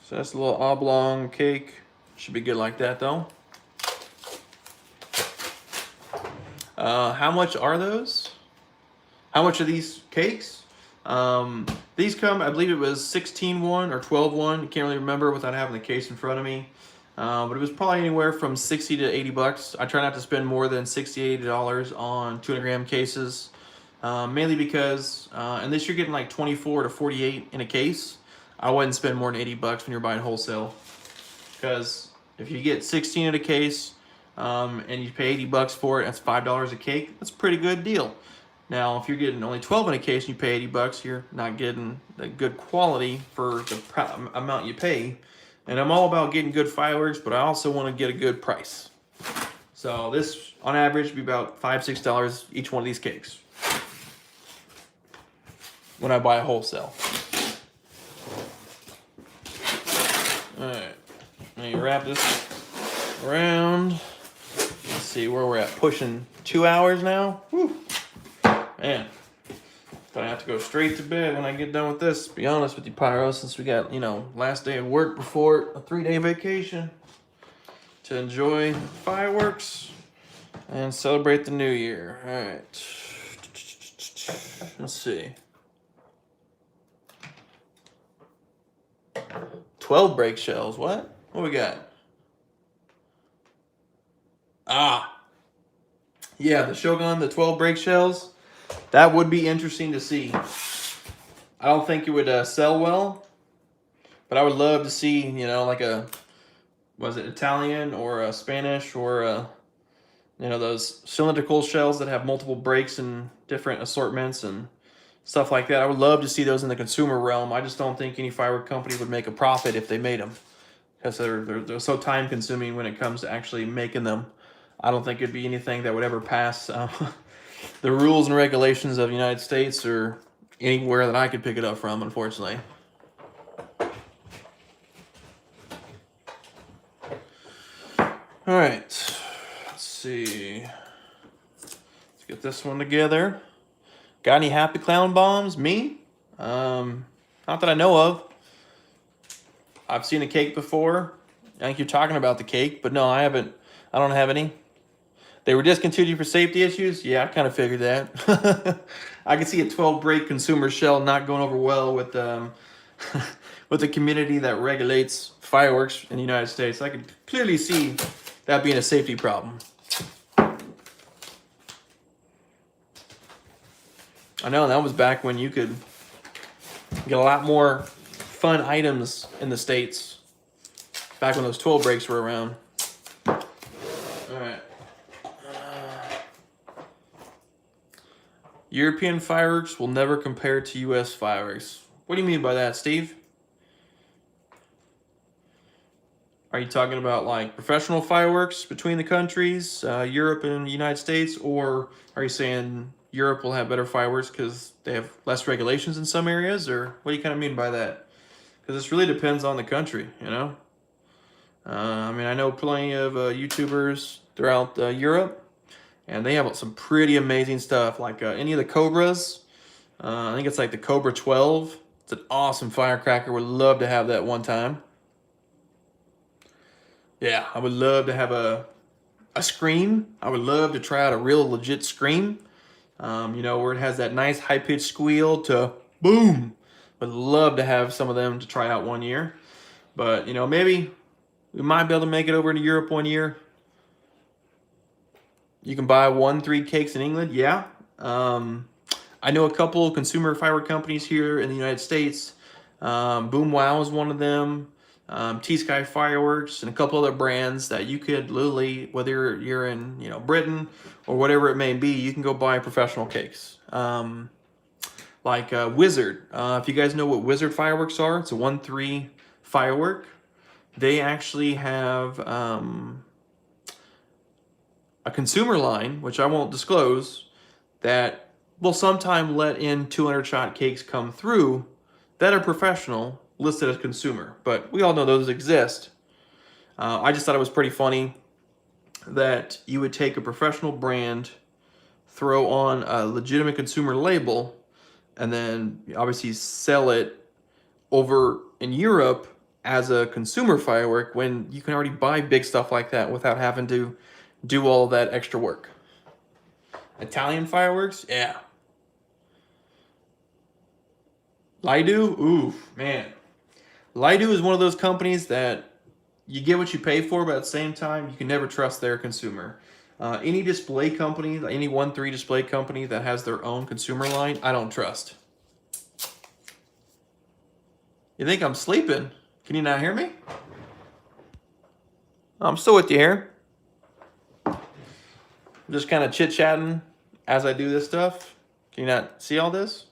so that's a little oblong cake. Should be good like that though. How much are those? How much are these cakes? These come, I believe it was 16-1 or 12-1. Can't really remember without having the case in front of me. But it was probably anywhere from 60 to 80 bucks. I try not to spend more than $60, $80 on 200-gram cases. Mainly because, unless you're getting like 24 to 48 in a case, I wouldn't spend more than 80 bucks when you're buying wholesale. Because if you get 16 in a case, and you pay 80 bucks for it, that's $5 a cake. That's a pretty good deal. Now, if you're getting only 12 in a case and you pay 80 bucks, you're not getting the good quality for the amount you pay. And I'm all about getting good fireworks, but I also want to get a good price. So this, on average, would be about $5, $6 each one of these cakes when I buy a wholesale. All right, let me wrap this around. Let's see where we're at. Pushing 2 hours now. Whew. Man, Gonna have to go straight to bed when I get done with this, to be honest with you, Pyro, since we got, you know, last day of work before a 3-day vacation to enjoy fireworks and celebrate the new year. All right. Let's see. 12 break shells. What we got? Ah. Yeah, the Shogun, the 12 break shells. That would be interesting to see. I don't think it would sell well, but I would love to see, you know, like a, was it Italian or a Spanish or a, you know, those cylindrical shells that have multiple breaks and different assortments and stuff like that. I would love to see those in the consumer realm. I just don't think any firework company would make a profit if they made them, because they're so time consuming when it comes to actually making them. I don't think it'd be anything that would ever pass the rules and regulations of the United States or anywhere that I could pick it up from, unfortunately. All right, let's see. Let's get this one together. Got any Happy Clown bombs? Me? Not that I know of. I've seen a cake before. I think you're talking about the cake, but no, I haven't. I don't have any. They were discontinued for safety issues? Yeah, I kind of figured that. I could see a 12 break consumer shell not going over well with with the community that regulates fireworks in the United States. I could clearly see that being a safety problem. I know, that was back when you could get a lot more fun items in the States. Back when those 12 breaks were around. All right. European fireworks will never compare to U.S. fireworks. What do you mean by that, Steve? Are you talking about like professional fireworks between the countries, Europe and the United States? Or are you saying Europe will have better fireworks because they have less regulations in some areas? Or what do you kind of mean by that? Because this really depends on the country, you know? I mean, I know plenty of YouTubers throughout Europe, and they have some pretty amazing stuff, like any of the Cobras. I think it's like the Cobra 12. It's an awesome firecracker. Would love to have that one time. Yeah, I would love to have a scream. I would love to try out a real legit scream. You know, where it has that nice high-pitched squeal to boom. Would love to have some of them to try out one year. But, you know, maybe we might be able to make it over to Europe one year. You can buy 1-3 cakes in England, yeah. I know a couple of consumer firework companies here in the United States. Boom Wow is one of them. T-Sky Fireworks and a couple other brands that you could literally, whether you're in, you know, Britain or whatever it may be, you can go buy professional cakes. Like Wizard. If you guys know what Wizard fireworks are, it's a 1-3 firework. They actually have a consumer line, which I won't disclose, that will sometime let in 200-shot cakes come through that are professional, listed as consumer. But we all know those exist. I just thought it was pretty funny that you would take a professional brand, throw on a legitimate consumer label, and then obviously sell it over in Europe as a consumer firework when you can already buy big stuff like that without having to do all that extra work. Italian fireworks? Yeah. Lido? Ooh, man. Lido is one of those companies that you get what you pay for, but at the same time, you can never trust their consumer. Any display company, any 1-3 display company that has their own consumer line, I don't trust. You think I'm sleeping? Can you not hear me? I'm still with you here. I'm just kind of chit-chatting as I do this stuff. Can you not see all this?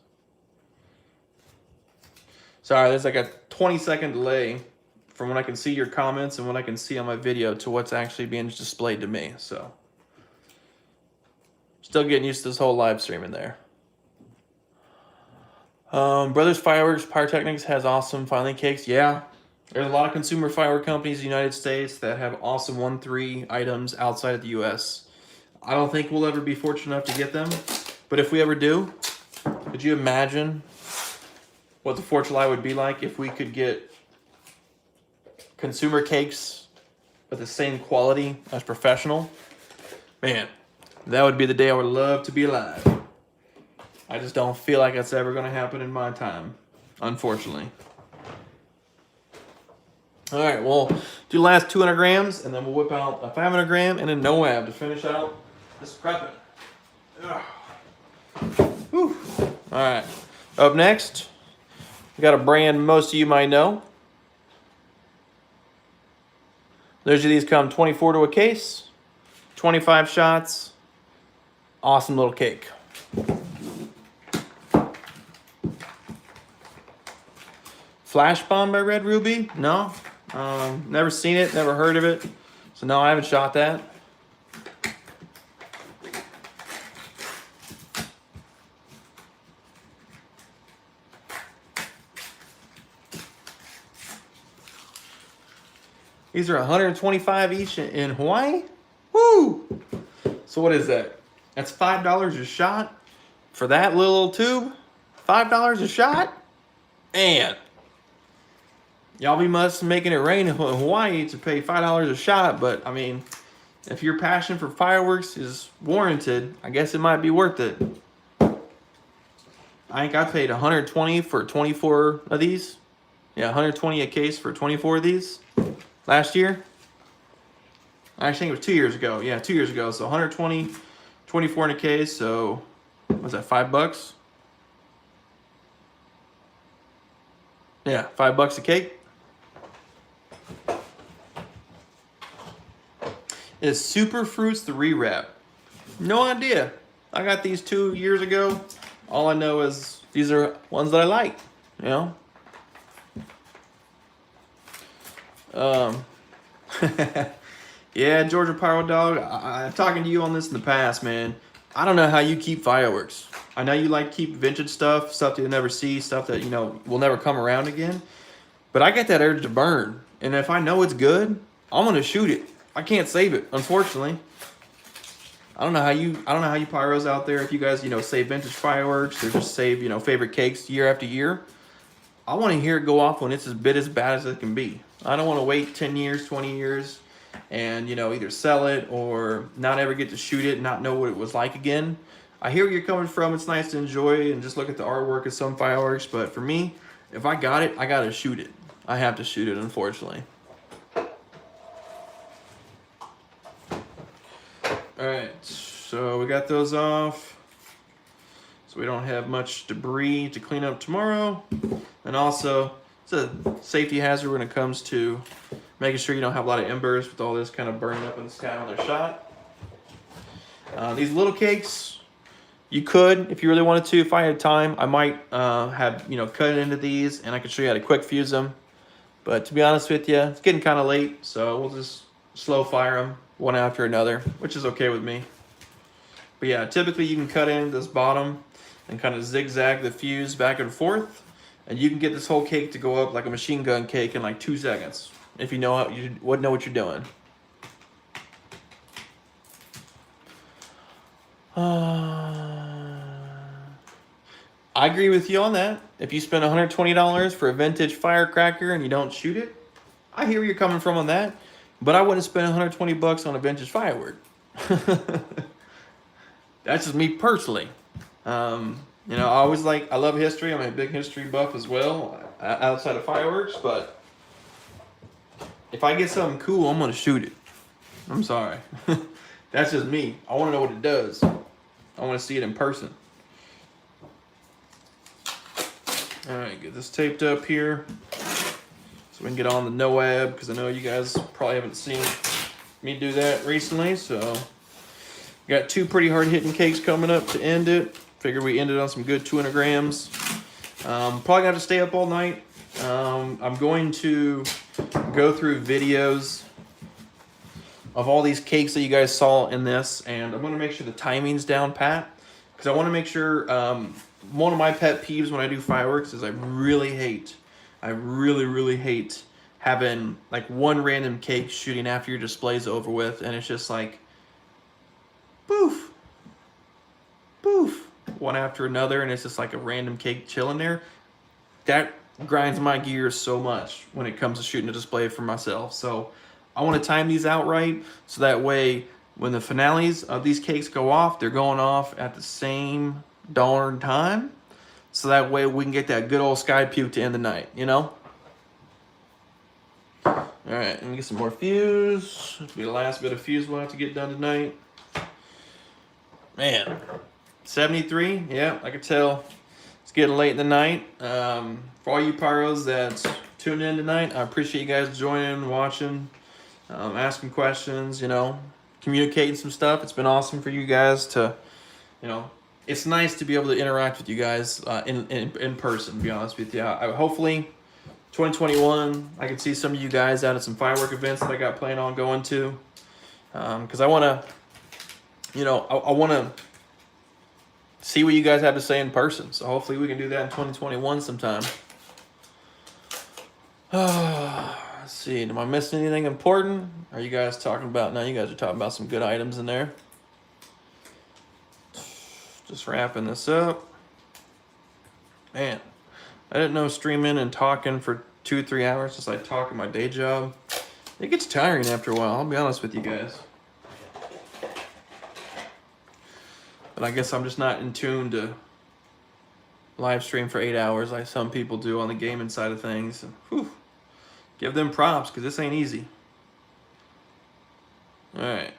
Sorry, there's like a 20-second delay from when I can see your comments and when I can see on my video to what's actually being displayed to me. So, still getting used to this whole live stream in there. Brothers Fireworks Pyrotechnics has awesome filing cakes. Yeah, there's a lot of consumer firework companies in the United States that have awesome 1-3 items outside of the U.S. I don't think we'll ever be fortunate enough to get them, but if we ever do, Could you imagine what the 4th of July would be like if we could get consumer cakes with the same quality as professional? Man, that would be the day I would love to be alive. I just don't feel like that's ever going to happen in my time, unfortunately. All right, we'll do the last 200 grams, and then we'll whip out a 500 gram and a NOAB to finish out this prepping. Whew. All right, up next, we got a brand most of you might know. Usually these come 24 to a case, 25 shots, awesome little cake. Flash Bomb by Red Ruby? No. Never seen it, never heard of it. So no, I haven't shot that. These are 125 each in Hawaii. Woo! So what is that? That's $5 a shot for that little tube? $5 a shot? Man. Y'all be must making it rain in Hawaii to pay $5 a shot, but I mean, if your passion for fireworks is warranted, I guess it might be worth it. I think I paid $120 for 24 of these. Yeah, $120 a case for 24 of these last year. I think it was 2 years ago. Yeah, 2 years ago. So $120, 24 in a case. So was that $5? Yeah, $5 a cake. Is Super Fruits the rewrap? No idea. I got these 2 years ago. All I know is these are ones that I like, you know? Yeah, Georgia Pyro Dog, I'm talking to you on this in the past, man. I don't know how you keep fireworks. I know you like to keep vintage stuff that you'll never see, stuff that, you know, will never come around again. But I get that urge to burn. And if I know it's good, I'm going to shoot it. I can't save it, unfortunately. I don't know how you pyros out there, if you guys, you know, save vintage fireworks or just save, you know, favorite cakes year after year. I want to hear it go off when it's as bad as it can be. I don't want to wait 10 years, 20 years and, you know, either sell it or not ever get to shoot it and not know what it was like again. I hear where you're coming from. It's nice to enjoy and just look at the artwork of some fireworks. But for me, if I got it, I got to shoot it. I have to shoot it, unfortunately. All right, so we got those off. So we don't have much debris to clean up tomorrow. And also, it's a safety hazard when it comes to making sure you don't have a lot of embers with all this kind of burning up in the sky on their shot. These little cakes, you could, if you really wanted to, if I had time, I might have, you know, cut it into these and I could show you how to quick fuse them. But to be honest with you, it's getting kind of late, so we'll just slow fire them one after another, which is okay with me. But yeah, typically you can cut in this bottom and kind of zigzag the fuse back and forth, and you can get this whole cake to go up like a machine gun cake in like 2 seconds if you know what you're doing. I agree with you on that. If you spend $120 for a vintage firecracker and you don't shoot it, I hear where you're coming from on that. But I wouldn't spend $120 on a vintage firework. That's just me personally. You know, I love history. I'm a big history buff as well, outside of fireworks. But if I get something cool, I'm gonna shoot it. I'm sorry. That's just me. I want to know what it does. I want to see it in person. All right, get this taped up here so we can get on the NOAB, because I know you guys probably haven't seen me do that recently. So got 2 pretty hard hitting cakes coming up to end it. Figured we ended on some good 200 grams. Probably gonna have to stay up all night. I'm going to go through videos of all these cakes that you guys saw in this, and I'm gonna make sure the timing's down pat, because I want to make sure. One of my pet peeves when I do fireworks is I really hate having like one random cake shooting after your display's over with, and it's just like, poof, poof. one after another, and it's just like a random cake chilling there, that grinds my gears so much when it comes to shooting a display for myself. So I want to time these out right, so that way when the finales of these cakes go off, they're going off at the same darn time. So that way we can get that good old sky puke to end the night, you know? All right, let me get some more fuse. This will be the last bit of fuse we'll have to get done tonight. Man, 73, yeah, I can tell. It's getting late in the night. For all you pyros that tuned in tonight, I appreciate you guys joining, watching, asking questions, you know, communicating some stuff. It's been awesome for you guys to, you know, it's nice to be able to interact with you guys in person, to be honest with you. Hopefully, 2021, I can see some of you guys out at some firework events that I got planned on going to. Because I want to, you know, I want to see what you guys have to say in person. So hopefully we can do that in 2021 sometime. Let's see, am I missing anything important? Are you guys talking about, now you guys are talking about some good items in there. Just wrapping this up. Man, I didn't know streaming and talking for 2 or 3 hours since I talk at my day job. It gets tiring after a while, I'll be honest with you guys. But I guess I'm just not in tune to live stream for 8 hours like some people do on the gaming side of things. Whew. Give them props, because this ain't easy. Alright.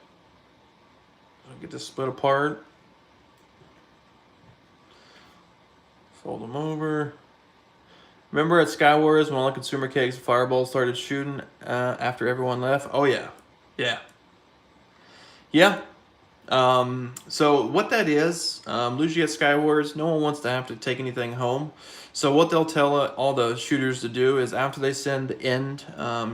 I'll get this split apart. Fold them over. Remember at Skywars when all the consumer cakes and fireballs started shooting after everyone left? Oh yeah. Yeah. Yeah. So what that is, usually at Skywars, no one wants to have to take anything home. So what they'll tell all the shooters to do is after they send the end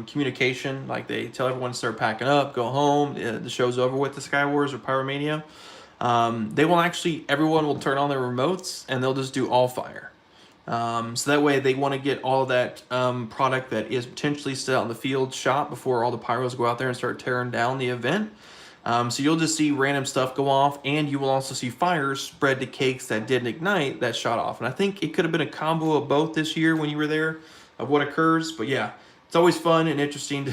communication, like they tell everyone to start packing up, go home, the show's over with the Skywars or Pyromania, they will actually, everyone will turn on their remotes and they'll just do all fire. So that way they want to get all that product that is potentially still out in the field shot before all the pyros go out there and start tearing down the event. So you'll just see random stuff go off, and you will also see fires spread to cakes that didn't ignite that shot off. And I think it could have been a combo of both this year when you were there of what occurs. But yeah, it's always fun and interesting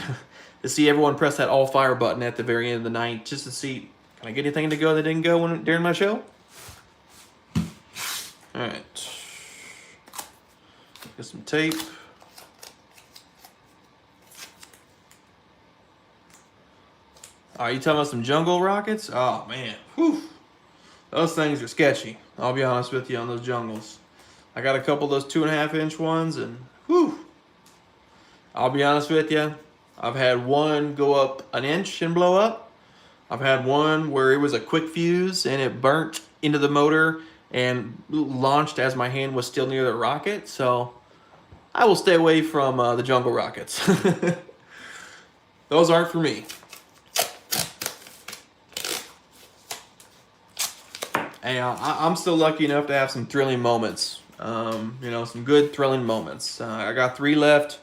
to see everyone press that all fire button at the very end of the night just to see, can I get anything to go that didn't go during my show? All right. Get some tape. Are you talking about some jungle rockets? Oh man, whew. Those things are sketchy. I'll be honest with you on those jungles. I got a couple of those 2.5 inch ones, and whew. I'll be honest with you. I've had one go up 1 inch and blow up. I've had one where it was a quick fuse and it burnt into the motor and launched as my hand was still near the rocket. So I will stay away from the jungle rockets. Those aren't for me. Hey, I'm still lucky enough to have some thrilling moments. You know, some good thrilling moments. I got 3 left.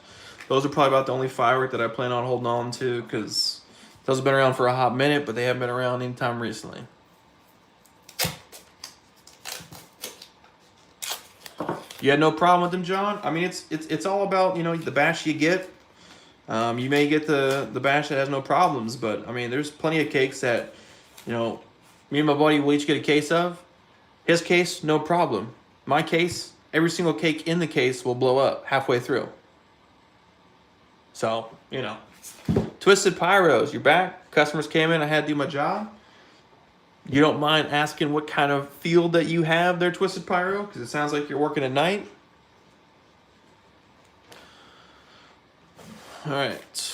Those are probably about the only firework that I plan on holding on to, because those have been around for a hot minute, but they haven't been around anytime recently. You had no problem with them, John? I mean, it's all about, you know, the batch you get. You may get the batch that has no problems, but I mean, there's plenty of cakes that, you know, me and my buddy will each get a case of. His case, no problem. My case, every single cake in the case will blow up halfway through. So, you know. Twisted Pyros, you're back. Customers came in, I had to do my job. You don't mind asking what kind of field that you have there, Twisted Pyro? Because it sounds like you're working at night. All right.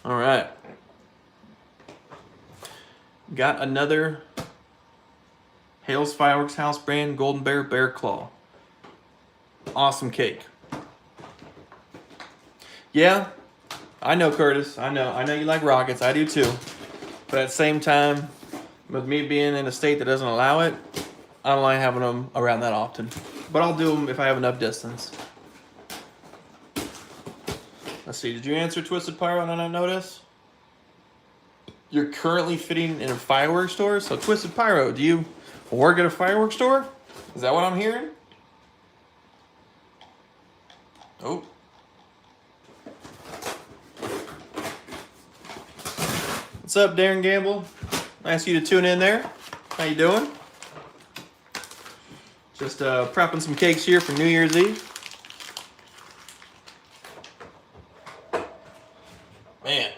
All right. Got another Hales Fireworks House brand Golden Bear Claw. Awesome cake. Yeah, I know, Curtis. I know you like rockets. I do too. But at the same time, with me being in a state that doesn't allow it, I don't like having them around that often. But I'll do them if I have enough distance. Let's see, did you answer Twisted Pyro and I not notice? you're currently fitting in a fireworks store. So Twisted Pyro, do you work at a fireworks store? Is that what I'm hearing? Oh. What's up, Darren Gamble? Nice you to tune in there. How you doing? Just prepping some cakes here for New Year's Eve. Man,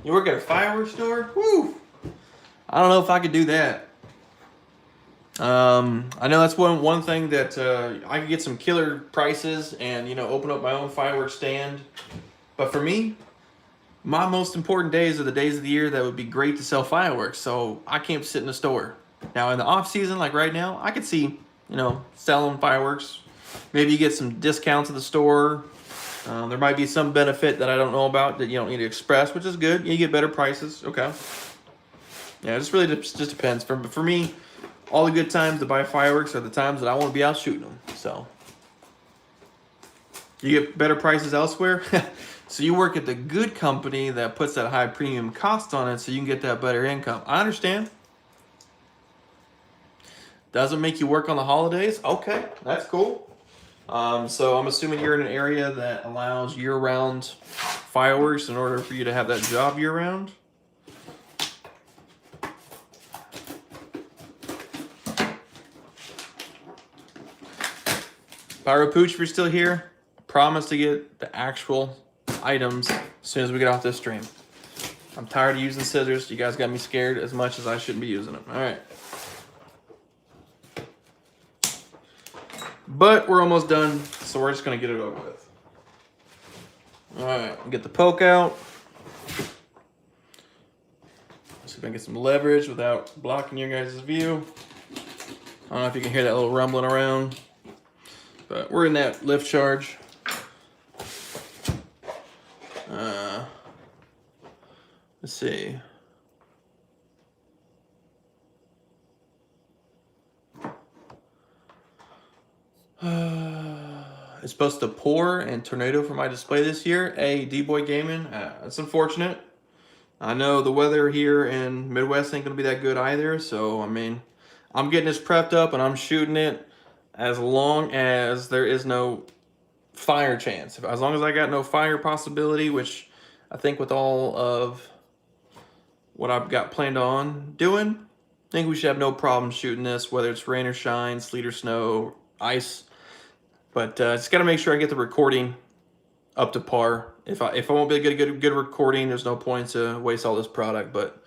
you work at a fireworks store? Woo! I don't know if I could do that. I know that's one thing that I could get some killer prices and, you know, open up my own fireworks stand. But for me, my most important days are the days of the year that would be great to sell fireworks. So I can't sit in a store. Now in the off season, like right now, I could see, you know, selling fireworks. Maybe you get some discounts at the store. There might be some benefit that I don't know about that you don't need to express, which is good. You get better prices. Okay. Yeah, it just really just depends. For me, all the good times to buy fireworks are the times that I want to be out shooting them. So you get better prices elsewhere. So you work at the good company that puts that high premium cost on it so you can get that better income. I understand. Doesn't make you work on the holidays? Okay, that's cool. So I'm assuming you're in an area that allows year-round fireworks in order for you to have that job year-round? Pyro Pooch, if you're still here, promise to get the actual items as soon as we get off this stream. I'm tired of using scissors. You guys got me scared as much as I shouldn't be using them. All right. But we're almost done, so we're just going to get it over with. All right, get the poke out. See if I can get some leverage without blocking your guys' view. I don't know if you can hear that little rumbling around. But we're in that lift charge. Let's see. It's supposed to pour and tornado for my display this year. Hey, D-Boy Gaming, that's unfortunate. I know the weather here in Midwest ain't gonna be that good either. So, I mean, I'm getting this prepped up and I'm shooting it as long as there is no fire chance. As long as I got no fire possibility, which I think with all of what I've got planned on doing, I think we should have no problem shooting this, whether it's rain or shine, sleet or snow, ice. But just got to make sure I get the recording up to par. If I won't be able to get a good recording, there's no point to waste all this product. But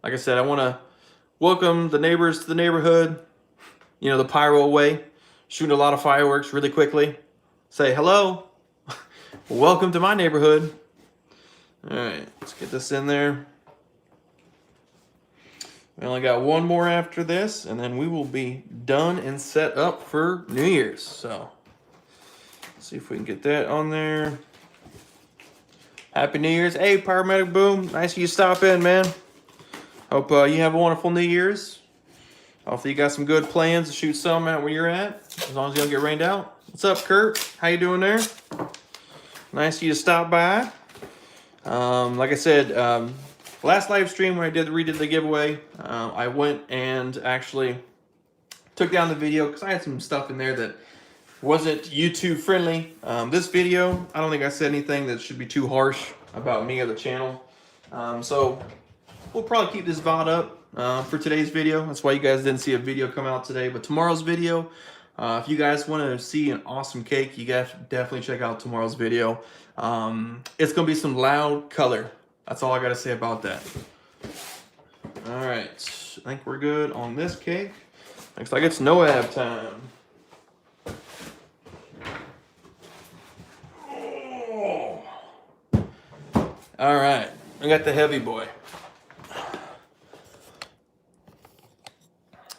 like I said, I want to welcome the neighbors to the neighborhood. You know, the Pyro way. Shooting a lot of fireworks really quickly. Say hello. Welcome to my neighborhood. All right, let's get this in there. We only got one more after this, and then we will be done and set up for New Year's. So, let's see if we can get that on there. Happy New Year's. Hey, Paramedic Boom. Nice of you to stop in, man. Hope you have a wonderful New Year's. Hopefully you got some good plans to shoot some out where you're at, as long as you don't get rained out. What's up, Kurt? How you doing there? Nice of you to stop by. Like I said, last live stream when I redid the giveaway, I went and actually took down the video because I had some stuff in there that wasn't YouTube friendly. This video, I don't think I said anything that should be too harsh about me or the channel. So we'll probably keep this VOD up for today's video. That's why you guys didn't see a video come out today. But tomorrow's video, if you guys want to see an awesome cake, you guys should definitely check out tomorrow's video. It's going to be some loud color. That's all I got to say about that. All right. I think we're good on this cake. Looks like it's NOAB time. Oh. All right. I got the heavy boy.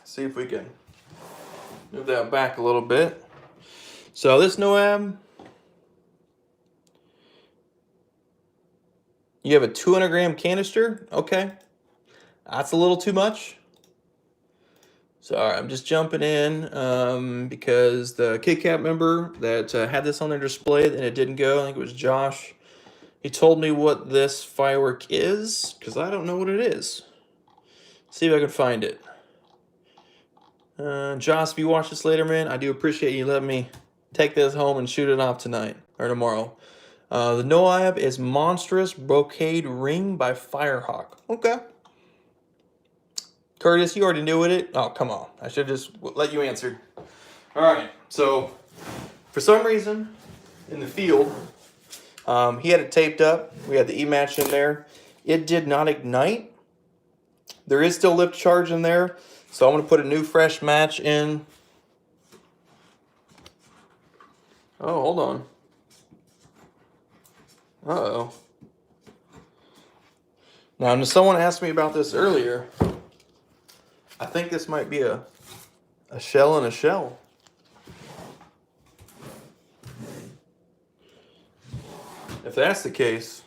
See if we can move that back a little bit. So this NOAB, you have a 200 gram canister. Okay, that's a little too much. So all right, I'm just jumping in because the KitKat member that had this on their display and it didn't go, I think it was Josh, He told me what this firework is, because I don't know what it is. See if I can find it. Josh, if you watch this later, man, I do appreciate you letting me take this home and shoot it off tonight or tomorrow. The NOAB is Monstrous Brocade Ring by Firehawk. Okay. Curtis, you already knew it. Oh, come on. I should just let you answer. All right. So, for some reason, in the field, he had it taped up. We had the E-match in there. It did not ignite. There is still lift charge in there. So I'm going to put a new fresh match in. Oh, hold on. Uh-oh. Now, someone asked me about this earlier. I think this might be a shell in a shell. If that's the case,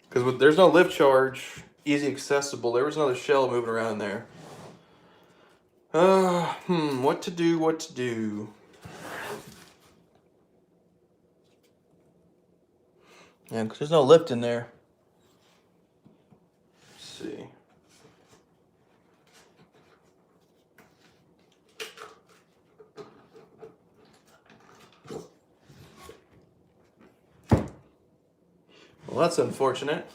because there's no lift charge, easy accessible, there was another shell moving around in there. What to do? Yeah, because there's no lift in there. Let's see. Well, that's unfortunate.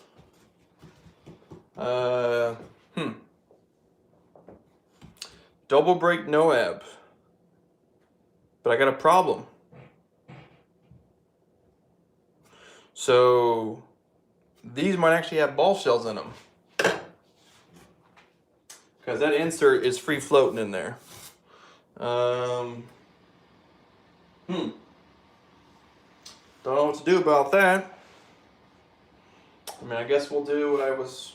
Double break NOAB. But I got a problem. So these might actually have ball shells in them. Because that insert is free floating in there. Don't know what to do about that. I mean, I guess we'll do what I was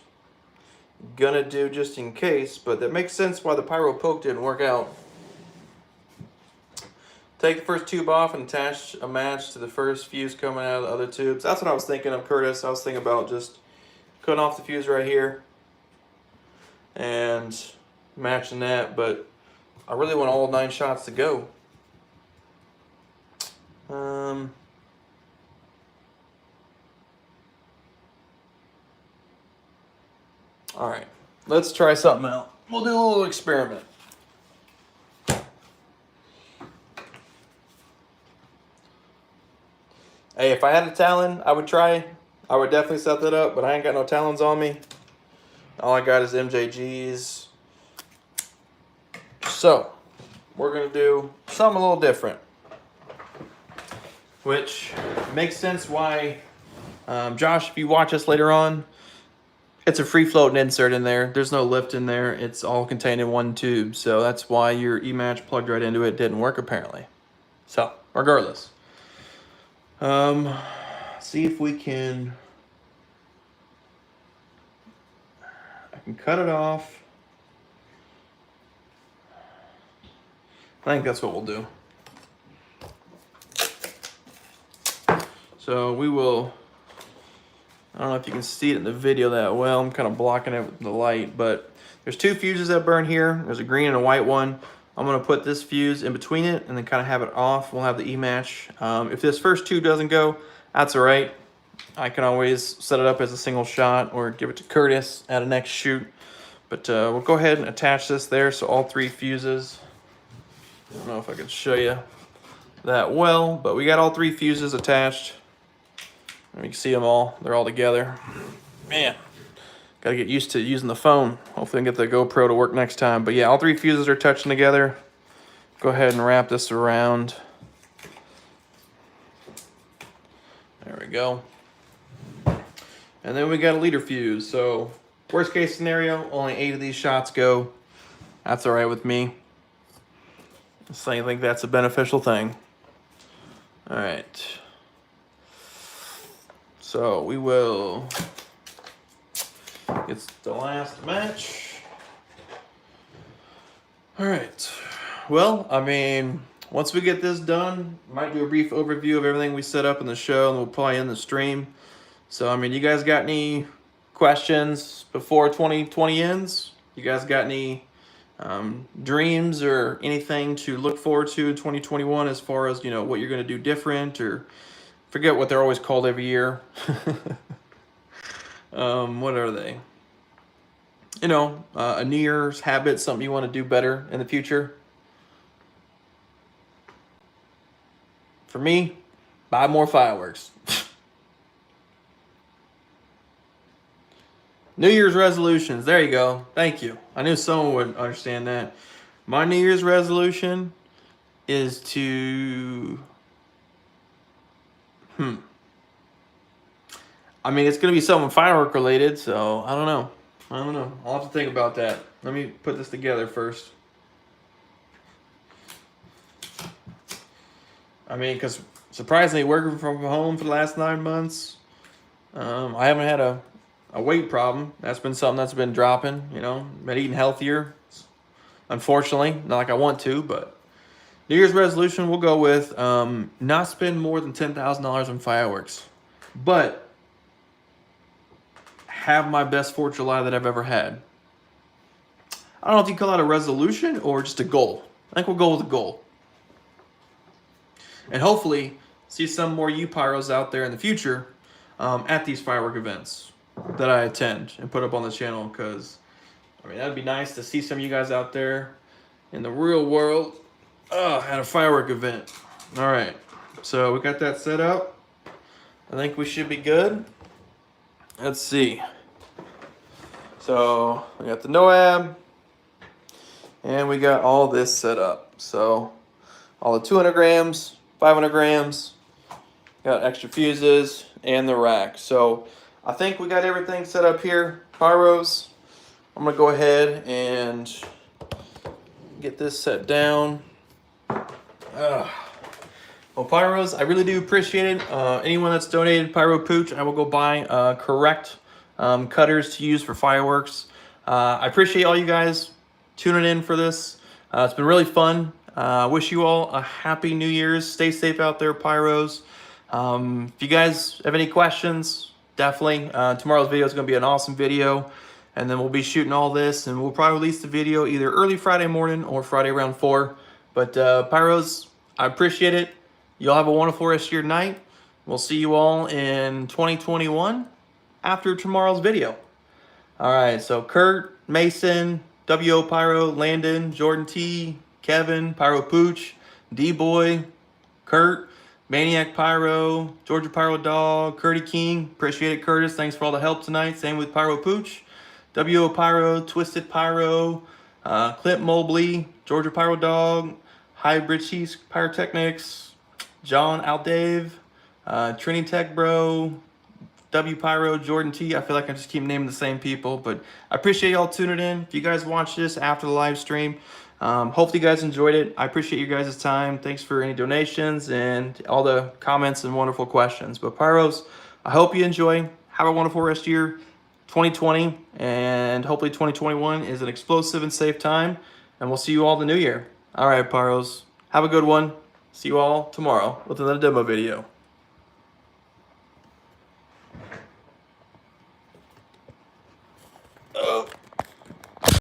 gonna do just in case, but that makes sense why the Pyro poke didn't work out. Take the first tube off and attach a match to the first fuse coming out of the other tubes. That's what I was thinking of, Curtis. I was thinking about just cutting off the fuse right here and matching that, but I really want all 9 shots to go. All right, let's try something out. We'll do a little experiment. Hey, if I had a Talon, I would try. I would definitely set that up, but I ain't got no Talons on me. All I got is MJGs. So, we're going to do something a little different. Which makes sense why, Josh, if you watch us later on, it's a free floating insert in there. There's no lift in there. It's all contained in one tube. So that's why your E-match plugged right into it didn't work apparently. So, regardless. See if we can... I can cut it off. I think that's what we'll do. So we will... I don't know if you can see it in the video that well. I'm kind of blocking it with the light, but there's 2 fuses that burn here. There's a green and a white one. I'm going to put this fuse in between it and then kind of have it off. We'll have the E-match. If this first tube doesn't go, that's all right. I can always set it up as a single shot or give it to Curtis at a next shoot. But we'll go ahead and attach this there. So all 3 fuses. I don't know if I can show you that well, but we got all 3 fuses attached. You can see them all. They're all together. Man, got to get used to using the phone. Hopefully I can get the GoPro to work next time. But yeah, all 3 fuses are touching together. Go ahead and wrap this around. There we go. And then we got a leader fuse. So worst case scenario, only 8 of these shots go. That's all right with me. So I think that's a beneficial thing. All right. So we will, it's the last match. All right. Well, I mean, once we get this done, might do a brief overview of everything we set up in the show, and we'll probably end the stream. So, I mean, you guys got any questions before 2020 ends? You guys got any dreams or anything to look forward to in 2021 as far as, you know, what you're going to do different or Forget what they're always called every year. What are they? You know, a New Year's habit, something you want to do better in the future. For me, buy more fireworks. New Year's resolutions. There you go. Thank you. I knew someone would understand that. My New Year's resolution is to... I mean, it's going to be something firework related, so I don't know. I'll have to think about that. Let me put this together first. I mean, because surprisingly, working from home for the last 9 months, I haven't had a weight problem. That's been something that's been dropping, you know. Been eating healthier, unfortunately. Not like I want to, but New Year's resolution, we'll go with not spend more than $10,000 on fireworks. But have my best 4th of July that I've ever had. I don't know if you call that a resolution or just a goal. I think we'll go with a goal. And hopefully see some more you pyros out there in the future at these firework events that I attend and put up on the channel, because I mean, that'd be nice to see some of you guys out there in the real world at a firework event. All right, so we got that set up. I think we should be good. Let's see. So we got the NOAB and we got all this set up. So all the 200 grams, 500 grams, got extra fuses and the rack. So I think we got everything set up here. Pyros, I'm gonna go ahead and get this set down. Well, Pyros, I really do appreciate it. Anyone that's donated Pyro Pooch, I will go buy correct cutters to use for fireworks. I appreciate all you guys tuning in for this. It's been really fun. Wish you all a happy New Year's. Stay safe out there, Pyros. If you guys have any questions, definitely. Tomorrow's video is going to be an awesome video. And then we'll be shooting all this, and we'll probably release the video either early Friday morning or Friday around 4. But Pyros, I appreciate it. Y'all have a wonderful rest of your night. We'll see you all in 2021 after tomorrow's video. All right, so Kurt, Mason, W.O. Pyro, Landon, Jordan T, Kevin, Pyro Pooch, D-Boy, Kurt, Maniac Pyro, Georgia Pyro Dog, Curdy King. Appreciate it, Curtis. Thanks for all the help tonight. Same with Pyro Pooch. W.O. Pyro, Twisted Pyro, Clint Mobley, Georgia Pyro Dog, Hybrid Cheese Pyrotechnics, John Aldave, Trini Tech Bro, W Pyro, Jordan T. I feel like I just keep naming the same people, but I appreciate y'all tuning in. If you guys watch this after the live stream, hopefully you guys enjoyed it. I appreciate you guys' time. Thanks for any donations and all the comments and wonderful questions. But Pyros, I hope you enjoy. Have a wonderful rest of your 2020, and hopefully 2021 is an explosive and safe time, and we'll see you all the new year. All right, Pyros, have a good one. See you all tomorrow with another demo video.